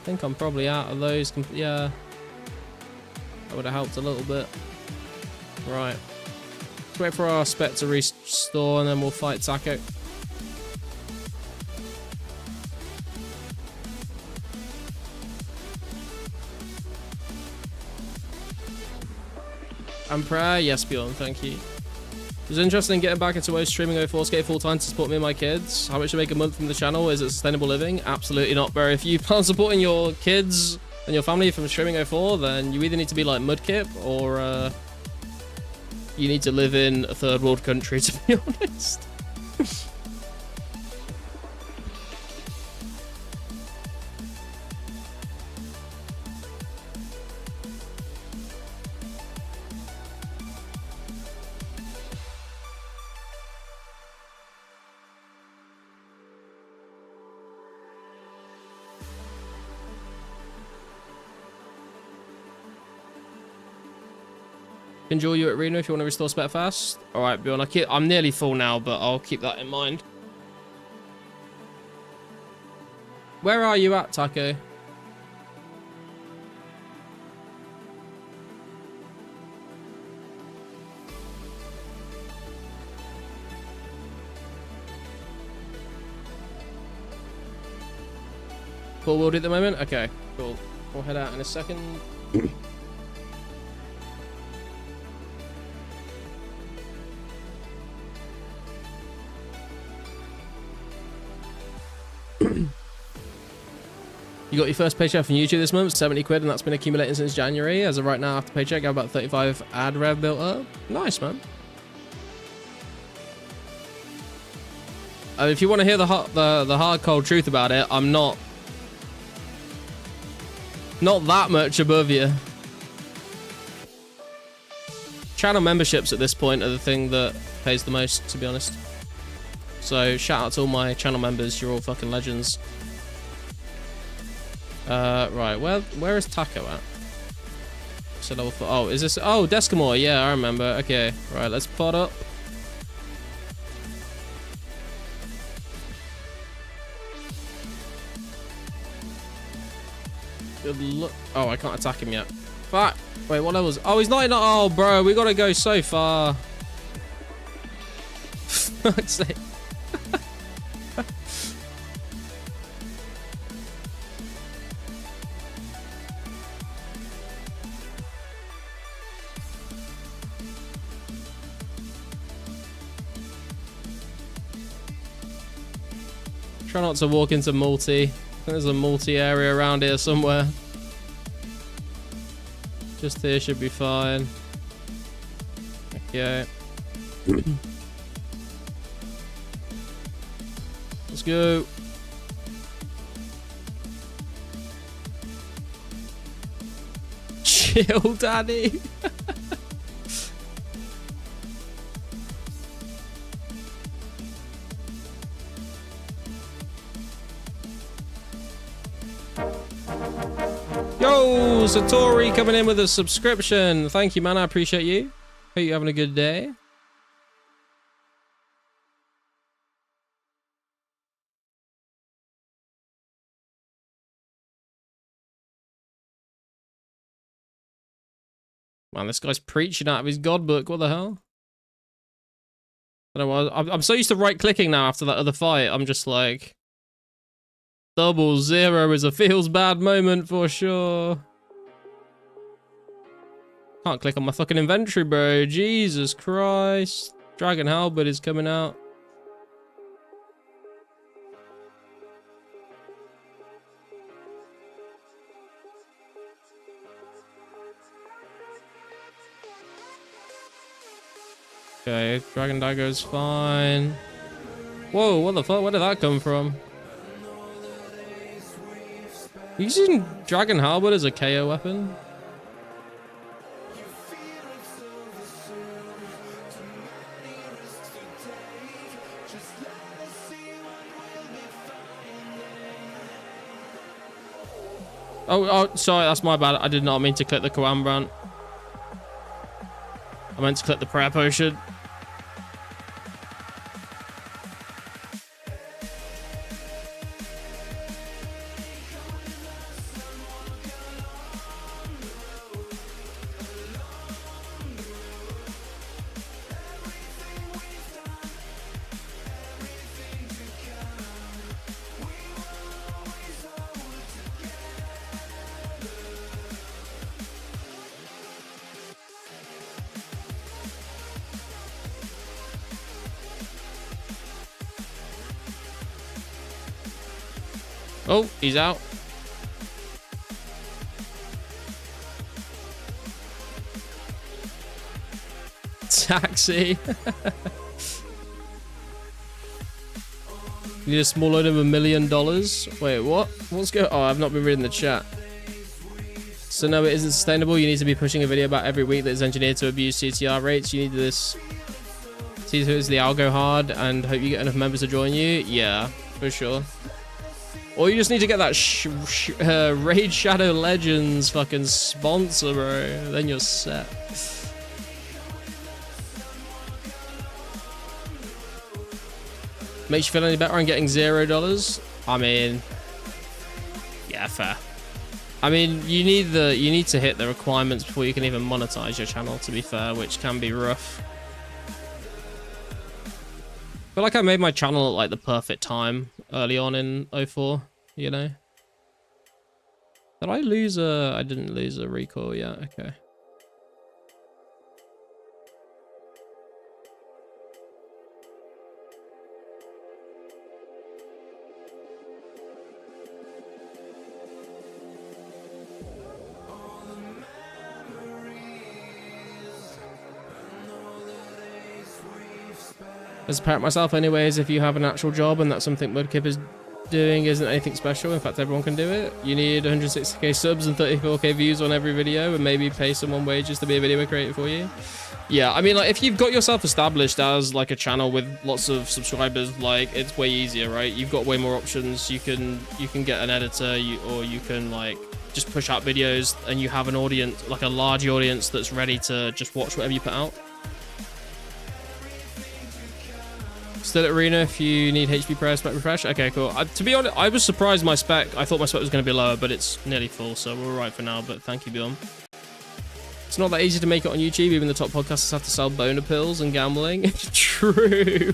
think I'm probably out of those. Yeah. That would have helped a little bit. Right. Let's wait for our spec to restore and then we'll fight Taco. And prayer, yes, Bjorn, thank you. It was interesting getting back into streaming 2004scape full time to support me and my kids. How much you make a month from the channel? Is it sustainable living? Absolutely not, bro. If you plan on supporting your kids and your family from streaming 04, then you either need to be like Mudkip or you need to live in a third world country, to be honest. Enjoy you at Reno if you want to restore spec fast. All right, Bjorn. I'm nearly full now, but I'll keep that in mind. Where are you at, Taco? Full world at the moment? Okay, cool. We'll head out in a second. You got your first paycheck from YouTube this month, 70 quid, and that's been accumulating since January. As of right now, after paycheck, I have about 35 ad rev built up. Nice, man. If you want to hear the hard cold truth about it, I'm not that much above you. Channel memberships at this point are the thing that pays the most, to be honest. So shout out to all my channel members. You're all fucking legends. Right, where is Taco at? So level 4. Oh, is this? Oh, Descamore. Yeah, I remember. Okay, right, let's pot up. Good luck. Oh, I can't attack him yet. Fuck. Wait, what levels? Oh, he's not. Oh, bro, we gotta go so far. Fuck's sake. Try not to walk into multi. I think there's a multi area around here somewhere. Just here should be fine. Okay. Let's go. Chill, Daddy. Yo, Satori coming in with a subscription. Thank you, man. I appreciate you. Hope you're having a good day. Man, this guy's preaching out of his God book. What the hell? I don't know. I'm so used to right-clicking now after that other fight. I'm just like... 00 is a feels bad moment for sure. Can't click on my fucking inventory, bro. Jesus Christ. Dragon Halberd is coming out. Okay, Dragon Dagger's fine. Whoa, what the fuck? Where did that come from? Are you using Dragon Halberd as a KO weapon? Oh, sorry, that's my bad. I did not mean to click the Koan brand. I meant to click the prayer potion. Oh, he's out. Taxi. Need a small loan of $1 million. Wait, what? What's going? Oh, I've not been reading the chat. So no, it isn't sustainable. You need to be pushing a video about every week that is engineered to abuse CTR rates. You need this. See to the algo hard and hope you get enough members to join you. Yeah, for sure. Or you just need to get that Raid Shadow Legends fucking sponsor, bro. Then you're set. Makes you feel any better on getting $0? I mean, yeah, fair. I mean, you need to hit the requirements before you can even monetize your channel, to be fair, which can be rough. I feel like I made my channel at like the perfect time early on in 04, you know? Did I lose a... I didn't lose a recall yet, okay. As a parent myself anyways, if you have an actual job and that's something Mudkip is doing isn't anything special, in fact everyone can do it. You need 160k subs and 34k views on every video and maybe pay someone wages to be a video creator for you. Yeah, I mean, like, if you've got yourself established as like a channel with lots of subscribers, like, it's way easier, right? You've got way more options. You can get an editor, or you can like just push out videos and you have an audience, like a large audience that's ready to just watch whatever you put out. Still at arena if you need HP prayer spec refresh. Okay, cool. To be honest, I was surprised my spec. I thought my spec was going to be lower, but it's nearly full, so we're all right for now. But thank you, Bjorn. It's not that easy to make it on YouTube. Even the top podcasters have to sell boner pills and gambling. True.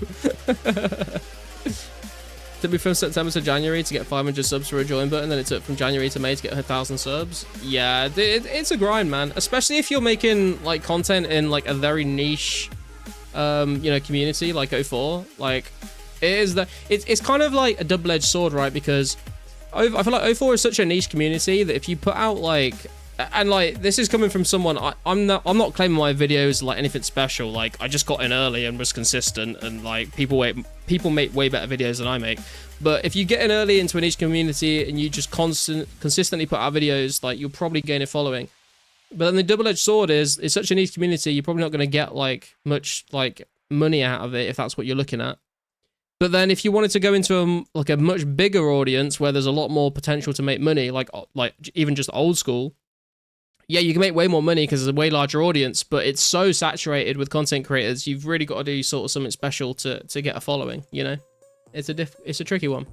Took me from September to January to get 500 subs for a join button, then it took from January to May to get 1,000 subs. Yeah, it's a grind, man. Especially if you're making like content in like a very niche you know, community like 04. Like, it's kind of like a double-edged sword, right? Because I feel like 04 is such a niche community that if you put out like, and like, this is coming from someone, I'm not claiming my videos like anything special. Like, I just got in early and was consistent, and like people make way better videos than I make. But if you get in early into a niche community and you just consistently put out videos, like, you'll probably gain a following. But then the double-edged sword is, it's such a niche community, you're probably not going to get like much like money out of it if that's what you're looking at. But then if you wanted to go into a much bigger audience where there's a lot more potential to make money, like even just old school, yeah, you can make way more money because there's a way larger audience, but it's so saturated with content creators, you've really got to do sort of something special to get a following, you know? It's a tricky one.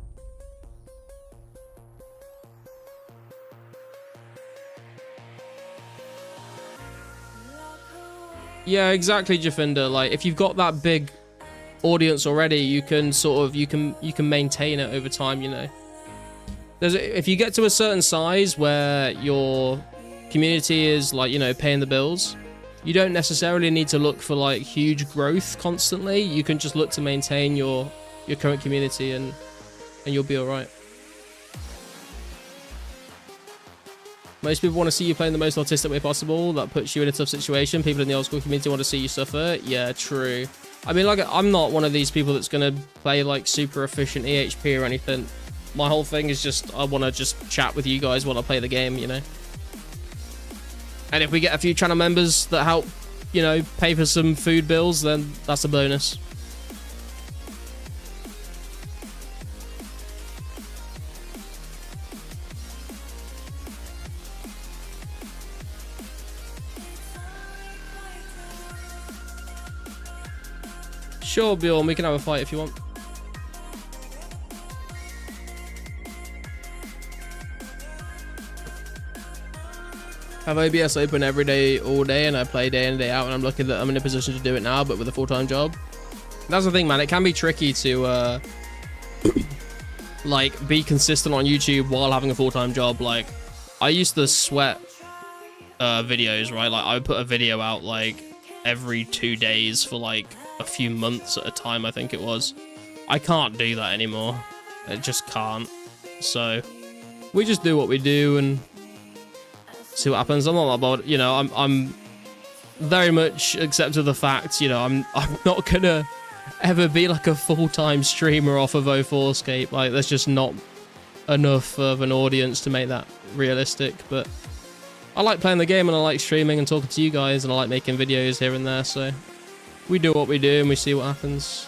Yeah, exactly, Jafinda. Like, if you've got that big audience already, you can sort of you can maintain it over time, you know. If you get to a certain size where your community is like, you know, paying the bills, you don't necessarily need to look for like huge growth constantly. You can just look to maintain your current community and you'll be all right. Most people want to see you playing the most autistic way possible. That puts you in a tough situation. People in the old school community want to see you suffer. Yeah, true. I mean, like, I'm not one of these people that's going to play, like, super efficient EHP or anything. My whole thing is just, I want to just chat with you guys while I play the game, you know? And if we get a few channel members that help, you know, pay for some food bills, then that's a bonus. Sure, Bjorn, we can have a fight if you want. Have OBS open every day, all day, and I play day in and day out, and I'm lucky that I'm in a position to do it now, but with a full-time job. That's the thing, man. It can be tricky to, like, be consistent on YouTube while having a full-time job. Like, I used to sweat videos, right? Like, I would put a video out, like, every 2 days for, like, a few months at a time, I think it was. I can't do that anymore. I just can't. So we just do what we do and see what happens. I'm not that bothered, you know. I'm very much accepted the fact, you know, I'm not gonna ever be like a full-time streamer off of 2004scape. Like, there's just not enough of an audience to make that realistic. But I like playing the game, and I like streaming and talking to you guys, and I like making videos here and there. So we do what we do and we see what happens.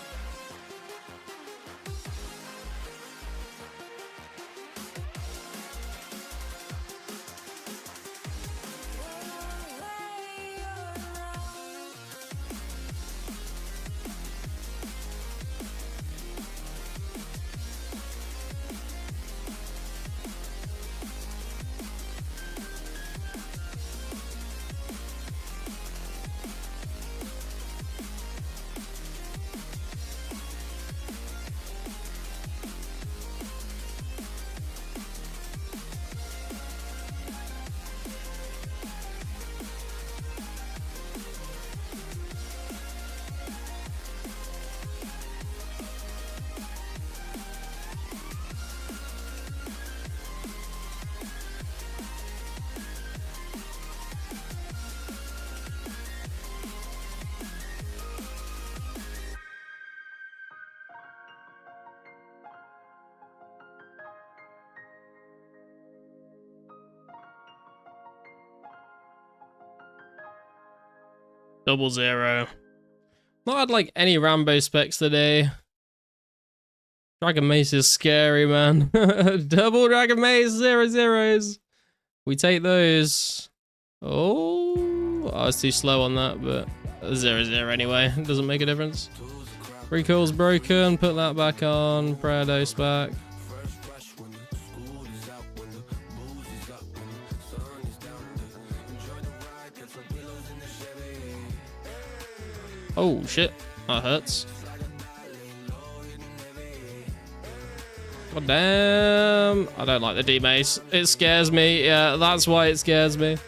Double zero. Not had like any Rambo specs today. Dragon Mace is scary, man. Double Dragon Mace, 0 zeros. We take those. Oh, I was too slow on that, but 0 0 anyway. It doesn't make a difference. Recoil's broken. Put that back on. Prados back. Oh shit, that hurts. God damn. I don't like the D-Mace. It scares me. Yeah, that's why it scares me.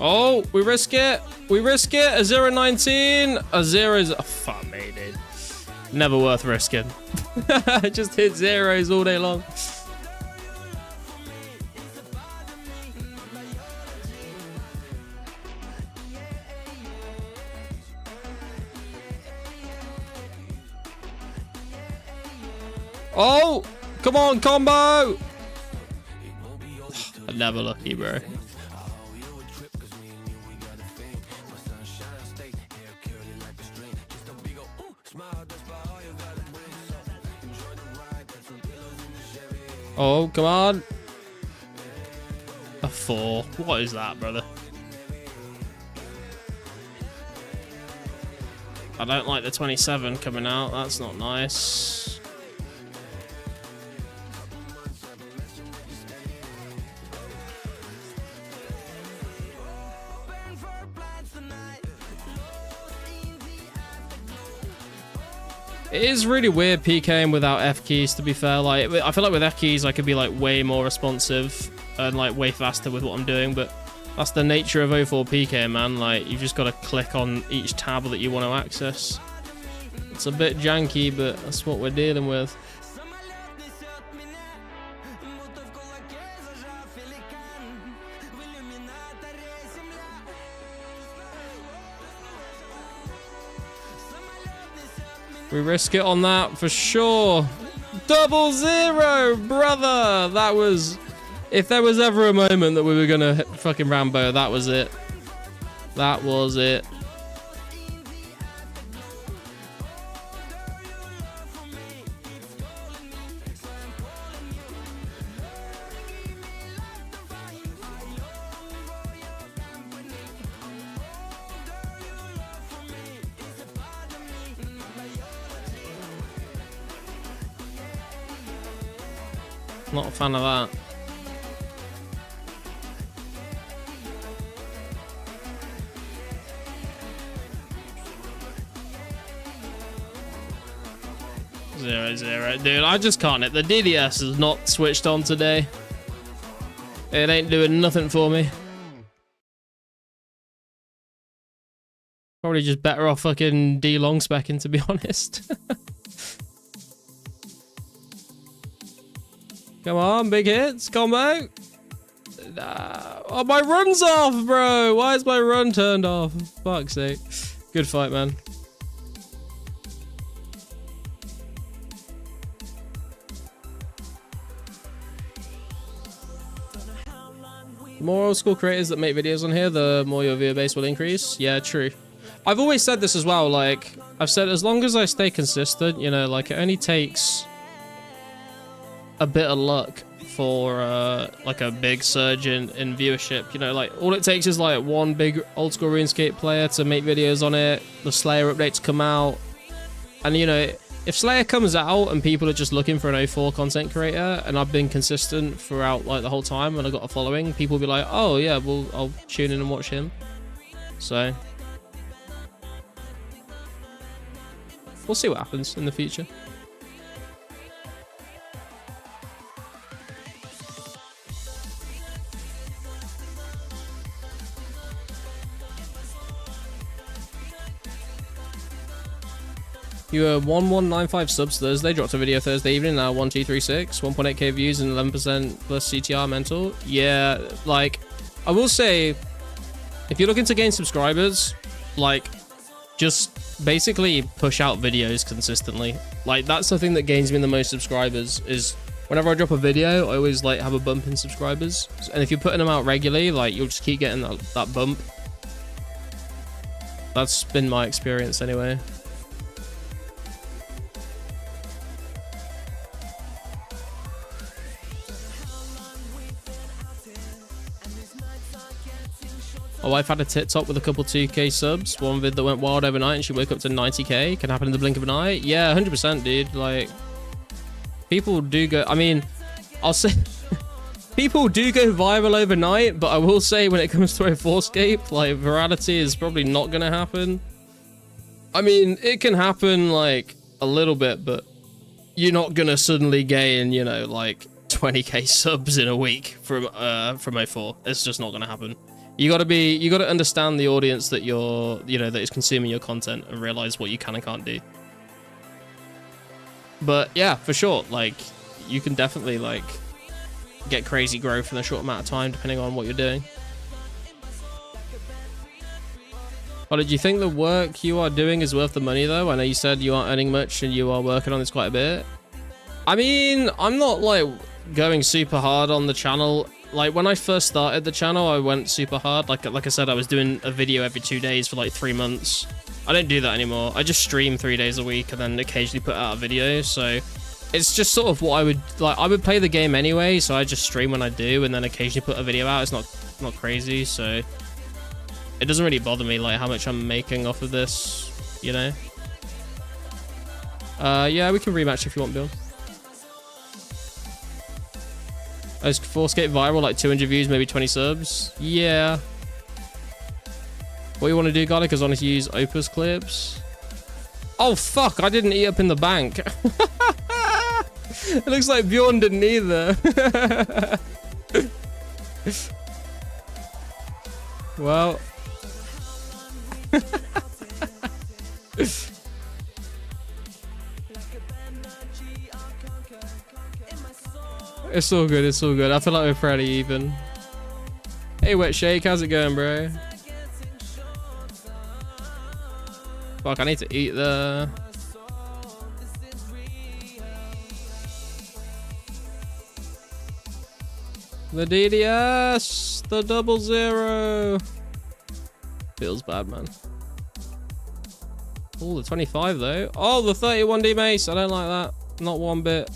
Oh, we risk it. We risk it. A 0.19. A 0 is... Oh, fuck me, dude. Never worth risking. Just hit zeros all day long. Oh, come on, combo. I'm never lucky, bro. Oh, come on. A 4. What is that, brother? I don't like the 27 coming out. That's not nice. It is really weird PKing without F keys, to be fair. Like, I feel like with F keys I could be like way more responsive and like way faster with what I'm doing, but that's the nature of 04 PK, man. Like, you've just got to click on each tab that you want to access. It's a bit janky, but that's what we're dealing with. We risk it on that for sure. 0 brother. That was... If there was ever a moment that we were going to hit fucking Rambo, that was it. That was it. Not a fan of that. Zero, dude. I just can't. The DDS is not switched on today. It ain't doing nothing for me. Probably just better off fucking D-long specking, to be honest. Come on, big hits, combo. Nah. Oh, my run's off, bro. Why is my run turned off? Fuck's sake. Good fight, man. The more old school creators that make videos on here, the more your viewer base will increase. Yeah, true. I've always said this as well, like, I've said as long as I stay consistent, you know, like, it only takes a bit of luck for, like, a big surge in viewership, you know, like, all it takes is, like, one big old school RuneScape player to make videos on it, the Slayer updates come out, and, you know, if Slayer comes out and people are just looking for an 04 content creator, and I've been consistent throughout, like, the whole time, and I got a following, people will be like, oh, yeah, well, I'll tune in and watch him. So we'll see what happens in the future. You were 1195 subs Thursday, dropped a video Thursday evening, now 1236, 1.8k views and 11% plus CTR mental. Yeah, like, I will say, if you're looking to gain subscribers, like, just basically push out videos consistently. Like, that's the thing that gains me the most subscribers, is whenever I drop a video, I always, like, have a bump in subscribers. And if you're putting them out regularly, like, you'll just keep getting that bump. That's been my experience anyway. My wife had a TikTok with a couple 2k subs, one vid that went wild overnight and she woke up to 90k. Can happen in the blink of an eye. Yeah, 100%, dude. Like, people do go, I mean, I'll say, people do go viral overnight, but I will say when it comes to 2004scape, like, virality is probably not going to happen. I mean, it can happen, like, a little bit, but you're not going to suddenly gain, you know, like, 20k subs in a week from 04. It's just not going to happen. You gotta understand the audience that that is consuming your content and realize what you can and can't do. But yeah, for sure, like, you can definitely, like, get crazy growth in a short amount of time depending on what you're doing. Oh, did you think the work you are doing is worth the money though? I know you said you aren't earning much and you are working on this quite a bit. I mean, I'm not, like, going super hard on the channel. Like, when I first started the channel, I went super hard. Like I said, I was doing a video every 2 days for like 3 months. I don't do that anymore. I just stream 3 days a week and then occasionally put out a video. So it's just sort of what I would like. I would play the game anyway, so I just stream when I do and then occasionally put a video out. It's not crazy, so it doesn't really bother me like how much I'm making off of this, you know. Yeah, we can rematch if you want, Bill. Is 4scape viral, like 200 views, maybe 20 subs? Yeah. What you want to do, Garlic, is honestly use Opus clips. Oh, fuck, I didn't eat up in the bank. It looks like Bjorn didn't either. Well. It's all good, it's all good. I feel like we're pretty even. Hey, Wet Shake, how's it going, bro? Fuck, I need to eat the... The DDS! The 00! Feels bad, man. Oh, the 25 though. Oh, the 31D mace! I don't like that. Not one bit.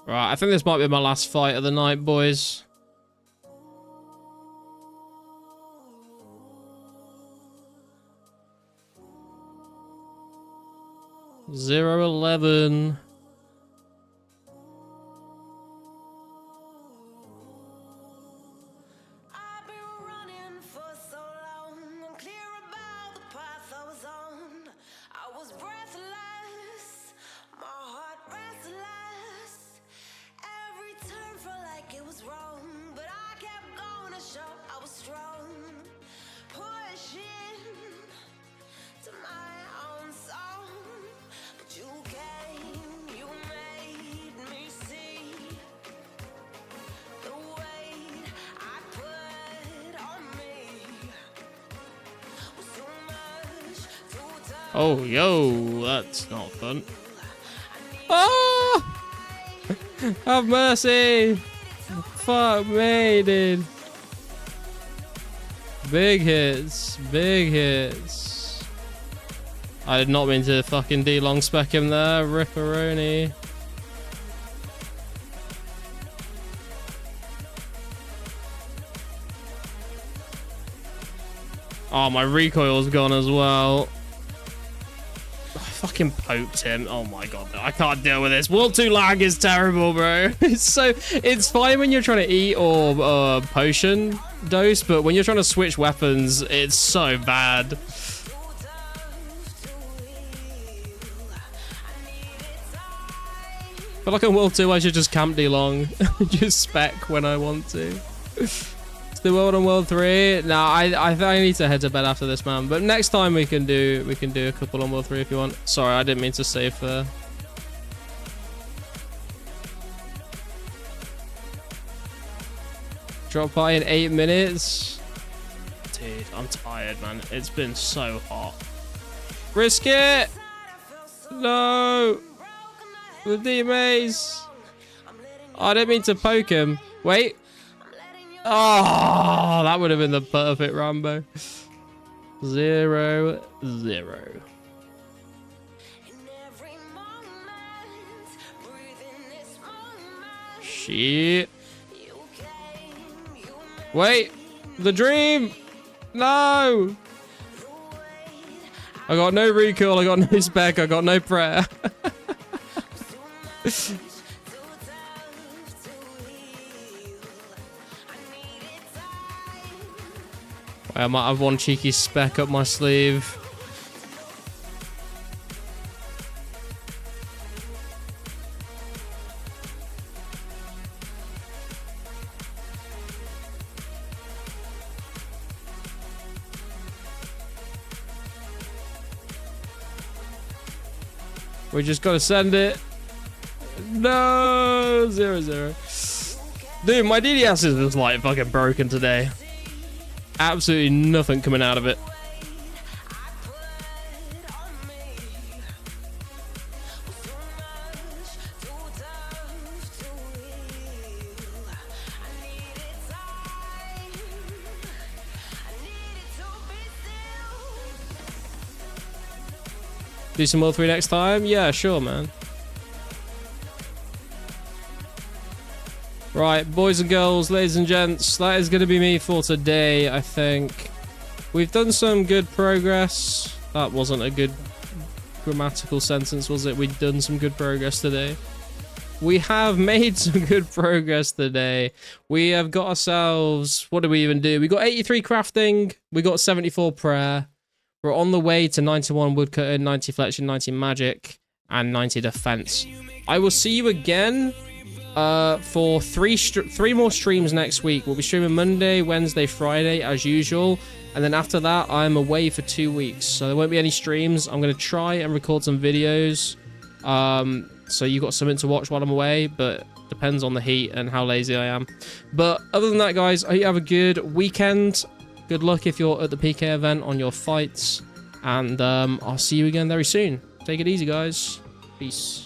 Right, I think this might be my last fight of the night, boys. $0.11. Oh, yo, that's not fun. Oh! Have mercy! Fuck me, dude. Big hits. Big hits. I did not mean to fucking D-long spec him there. Ripperoni. Oh, my recoil's gone as well. I fucking poked him. Oh my god, I can't deal with this. World 2 lag is terrible, bro. It's fine when you're trying to eat or potion dose, but when you're trying to switch weapons, it's so bad. But like on World 2, I should just camp D-long. Just spec when I want to. The world on World 3. Nah, I need to head to bed after this, man. But next time we can do a couple on World 3 if you want. Sorry, I didn't mean to save there. Drop by in 8 minutes. Dude, I'm tired, man. It's been so hot. Risk it. No. The D-maze. I didn't mean to poke him. Wait. Oh, that would have been the perfect Rambo. 0-0. Shit. Wait, the dream. No. I got no recoil. I got no spec. I got no prayer. I might have one cheeky spec up my sleeve. We just gotta send it. No, 0-0. Dude, my DDS is just like fucking broken today. Absolutely nothing coming out of it. Do some World 3 next time? Yeah, sure, man. Right, boys and girls, ladies and gents, that is going to be me for today, I think. We've done some good progress. That wasn't a good grammatical sentence, was it? We've done some good progress today. We have made some good progress today. We have got ourselves... What did we even do? We got 83 crafting. We got 74 prayer. We're on the way to 91 woodcutting, 90 fletching, 90 magic, and 90 defense. I will see you again for three more streams next week. We'll be streaming Monday, Wednesday, Friday as usual, and then after that I'm away for 2 weeks, so there won't be any streams. I'm going to try and record some videos, so you got something to watch while I'm away, but depends on the heat and how lazy I am. But other than that, guys, I hope you have a good weekend. Good luck if you're at the PK event on your fights, and I'll see you again very soon. Take it easy, guys. Peace.